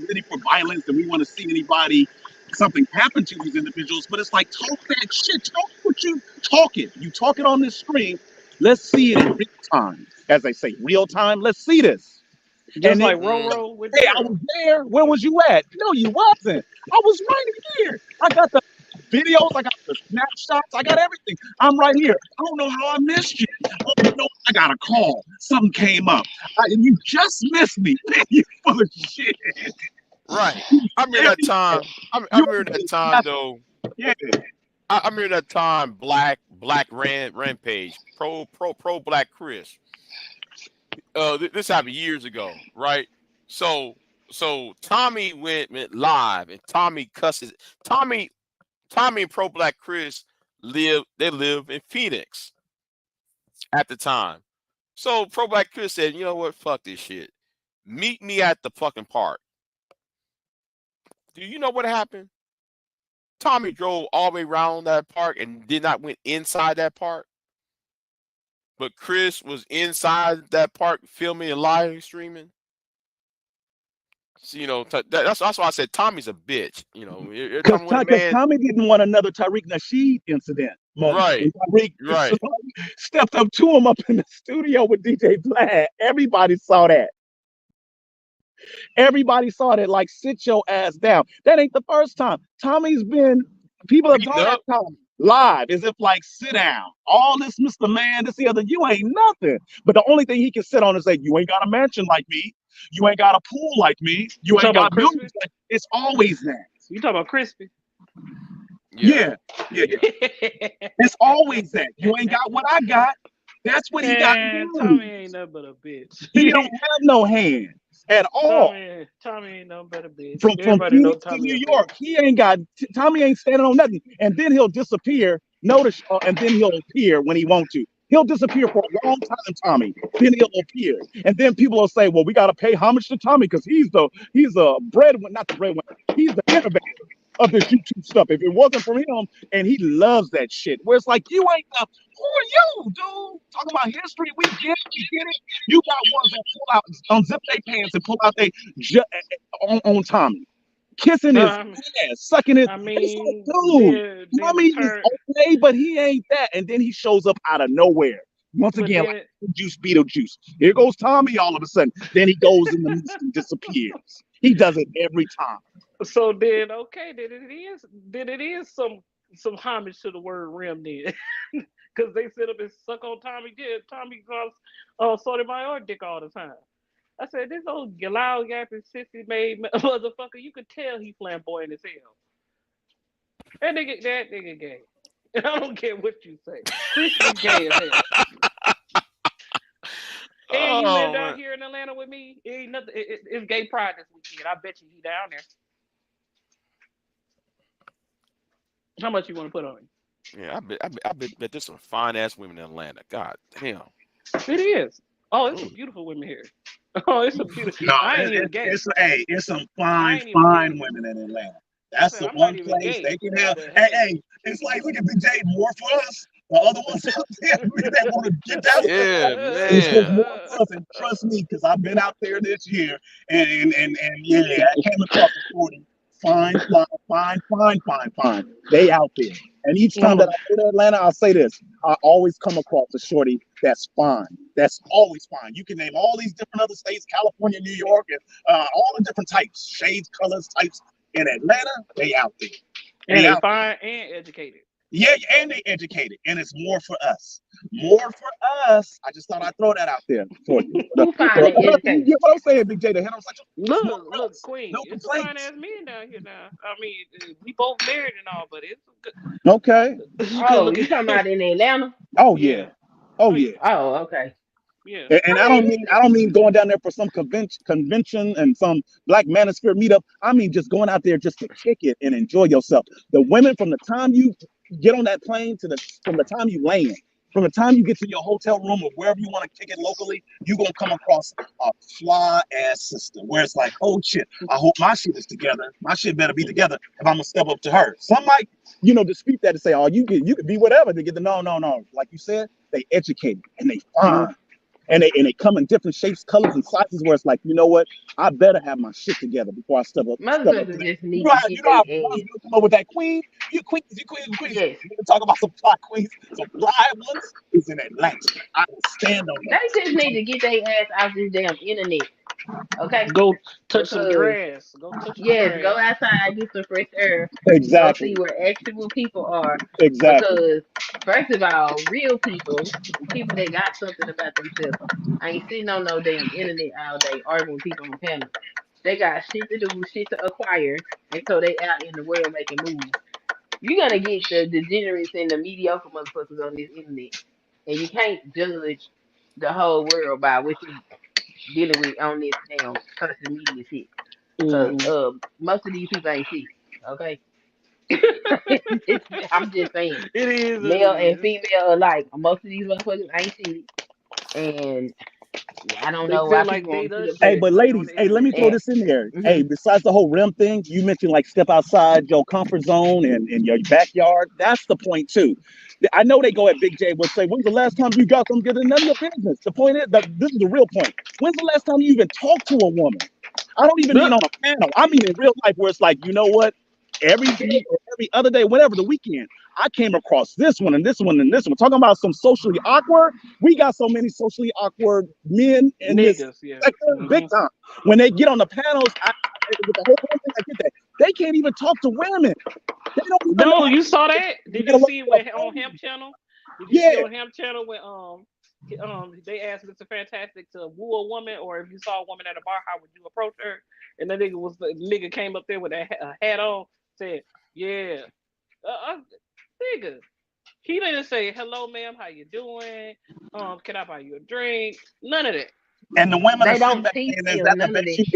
ready for violence and we want to see anybody, something happen to these individuals, but it's like, talk that shit. Talk what you talking. You talk it on this screen. Let's see it in real time. As they say, real time. Let's see this. Just And like then, Roro with hey, I Daryl. was there. Where was you at? No, you wasn't. I was right here. I got the videos. I got the snapshots. I got everything. I'm right here. I don't know how I missed you. Oh, you know, I got a call. Something came up. And you just missed me. Man, you full of shit. Right. I remember that time. I remember that time though. Yeah. I remember that time. Black Rampage. Pro Black Chris. This happened years ago, right? So Tommy went live, and Tommy cusses. Tommy and Pro Black Chris live in Phoenix at the time. So Pro Black Chris said, "You know what? Fuck this shit. Meet me at the fucking park." Do you know what happened? Tommy drove all the way around that park and did not went inside that park. But Chris was inside that park filming and live streaming. So, that's why I said Tommy's a bitch. You're talking with a Because man. Tommy didn't want another Tariq Nasheed incident moment. Right. And Tariq Right. stepped up to him up in the studio with DJ Vlad. Everybody saw that. Everybody saw that. Like, sit your ass down. That ain't the first time. People have gone at Tommy live as if like, sit down. All this Mr. Man, this the other, you ain't nothing. But the only thing he can sit on is say, you ain't got a mansion like me. You ain't got a pool like me. You ain't got buildings like me. It's always that. You talking about Crispy? Yeah. It's always that. You ain't got what I got. That's what he got to do. Tommy ain't nothing but a bitch. He don't have no hands at all. Tommy ain't nothing but a bitch. From Everybody know Phoenix to Tommy New York, Tommy ain't standing on nothing. And then he'll disappear. And then he'll appear when he wants to. He'll disappear for a long time, Tommy. Then he'll appear. And then people will say, well, we got to pay homage to Tommy because he's the breadwinner, not the breadwinner. He's the innovator of this YouTube stuff. If it wasn't for him, and he loves that shit. Where it's like, you ain't the, who are you, dude? Talking about history, we get it. You got ones that pull out, unzip their pants and pull out on Tommy. Kissing his ass, sucking his. Dude, Tommy is okay, but he ain't that. And then he shows up out of nowhere. Once again, like Beetlejuice. Here goes Tommy all of a sudden. Then he goes in the mist and disappears. He does it every time. So then it is some some homage to the word rim then. Because they sit up and suck on Tommy Sorty my own dick all the time. I said, this old loud yapping sissy made motherfucker, you could tell he flamboyant as hell. That nigga gay. And I don't care what you say. Chris is gay as hell. And you live down here in Atlanta with me. It ain't nothing. It's gay pride this weekend. I bet you he down there. How much you want to put on him? Yeah, I bet there's some fine ass women in Atlanta. God damn. It is. Oh, it's some beautiful women here. Oh, it's some beautiful. No, I ain't even gay. It's some I fine ain't even gay. women in Atlanta. That's the I'm one not even place gay, they can have. but Hey, it's like, look at Big J, more for us. The other ones out there that want to get down. Yeah, It's just man. more for us. And trust me, because I've been out there this year, and yeah, I came across a 40. Fine. They out there. And each time that I go to Atlanta, I'll say this. I always come across a shorty that's fine. That's always fine. You can name all these different other states, California, New York, and all the different types, shades, colors, types. In Atlanta, they out there. And they fine and educated. Yeah, and they educated. And it's more for us. More for us. I just thought I'd throw that out there for you. Who fine and educated? You get what I'm saying, Big J, the heterosexual? Look, Queen. No it's complaints. fine ass men down here now. I mean, we both married and all, but it's good. Okay. Oh, you talking about in Atlanta? Oh, yeah. Oh, yeah. Oh, okay. Yeah. And I don't mean going down there for some convention and some Black Manosphere meetup. I mean just going out there just to kick it and enjoy yourself. The women, from the time you get on that plane from the time you land, from the time you get to your hotel room or wherever you want to kick it locally, you're gonna come across a fly ass sister where it's like, oh shit, I hope my shit is together. My shit better be together if I'm gonna step up to her. Some might, dispute that and say, oh, you could be whatever. They get the no. Like you said, they educated and they fine. And they come in different shapes, colors, and sizes where it's like, you know what? I better have my shit together before I step up. Motherfuckers just need You know to get how their you ass. come up with that queen? You queen. Yes. You talk about some fly queens. Some fly ones is in Atlanta. I will stand on that. They just need to get their ass out this damn internet. Okay? Go touch some grass. Go touch some grass. Go outside, get some fresh air. Exactly. Go see where actual people are. Exactly. Because, first of all, real people that got something about themselves, ain't sitting on no damn internet all day arguing with people on panels. They got shit to do, shit to acquire, and so they out in the world making moves. You're gonna get the degenerates and the mediocre motherfuckers on this internet. And you can't judge the whole world by what you dealing with on this damn social media shit. Because most of these people ain't shit. Okay? I'm just saying. It is. Male and female alike. Most of these motherfuckers ain't shit. And I don't know why people want to sit up Hey, here. but ladies, let me throw this in there. Mhm. Hey, besides the whole rim thing, you mentioned like step outside your comfort zone and your backyard. That's the point too. I know they go at Big J would say, when's the last time you got them getting none of your business? The point is that this is the real point. When's the last time you even talked to a woman? I don't even mean on a panel. I mean in real life where it's like, you know what? Every week or every other day, whatever the weekend, I came across this one and this one and this one. Talking about some socially awkward. We got so many socially awkward men in this sector, big time. When they get on the panels, with the whole thing, I get that. They can't even talk to women. They don't even know. You saw that? Did you see it on Hemp Channel? Did you see on Hemp Channel when they asked Mr. Fantastic to woo a woman, or if you saw a woman at a bar, how would you approach her? And the nigga came up there with a hat on, said, "Yeah, nigga." He didn't say, "Hello, ma'am, how you doing? Can I buy you a drink?" None of that. And the women they don't teach them none of that shit.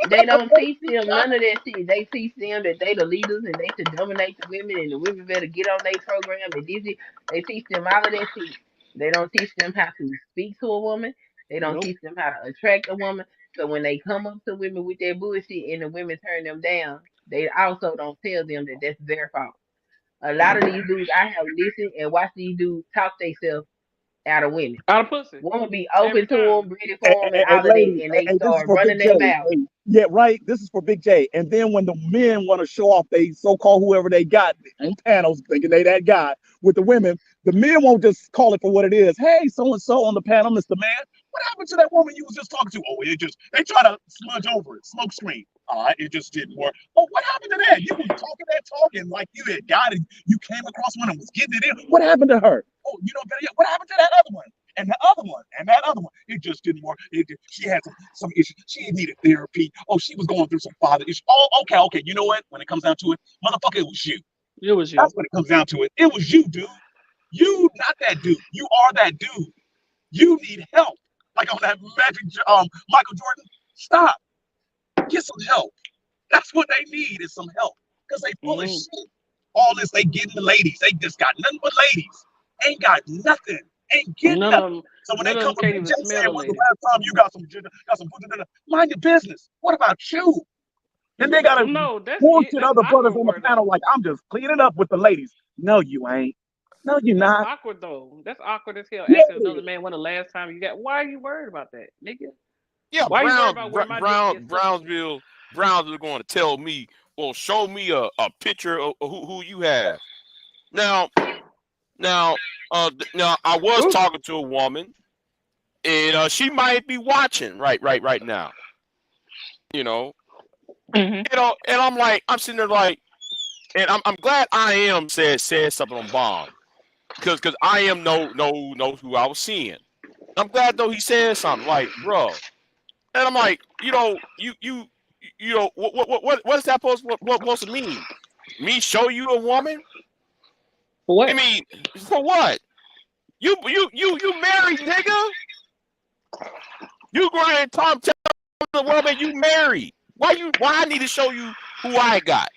They don't teach them none of that shit. They teach them that they the leaders and they should dominate the women and the women better get on their program and they teach them all of that shit. They don't teach them how to speak to a woman. They don't teach them how to attract a woman. So when they come up to women with their bullshit and the women turn them down, they also don't tell them that that's their fault. A lot of these dudes, I have listened and watched these dudes talk themselves out of women. Out of pussy. Woman be open to them, ready for them, and all of that, and they start running their mouth. Yeah, right. This is for Big J. And then when the men want to show off they so-called whoever they got on panels, thinking they that guy with the women, the men won't just call it for what it is. Hey, so-and-so on the panel, Mr. Man. What happened to that woman you was just talking to? Oh, they try to smudge over it, smoke screen. It just didn't work. Oh, what happened to that? You were talking that talking like you had got it. You came across one and was getting it in. What happened to her? Oh, you know better yet. What happened to that other one? And the other one, and that other one. It just didn't work. She had some issues. She needed therapy. Oh, she was going through some father issues. Oh, okay. You know what? When it comes down to it, motherfucker, it was you. It was you. That's when it comes down to it. It was you, dude. You, not that dude. You are that dude. You need help. Like on that magic, Michael Jordan. Stop. Get some help. That's what they need is some help. Because they full of shit. All this, they getting the ladies. They just got nothing but ladies. Ain't got nothing. Ain't getting nothing. So when they come from Big J saying, when's the last time you got some mind your business. What about you? Then they got to bullshit other brothers on the panel like, I'm just cleaning up with the ladies. No, you ain't. No, you're not. That's awkward, though. That's awkward as hell. Asking another man when the last time you got. Why are you worried about that, nigga? Yeah, why you worried about where my Brownsville going to tell me, well, show me a picture of who you have. Now, I was talking to a woman, and she might be watching right now. You know, and I'm sitting there like, and I'm glad I am said something on Bomb, because I am know who I was seeing. I'm glad though he said something like, bro, and I'm like, you know, what is that supposed to mean? Me show you a woman? For what? I mean, for what? You married, nigga. You go ahead and tell the woman you married. Why I need to show you who I got?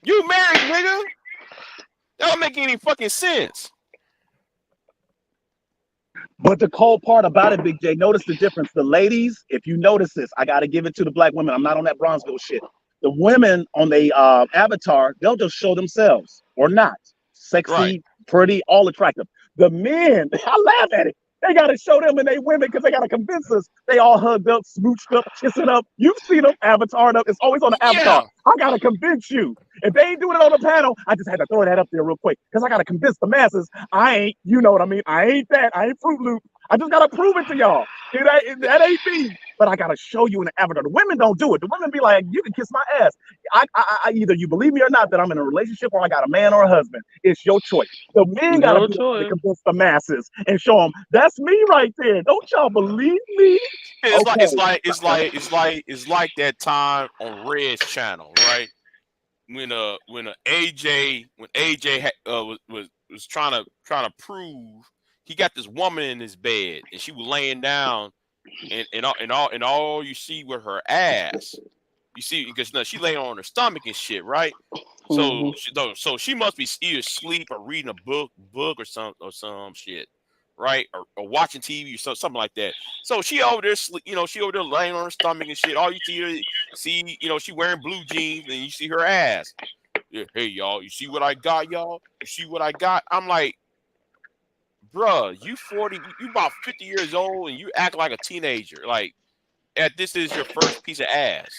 You married, nigga. That don't make any fucking sense. But the cold part about it, Big J, notice the difference. The ladies, if you notice this, I got to give it to the black women. I'm not on that Bronzeville shit. The women on the avatar, they'll just show themselves or not. Sexy, pretty, all attractive. The men, I laugh at it. They got to show them and they women because they got to convince us. They all hugged up, smooched up, kissing up. You've seen them avatared up. It's always on the avatar. I got to convince you. If they ain't doing it on the panel, I just had to throw that up there real quick because I got to convince the masses I ain't, you know what I mean? I ain't that. I ain't Fruit Loop. I just got to prove it to y'all. That ain't me. But I got to show you in the avatar. The women don't do it. The women be like, you can kiss my ass. I either you believe me or not that I'm in a relationship or I got a man or a husband. It's your choice. The men got to convince the masses and show them that's me right there. Don't y'all believe me? It's like that time on Red's channel, right? When AJ was trying to prove he got this woman in his bed and she was laying down and all you see with her ass. You see, because she laying on her stomach and shit, right? So she must be either asleep or reading a book or some shit, right? Or watching TV or something like that. So she over there she over there laying on her stomach and shit. All you see, she wearing blue jeans and you see her ass. Yeah, hey y'all, you see what I got, y'all? You see what I got? I'm like, bruh, you 40, you about 50 years old and you act like a teenager. Like, this is your first piece of ass.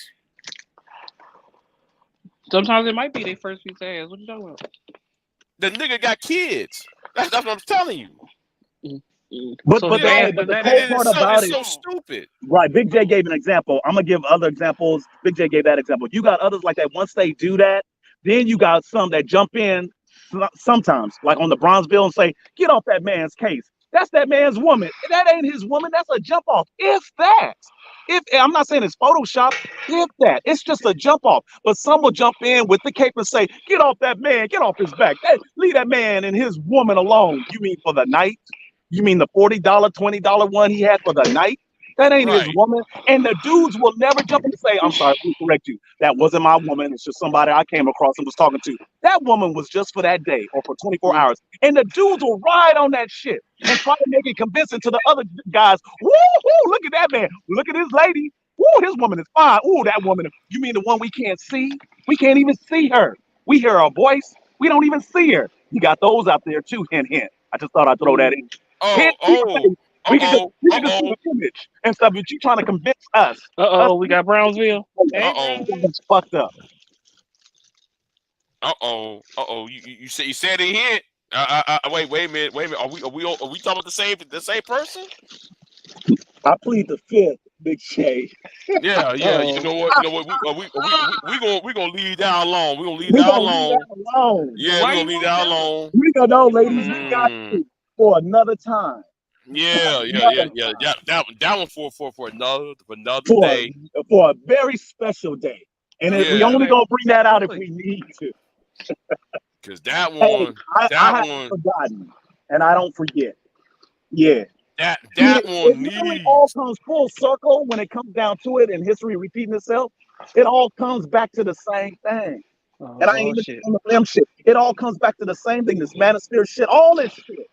Sometimes it might be their first piece of ass. What you talking about? The nigga got kids. That's what I'm telling you. But the cold part about it, so stupid. Right, Big J gave an example. I'm gonna give other examples. Big J gave that example. You got others like that. Once they do that, then you got some that jump in sometimes, like on the Bronzeville, and say, "Get off that man's case. That's that man's woman. That ain't his woman. That's a jump off. If that." If I'm not saying it's Photoshop, if that, it's just a jump off. But some will jump in with the cape and say, "Get off that man, get off his back. Hey, leave that man and his woman alone." You mean for the night? You mean the $40, $20 one he had for the night? That ain't his woman. And the dudes will never jump in and say, "I'm sorry, we correct you. That wasn't my woman. It's just somebody I came across and was talking to." That woman was just for that day or for 24 hours. And the dudes will ride on that shit and try to make it convincing to the other guys. Woo-hoo, look at that man. Look at his lady. Woo, his woman is fine. Ooh, that woman. You mean the one we can't see? We can't even see her. We hear her voice. We don't even see her. You got those out there too, hint, hint. I just thought I'd throw that in. We can just see the image and stuff, but you trying to convince us. We got Brownsville. It's fucked up. You said it here. Wait a minute. Are we talking about the same person? I plead the fifth. Big J. Yeah, yeah. You Oh, know what? You know what? We gonna leave that alone. We gonna leave we that gonna leave alone. that alone. Yeah, we Why gonna you leave won't that tell us? alone. We gonna know, You ladies. won't We tell us? got Mm, you for another time. yeah, yeah, yeah, Another yeah, time. yeah. That one for another For day. for a very special day. And we Yeah, only Okay, gonna bring that out if please. we need to. cause that Hey, one, I that haven't one, forgotten, and I don't forget. Yeah. See, that it one literally all needs. comes full circle when it comes down to it, and history repeating itself. It all comes back to the same thing. And I ain't Oh even shit. on the limb shit. It all comes back to the same thing. This manosphere shit, all this shit,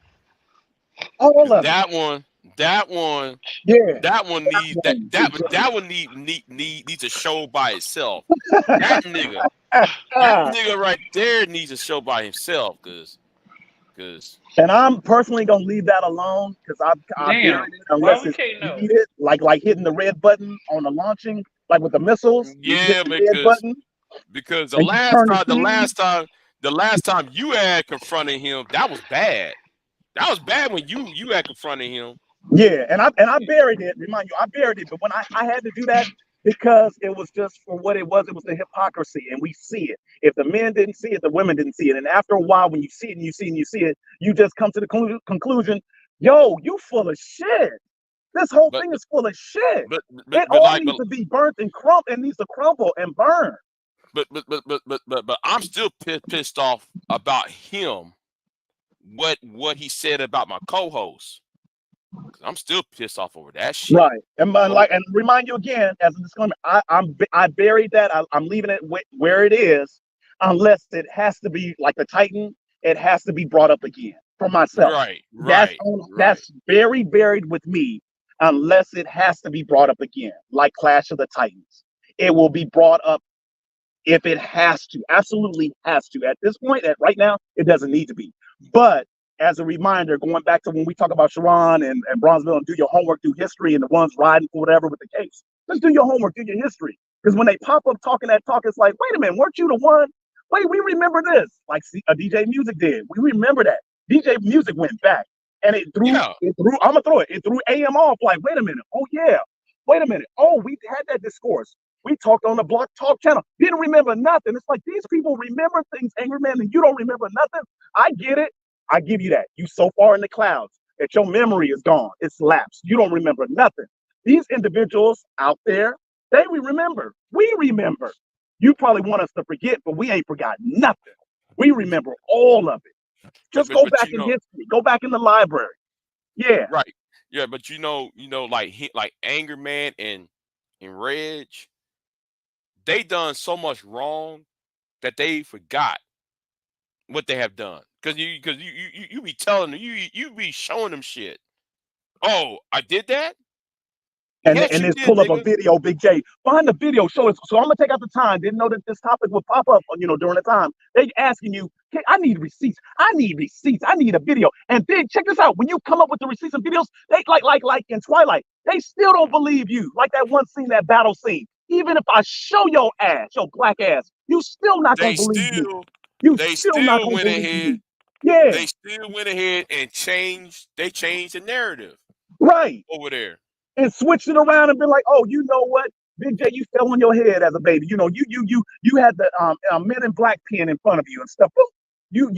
all Cause of it. that one Yeah. That one need that One, that Big one that one needs a show by itself. That nigga, that J. nigga right there needs a show by himself, cause And I'm personally gonna leave that alone because I Damn. buried it Why unless we it's can't know? needed, like hitting the red button on the launching, like with the missiles. You hit yeah, the red button because and you turn the key. the last time you had confronted him, that was bad. That was bad when you had confronted him. Yeah, and I buried it. Remind you, I buried it. But when I had to do that because it was just for what it was. It was the hypocrisy, and we see it. If the men didn't see it, the women didn't see it. And after a while, when you see it and you see it and you see it, you just come to the conclusion, yo, you full of shit. This whole But thing is full of shit. It but all like needs to be burnt and it needs to crumble and burn. but I'm still pissed off about him. What he said about my co-host. I'm still pissed off over that shit. Right. And Oh, like, and remind you again, as a disclaimer, I buried that. I'm leaving it where it is, unless it has to be like the Titan. It has to be brought up again for myself. right, right, right. That's very buried with me, unless it has to be brought up again, like Clash of the Titans. It will be brought up if it has to, absolutely has to. At this point, right now, it doesn't need to be. But as a reminder, going back to when we talk about Sharon and Bronzeville and do your homework, do history, and the ones riding for whatever with the case, just do your homework, do your history. Because when they pop up talking that talk, it's like, wait a minute, weren't you the one? Wait, we remember this, like a DJ Music did. We remember that. DJ Music went back and Yeah, I'm gonna throw it. It threw AM off. Like, wait a minute. Oh yeah. Wait a minute. Oh, we had that discourse. We talked on the Block Talk channel. Didn't remember nothing. It's like these people remember things, Angry Man, and you don't remember nothing. I get it. I give you that. You so far in the clouds that your memory is gone. It's lapsed. You don't remember nothing. These individuals out there, we remember. We remember. You probably want us to forget, but we ain't forgot nothing. We remember all of it. Just go back in history. Go back in the library. Yeah. right. Yeah, but like Anger Man and Reg, they done so much wrong that they forgot what they have done. You be telling them, you be showing them shit. Oh, I did that? And Yes, you let's did, pull up a nigga. video, Big J. Find the video, show it. So I'm gonna take out the time. Didn't know that this topic would pop up, during the time. They asking you, hey, I need receipts. I need receipts. I need a video. And Big, check this out. When you come up with the receipts and videos, they like in Twilight, they still don't believe you. Like that one scene, that battle scene. Even if I show your ass, your black ass, you still not gonna They believe me. still You they still not still gonna went believe ahead. me. Yeah, They still went ahead and changed the narrative right. over there. And switched it around and been like, oh, you know what, Big J, you fell on your head as a baby. You had the Men in Black pen in front of you and stuff. You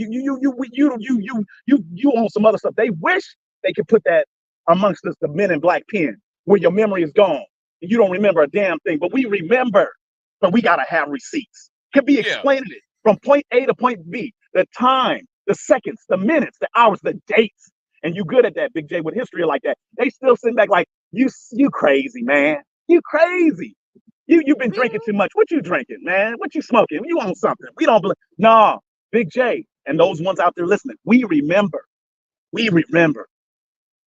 on some other stuff. They wish they could put that amongst us, the Men in Black pen, where your memory is gone and you don't remember a damn thing. But we remember, but we gotta have receipts. Could be Yeah. explaining it from point A to point B, the time, the seconds, the minutes, the hours, the dates. And you good at that, Big J, with history like that. They still sitting back like, you crazy, man. You crazy. You've been drinking too much. What you drinking, man? What you smoking? You on something? We don't believe. No, Big J and those ones out there listening, we remember. We remember.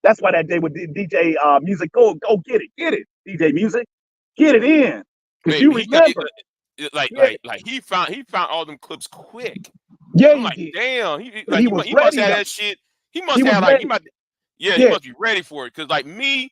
That's why that day with DJ Music, go get it, DJ Music, get it in, because Baby, you remember. he found all them clips quick. Yeah, I'm he like, did. damn, And he was he must ready have though. that shit. He must He was have like ready. he must be ready for it. Cause like me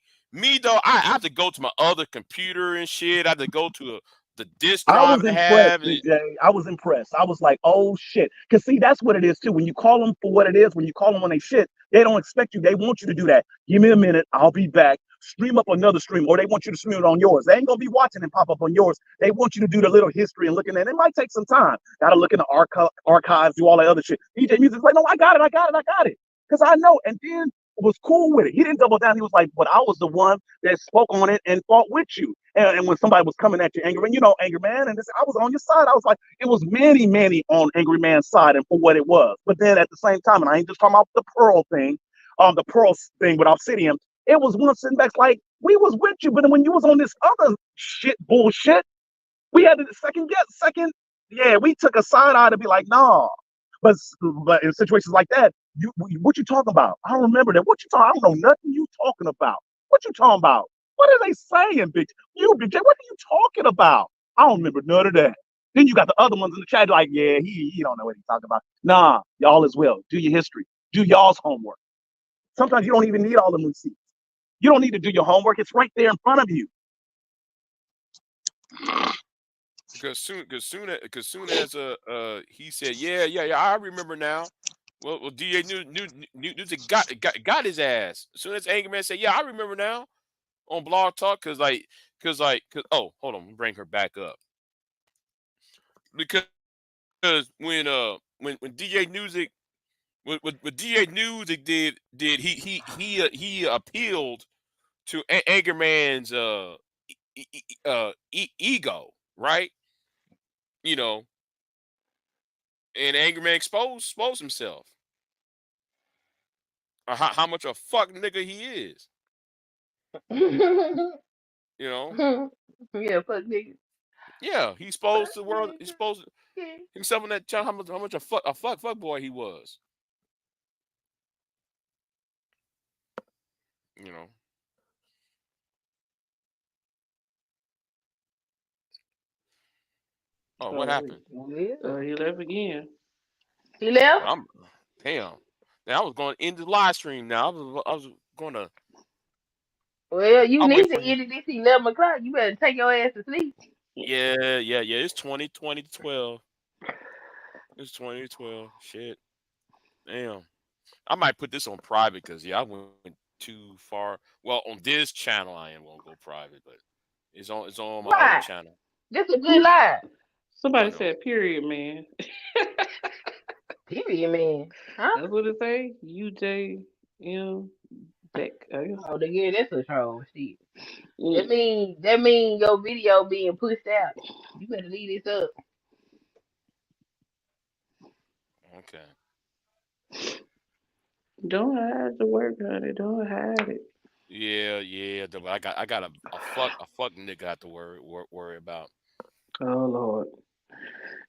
though, I have to go to my other computer and shit. I have to go to the disk I drive was to impressed, have. Big J. I was impressed. I was like, oh shit. Because see, that's what it is too. When you call them for what it is, when you call them when they shit, they don't expect you. They want you to do that. Give me a minute. I'll be back. stream up another stream, or they want you to stream it on yours. They ain't gonna be watching and pop up on yours. They want you to do the little history and looking at it. It might take some time. Gotta look in the archives, do all that other shit. DJ Music's like, no, I got it. Because I know. And then was cool with it. He didn't double down. He was like, but I was the one that spoke on it and fought with you. And when somebody was coming at you, Angry Man, you know, Angry Man, and this, I was on your side. I was like, it was many on Angry Man's side and for what it was. But then at the same time, and I ain't just talking about the Pearl thing with Obsidian, it was one sitting back like, we was with you, but then when you was on this other bullshit, we had to we took a side eye to be like, nah. But in situations like that, what you talking about? I don't remember that. What you talking? I don't know nothing you talking about. What you talking about? What are they saying, bitch? You, bitch, what are you talking about? I don't remember none of that. Then you got the other ones in the chat like, yeah, he don't know what he's talking about. Nah, y'all as well. Do your history. Do y'all's homework. Sometimes you don't even need all the receipts. You don't need to do your homework. It's right there in front of you. Because soon as he said, yeah, I remember now. Well, DA Music got his ass. As soon as Angry Man said, yeah, I remember now, on Blog Talk, cause oh, hold on, bring her back up. Because when DJ Music, what DJ Music did he appealed to Angry Man's ego, right? You know, and Angry Man exposed himself. How much a fuck nigga he is. You know? Yeah, fuck nigga. Yeah, he exposed the world. He exposed himself on that channel. How much a fuck boy he was. You know. Oh, what happened? He left again. He left? Damn. Now I was going to end the live stream now. I was going to. Well, you need to end it this 11 o'clock. You better take your ass to sleep. Yeah. It's 20 to 12. It's 20 to 12. Shit. Damn. I might put this on private because I went too far. Well, on this channel I won't go private, but it's on my other channel. This is a good live. Somebody said period, man. Period, man. Huh? That's what it say. UJM Deck. Oh, yeah, that's a troll shit. That mean your video being pushed out. You better leave this up. Okay. Don't hide the work, honey. Don't hide it. Yeah. I got a fuck nigga I have to worry about. Oh Lord,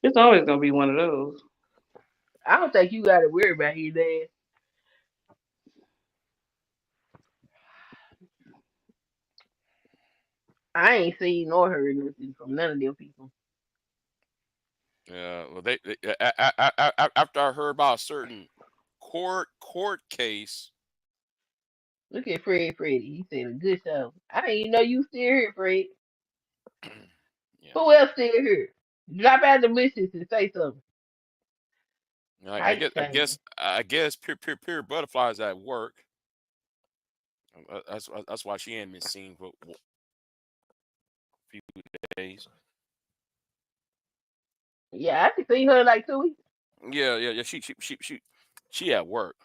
it's always gonna be one of those. I don't think you got to worry about his ass. I ain't seen nor heard nothing from none of them people. Yeah, well, they after I heard about a certain court case. Look at Freddy. He said a good show. I didn't even know you still here, Fred. Yeah. Who else still here? Drop out the message and say something. I guess Pure Butterflies at work. That's why she ain't been seen for a few days. Yeah, I can see her like 2 weeks. Yeah. She at work.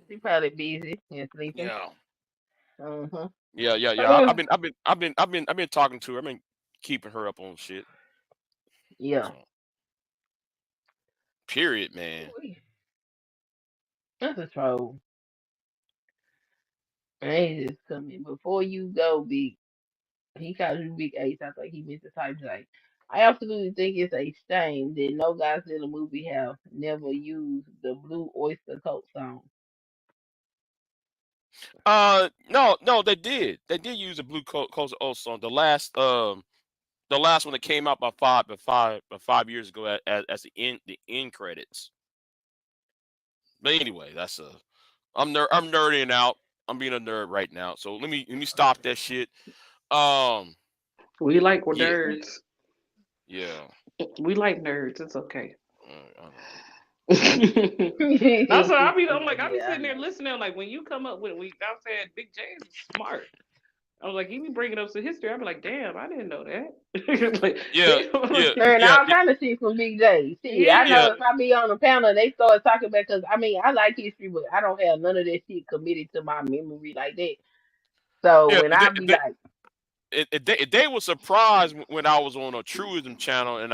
She probably busy and sleeping. Yeah. Uh-huh. Yeah. I've been talking to her. I've been keeping her up on shit. Yeah. So, period, man. That's a troll. I ain't just coming. Before you go, Big. He called you Big Ace. I think he meant to type like. I absolutely think it's a shame that no guys in the movie have never used the Blue Oyster Cult song. No, they did. They did use the Blue Coast song. The last one that came out about 5 years ago as the end credits. But anyway, I'm nerding out. I'm being a nerd right now. So let me stop that shit. We like nerds. Yeah. We like nerds. It's okay. That's what I be. I'm like, I be Yeah, I sitting there know. listening. Like when you come up with, I said Big James is smart. I was like, he be bringing up some history. I be like, damn, I didn't know that. Like, Yeah, yeah, Learn yeah, all yeah, kind of shit from Big J. See, I yeah. know yeah, if I be on the panel and they start talking about, because I mean, I like history, but I don't have none of that shit committed to my memory like that. So yeah. when I be like, They were surprised when I was on a truism channel and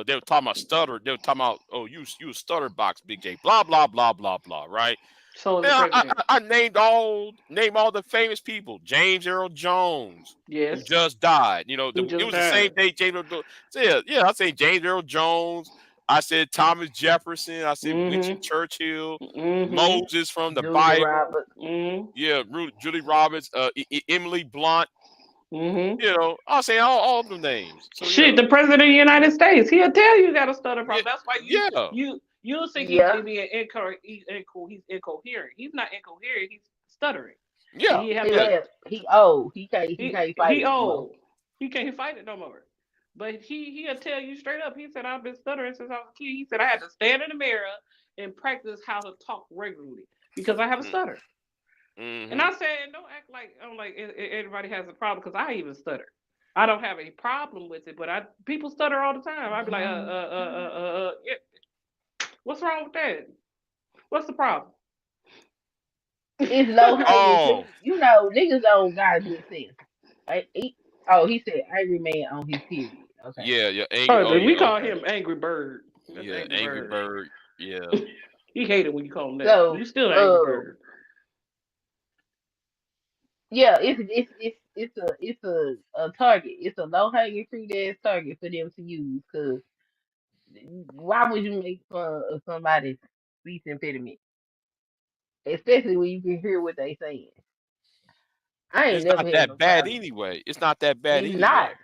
they were talking about stutter. They were talking about, oh, you a stutter box, Big J, blah blah blah blah blah, right? So is the Man, president. I named all the famous people. James Earl Jones, who Yes. just died. You know, Who it just was the same died? day James Earl. So yeah, I say James Earl Jones. I said Thomas Jefferson. I said Winston Mm-hmm. Churchill, Mm-hmm. Moses from the Julia Bible. Roberts. Mm-hmm. Yeah, Julie Roberts, Emily Blunt. Mm-hmm. You know, I'll say all of the names. So Shit, yeah, the president of the United States, he'll tell you got a stutter yeah, problem. That's why yeah, you'll think he's Yeah, being he's incoherent. He's not incoherent. He's stuttering, and yeah, he have he yeah. to left. He old. He can't fight he it no more. old. He can't fight it no more. But he'll tell you straight up. He said, I've been stuttering since I was a kid. He said I had to stand in the mirror and practice how to talk regularly because I have a stutter. And Mm-hmm. I said, don't act like I'm like everybody has a problem because I even stutter. I don't have a problem with it, but people stutter all the time. I'd be like, yeah, what's wrong with that? What's the problem? It's low hanging Oh, fruit. You know, niggas don't got good sense. Oh, he said angry man on his period. Okay. yeah, yeah. Angry. Oh Oh, we yeah. call Okay. him Angry Bird. That's Yeah, Angry Angry Bird. Bird. Yeah. He hated when you call him that. So, You still Angry Bird. yeah, it's a target. It's a low hanging fruit ass target for them to use. Cause why would you make fun of somebody's speech impediment, especially when you can hear what they saying? I ain't It's never not had no that bad problem. anyway. It's not that bad It's not. anyway.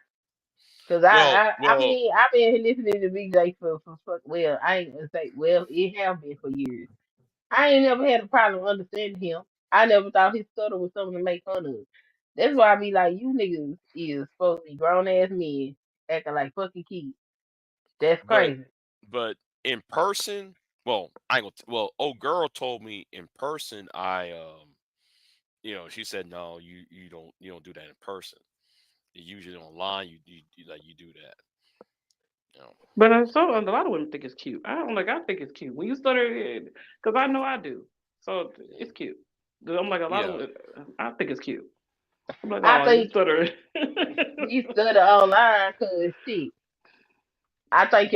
Cause Well, I well. mean I've been listening to Big J for fuck, well, I ain't gonna say, well, it have been for years. I ain't never had a problem understanding him. I never thought his stutter was something to make fun of. That's why I be like, you niggas is supposed to be grown ass men acting like fucking kids. That's But crazy. but in person, well, I ain't gonna. Well, old girl told me in person. She said no, you don't do that in person. You usually online, you do that. You know. But a lot of women think it's cute. I don't like. I think it's cute when you stutter, because I know I do. So it's cute. I'm like a lot Yeah. of. I think it's cute. I'm like, I oh, you think stutter. you stutter online cause shit. I think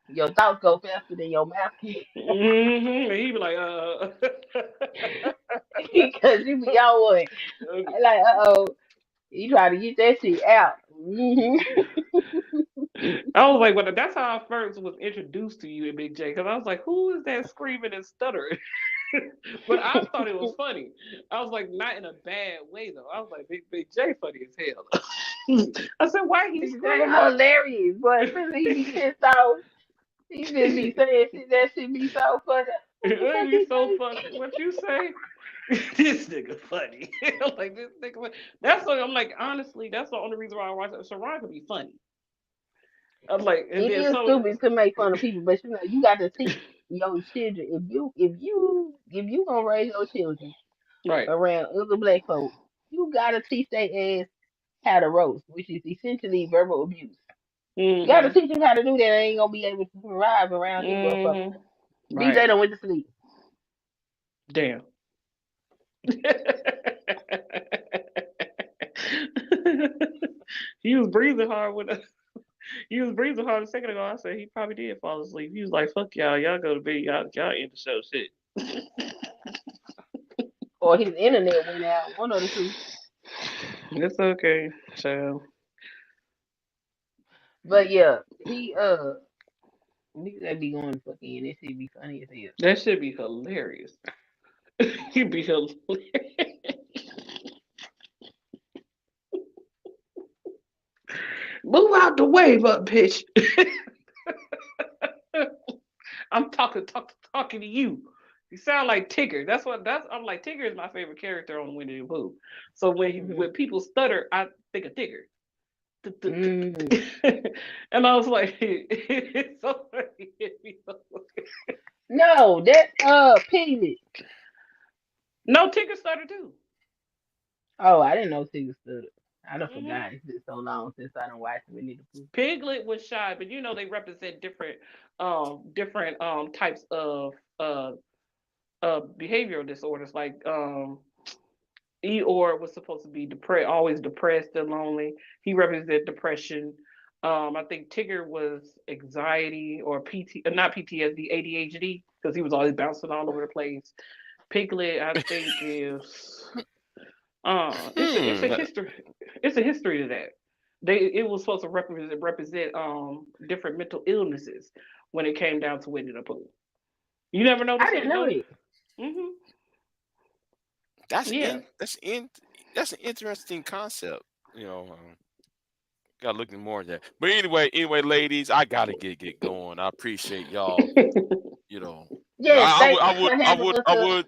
your thoughts go faster than your mouth can. And he be like, Because you be on one. Like, uh-oh, you try to get that shit out. I was like, well, that's how I first was introduced to you and Big J, because I was like, who is that screaming and stuttering? But I thought it was funny. I was like, not in a bad way though. I was like, Big J funny as hell. I said, why he It's that screaming? hilarious, boy. Especially he be pissed off. He just be saying shit that should be so funny. What the fuck It'd be he so say? funny. What you say? This nigga funny. I'm like, this nigga funny. That's what I'm like, honestly, that's the only reason why I watch it. Sharon could be funny. I'm like, and It then is so stupid to make fun of people, but you got to teach your children. If you gonna raise your children right. around other black folk, you gotta teach their ass how to roast, which is essentially verbal abuse. You gotta Mm-hmm. teach them how to do that. They ain't gonna be able to survive around these motherfuckers. Mm-hmm. BJ Right. done went to sleep. Damn. He was breathing hard he was breathing hard a second ago. I said he probably did fall asleep. He was like, "Fuck y'all, y'all go to bed, y'all end the show, shit." Or his internet went out. One of the two. It's okay, child. But yeah, niggas be going fucking and this shit be funny as hell. That should be hilarious. He'd be hilarious. Move out the way, but bitch. I'm talking to you. You sound like Tigger. I'm like, Tigger is my favorite character on Winnie the Pooh. So when Hmm. when people stutter, I think of Tigger. And I was like, it's so funny. No, that's Piglet. No, Tigger started too. Oh, I didn't know Tigger stood it. I done Hmm forgot. It's been so long since I done watched Winnie the Pooh. Piglet was shy, but you know they represent different types of behavioral disorders. Like Eeyore was supposed to be depressed, always depressed and lonely. He represented depression. I think Tigger was anxiety or not PTSD, ADHD, because he was always bouncing all over the place. Piglet, I think, is it's a history. It's a history to that. It was supposed to represent different mental illnesses when it came down to Winnie the Pooh. You never I noticed didn't know it? it. Mm-hmm. That's Yeah. that's an interesting concept. Got looking more at that. But anyway, ladies, I gotta get going. I appreciate y'all. Yes, I would thanks I for would I having would us I up. would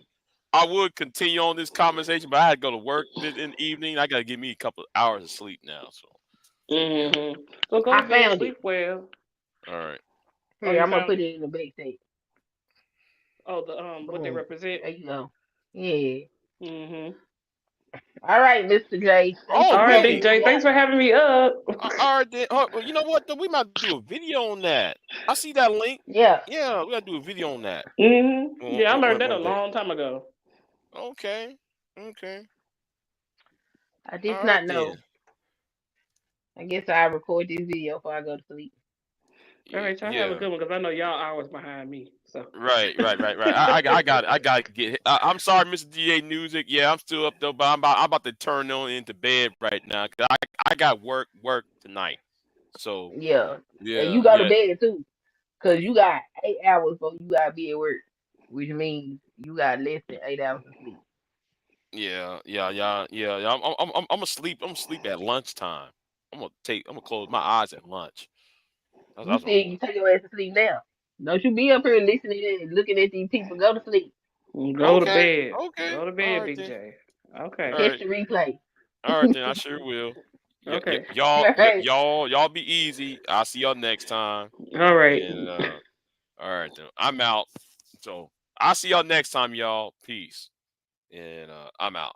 I would continue on this conversation, but I had to go to work in the evening. I gotta give me a couple of hours of sleep now. So So go I to bed, found it. sleep well. all right. Oh, Here, you I'm gonna found put it? it in the bake tape. Oh, the what they Boom. represent. There you go. Yeah. Mm-hmm. All right, Mr. J. Thanks Oh for All right, having Big man. me J. Thanks out. for having me up. All right then. Oh, well, you know what? Though? We might do a video on that. I see that link. Yeah. Yeah, we gotta do a video on that. Yeah, I learned that a One day. long time ago. Okay. I All did right not know. then. I guess I'll record this video before I go to sleep. All right, y'all have a Yeah. good one because I know y'all hours behind me. So Right. I got to get. I'm sorry, Mr. DA Music. Yeah, I'm still up though, but I'm about to turn on into bed right now because I got work tonight. So Yeah. And you yeah, go to yeah, bed too. Cause you got 8 hours before you gotta be at work. Which means you got less than 8 hours of sleep. yeah. I'm gonna sleep. I'm gonna sleep at lunchtime. I'm gonna close my eyes at lunch. You That's what I'm think you take your ass to sleep now. Don't you be up here listening and looking at these people go to sleep. go to Okay. bed. Okay. Go to All bed, right Big then. J. Okay. All Catch right. the replay. All right then. I sure will. Okay. Right. Y'all be easy. I'll see y'all next time. All right. And all right then. I'm out. So I'll see y'all next time, y'all. Peace. And I'm out.